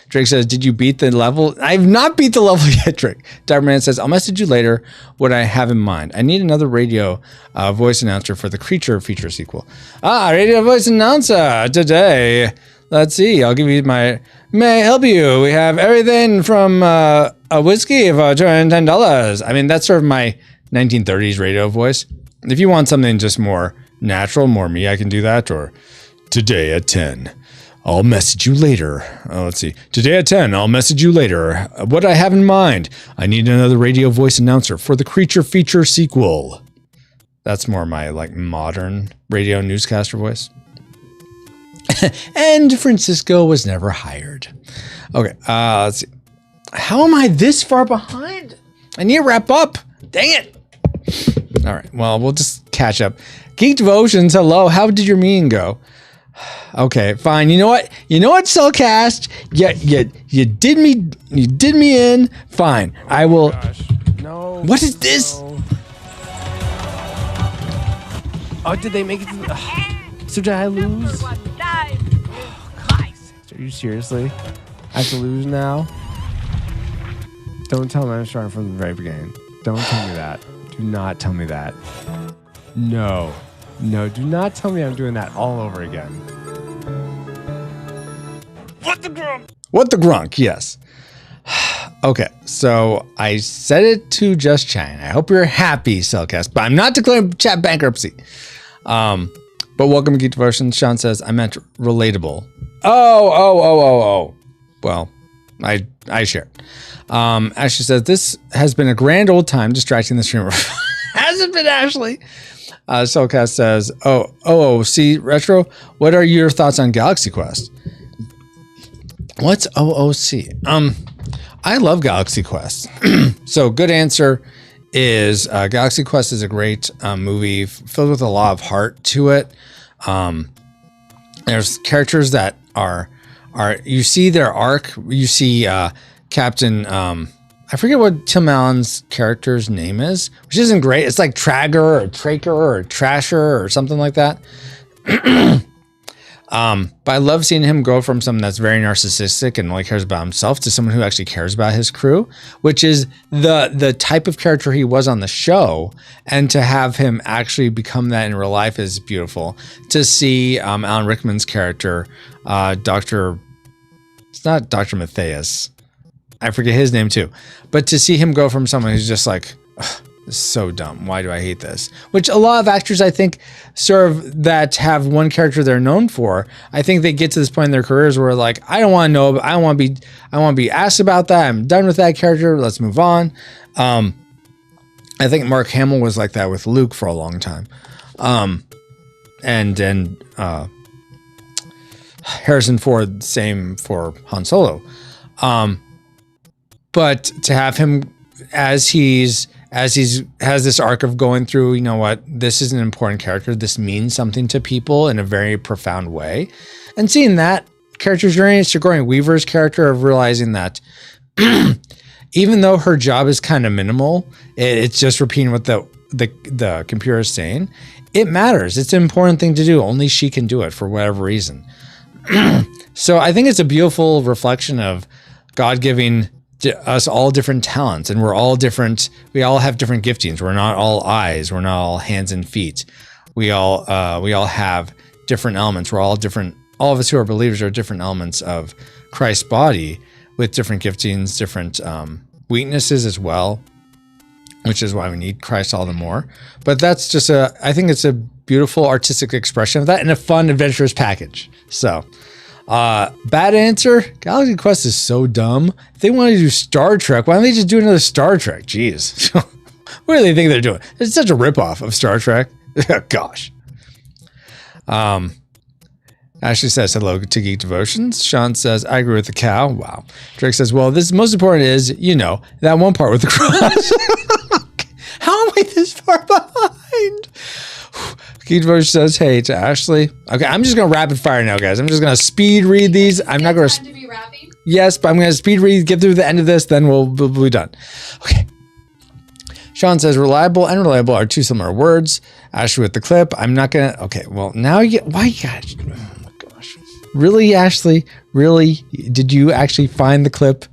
Drake says, did you beat the level? I have not beat the level yet, Drake. Darkman says, I'll message you later what I have in mind. I need another radio voice announcer for the Creature feature sequel. Radio voice announcer today. Let's see. I'll give you may I help you? We have everything from a whiskey for $210. I mean, that's sort of my 1930s radio voice. If you want something just more natural, more me, I can do that. Or today at 10. I'll message you later. Let's see. Today at 10, I'll message you later. What I have in mind. I need another radio voice announcer for the Creature feature sequel. That's more my like modern radio newscaster voice. And Francisco was never hired. Okay, let's see. How am I this far behind? I need to wrap up. Dang it. All right, well, we'll just catch up. Geek Devotions, hello. How did your meeting go? Okay, fine. You know what, Cellcast? You did me in. Fine. I will. No. What is this? No. Oh, did they make it? So did I lose? you seriously? I have to lose now? Don't tell me I'm starting from the very beginning. Don't tell me that. Do not tell me that. No. No, do not tell me I'm doing that all over again. What the grunk? Yes. Okay, so I said it to Just Chatting. I hope you're happy, Cellcast, but I'm not declaring chat bankruptcy. But welcome to Geek Devotions. Sean says, I meant relatable. Oh. Well, I share. Ashley says, this has been a grand old time distracting the streamer. Has it been, Ashley? Cellcast says, OOC Retro, what are your thoughts on Galaxy Quest? What's OOC? I love Galaxy Quest. So good answer is Galaxy Quest is a great movie filled with a lot of heart to it. There's characters that are you see their arc. You see Captain I forget what Tim Allen's character's name is, which isn't great. It's like Trager or Traker or Trasher or something like that. But I love seeing him go from someone that's very narcissistic and only cares about himself to someone who actually cares about his crew, which is the type of character he was on the show. And to have him actually become that in real life is beautiful. To see Alan Rickman's character, it's not Dr. Matthias. I forget his name too. But to see him go from someone who's just like, this is so dumb. Why do I hate this? Which a lot of actors, I think, serve that have one character they're known for. I think they get to this point in their careers where like, I don't want to know, I want to be asked about that. I'm done with that character. Let's move on. I think Mark Hamill was like that with Luke for a long time. And then Harrison Ford, same for Han Solo. But to have him as he's has this arc of going through, you know what, this is an important character. This means something to people in a very profound way. And seeing that character's journey, Sigourney Weaver's character of realizing that even though her job is kind of minimal, it's just repeating what the computer is saying. It matters. It's an important thing to do. Only she can do it for whatever reason. So I think it's a beautiful reflection of God giving us all different talents, and we're all different. We all have different giftings. We're not all eyes. We're not all hands and feet. We all have different elements. We're all different. All of us who are believers are different elements of Christ's body with different giftings, different weaknesses as well, which is why we need Christ all the more. But that's just I think it's a beautiful artistic expression of that and a fun, adventurous package. So, bad answer. Galaxy Quest is so dumb. If they want to do Star Trek, why don't they just do another Star Trek? Jeez. What do they think they're doing? It's such a ripoff of Star Trek. Gosh. Ashley says, hello to Geek Devotions. Sean says, I agree with the cow. Wow. Drake says, well, this most important is, that one part with the cross. How am I this far behind? Geek Devotion says, hey, to Ashley. Okay, I'm just going to rapid fire now, guys. I'm just going to speed read these. I'm not going to be rapping. Yes, but I'm going to speed read, get through the end of this, then we'll be done. Okay. Sean says, reliable and reliable are two similar words. Ashley with the clip. I'm not going to. Okay, well, now you get. Why you guys? Oh my gosh. Really, Ashley? Really? Did you actually find the clip?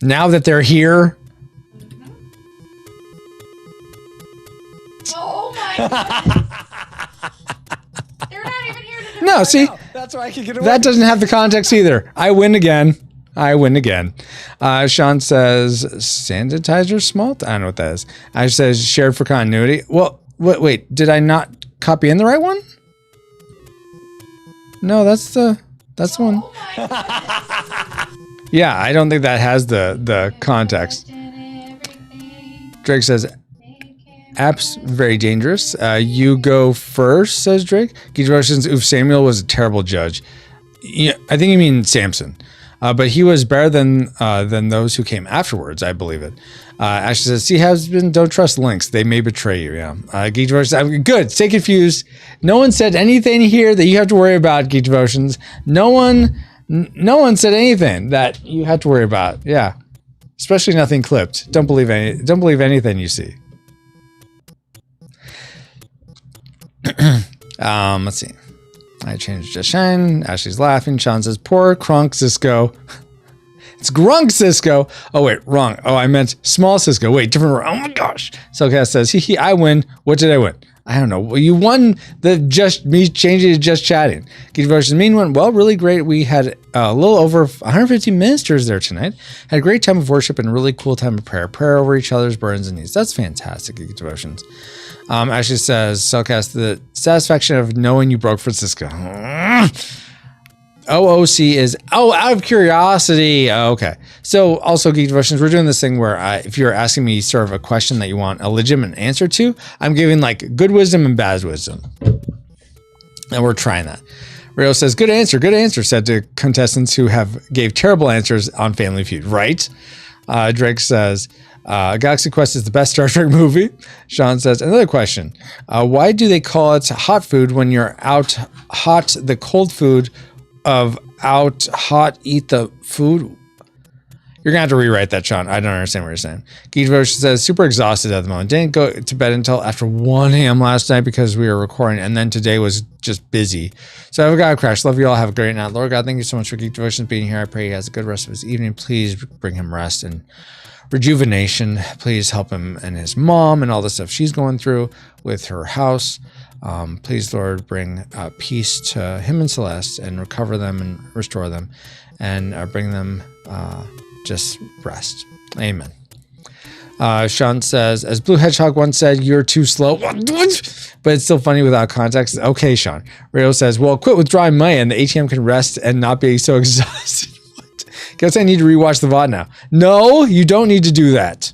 Now that they're here? Oh my goodness. They're not even here to No, see? That's why I can get away. That doesn't have the context either. I win again. Sean says, sanitizer smalt? I don't know what that is. I says, shared for continuity. Well, wait, did I not copy in the right one? No, that's the one. Yeah, I don't think that has the context. Drake says, app's very dangerous. You go first, says Drake. Geek Devotions, oof, Samuel was a terrible judge. Yeah, I think you mean Samson. But he was better than those who came afterwards, I believe it. Ashley says, see, husband, don't trust links. They may betray you. Yeah. Geek Devotions, good. Stay confused. No one said anything here that you have to worry about, Geek Devotions. No one said anything that you have to worry about. Yeah. Especially nothing clipped. Don't believe anything you see. Let's see. I changed to Shine. Ashley's laughing. Sean says, poor Crunk Cisco. It's Grunk Cisco. Oh, wait, wrong. Oh, I meant small Cisco. Wait, different. Oh my gosh. Cellcast says, hee, I win. What did I win? I don't know. Well, you won the just me changing to just chatting. Geek Devotions mean went well, really great. We had a little over 150 ministers there tonight. Had a great time of worship and a really cool time of prayer. Prayer over each other's burdens and needs. That's fantastic, Geek Devotions. Ashley says, Cellcast, the satisfaction of knowing you broke Francisco. OOC is, out of curiosity. Okay. So also Geek Devotions, we're doing this thing where if you're asking me sort of a question that you want a legitimate answer to, I'm giving like good wisdom and bad wisdom. And we're trying that. Rio says, good answer, said to contestants who gave terrible answers on Family Feud, right? Drake says, Galaxy Quest is the best Star Trek movie. Sean says, another question. Why do they call it hot food when you're out hot the cold food of out hot eat the food? You're gonna have to rewrite that, Sean. I don't understand what you're saying. Geek Devotion says, super exhausted at the moment. Didn't go to bed until after 1 a.m. last night because we were recording, and then today was just busy. So I've got to crash. Love you all. Have a great night. Lord God, thank you so much for Geek Devotions being here. I pray he has a good rest of his evening. Please bring him rest and rejuvenation. Please help him and his mom and all the stuff she's going through with her house. Please, Lord, bring peace to him and Celeste and recover them and restore them and bring them just rest. Amen. Sean says, as Blue Hedgehog once said, you're too slow. But it's still funny without context. Okay, Sean. Rio says, well, quit withdrawing money and the ATM can rest and not be so exhausted. What? Guess I need to rewatch the VOD now. No, you don't need to do that.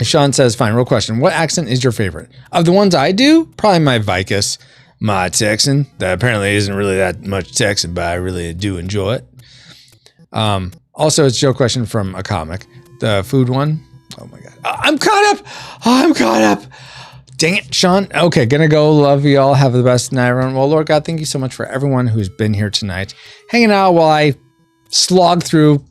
Sean says, fine, real question. What accent is your favorite? Of the ones I do, probably my Vicus, my Texan. That apparently isn't really that much Texan, but I really do enjoy it. Also, it's a joke question from a comic. The food one. Oh my God. I'm caught up. Dang it, Sean. Okay, gonna go. Love you all. Have the best night, everyone. Well, Lord God, thank you so much for everyone who's been here tonight, hanging out while I slog through.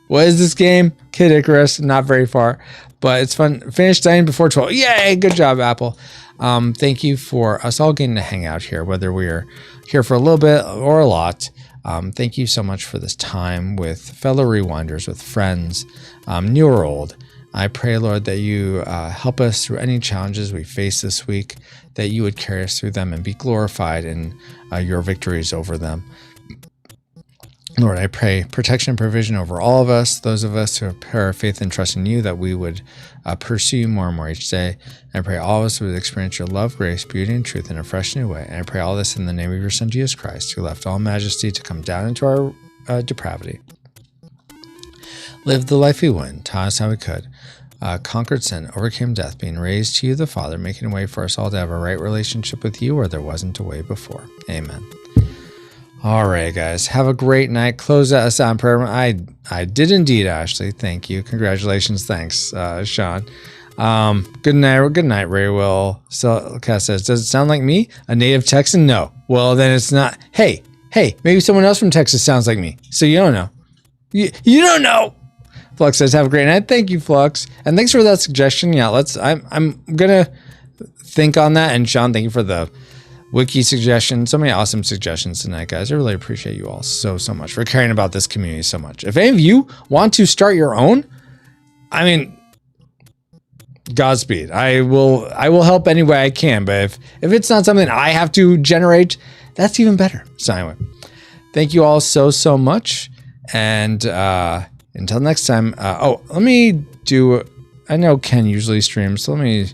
What is this game? Kid Icarus. Not very far, but it's fun. Finished studying before 12. Yay! Good job, Apple. Thank you for us all getting to hang out here, whether we're here for a little bit or a lot. Thank you so much for this time with fellow rewinders, with friends, new or old. I pray, Lord, that you help us through any challenges we face this week, that you would carry us through them and be glorified in your victories over them. Lord, I pray protection and provision over all of us, those of us who have our faith and trust in you, that we would pursue you more and more each day. And I pray all of us would experience your love, grace, beauty, and truth in a fresh new way. And I pray all this in the name of your Son, Jesus Christ, who left all majesty to come down into our depravity. Lived the life we would, taught us how we could, conquered sin, overcame death, being raised to you, the Father, making a way for us all to have a right relationship with you where there wasn't a way before. Amen. All right, guys. Have a great night. Close us out in prayer. I did indeed, Ashley. Thank you. Congratulations. Thanks, Sean. Good night, Ray Will. So, Cass says, does it sound like me? A native Texan? No. Well, then it's not. Hey, maybe someone else from Texas sounds like me. So you don't know. You don't know. Flux says, have a great night. Thank you, Flux. And thanks for that suggestion. Yeah, I'm gonna think on that. And Sean, thank you for the wiki suggestion. So many awesome suggestions tonight, guys. I really appreciate you all so much for caring about this community so much. If any of you want to start your own, I mean, Godspeed. I will help any way I can, but if it's not something I have to generate, that's even better. So anyway, thank you all so much. And until next time, let me do, I know Ken usually streams, so let me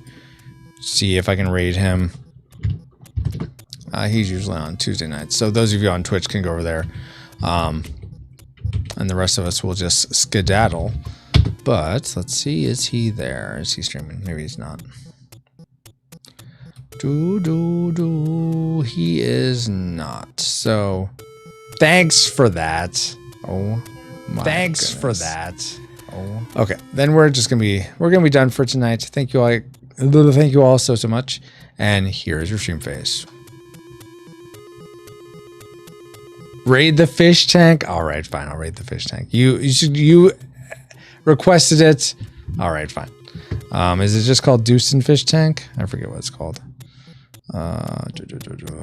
see if I can raid him. He's usually on Tuesday nights. So those of you on Twitch can go over there. And the rest of us will just skedaddle. But let's see, is he there? Is he streaming? Maybe he's not. He is not. So thanks for that. Oh my Thanks goodness. for that. Oh. Okay, then we're gonna be done for tonight. Thank you all so much. And here's your stream face. Raid the fish tank. All right, fine. I'll raid the fish tank. You requested it. All right, fine. Is it just called Deucin Fish Tank? I forget what it's called. I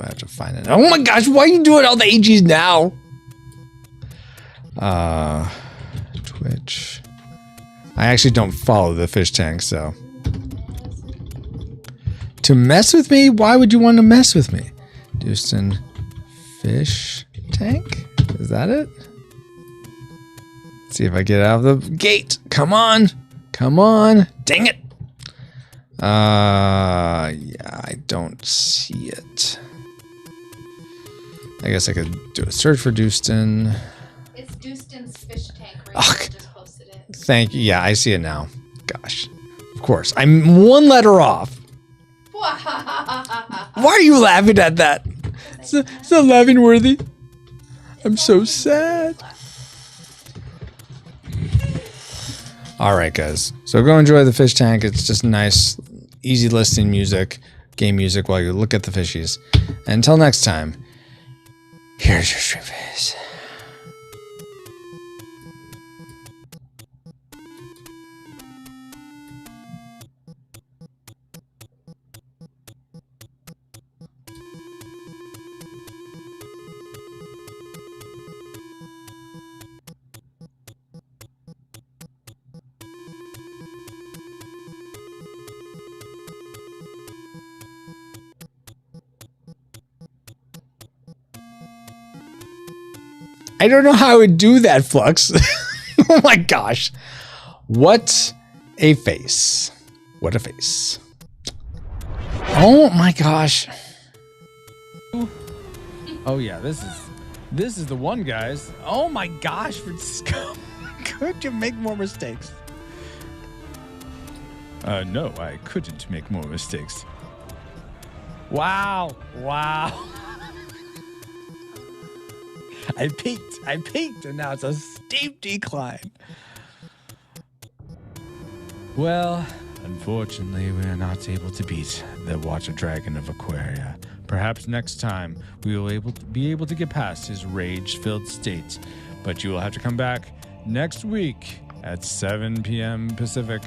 have to find it. Oh my gosh, why are you doing all the AGs now? Twitch. I actually don't follow the fish tank, so. To mess with me? Why would you want to mess with me? Deucin Fish Tank? Is that it? Let's see if I get out of the gate. Come on. Come on. Dang it. Yeah, I don't see it. I guess I could do a search for Deucin. It's Deucin's Fish Tank. Right? Ugh. I just posted it. Thank you. Yeah, I see it now. Gosh. Of course. I'm one letter off. Why are you laughing at that? It's not laughing worthy. I'm so sad. All right, guys. So go enjoy the fish tank. It's just nice, easy listening music, game music while you look at the fishies. And until next time, here's your stream face. I don't know how I would do that, Flux. Oh my gosh. What a face. What a face. Oh my gosh. Oh yeah, this is the one, guys. Oh my gosh, Francisco. Could you make more mistakes? No, I couldn't make more mistakes. Wow. Wow. I peaked, and now it's a steep decline. Well, unfortunately, we are not able to beat the Water Dragon of Aquaria. Perhaps next time we will be able to get past his rage-filled state. But you will have to come back next week at 7 p.m. Pacific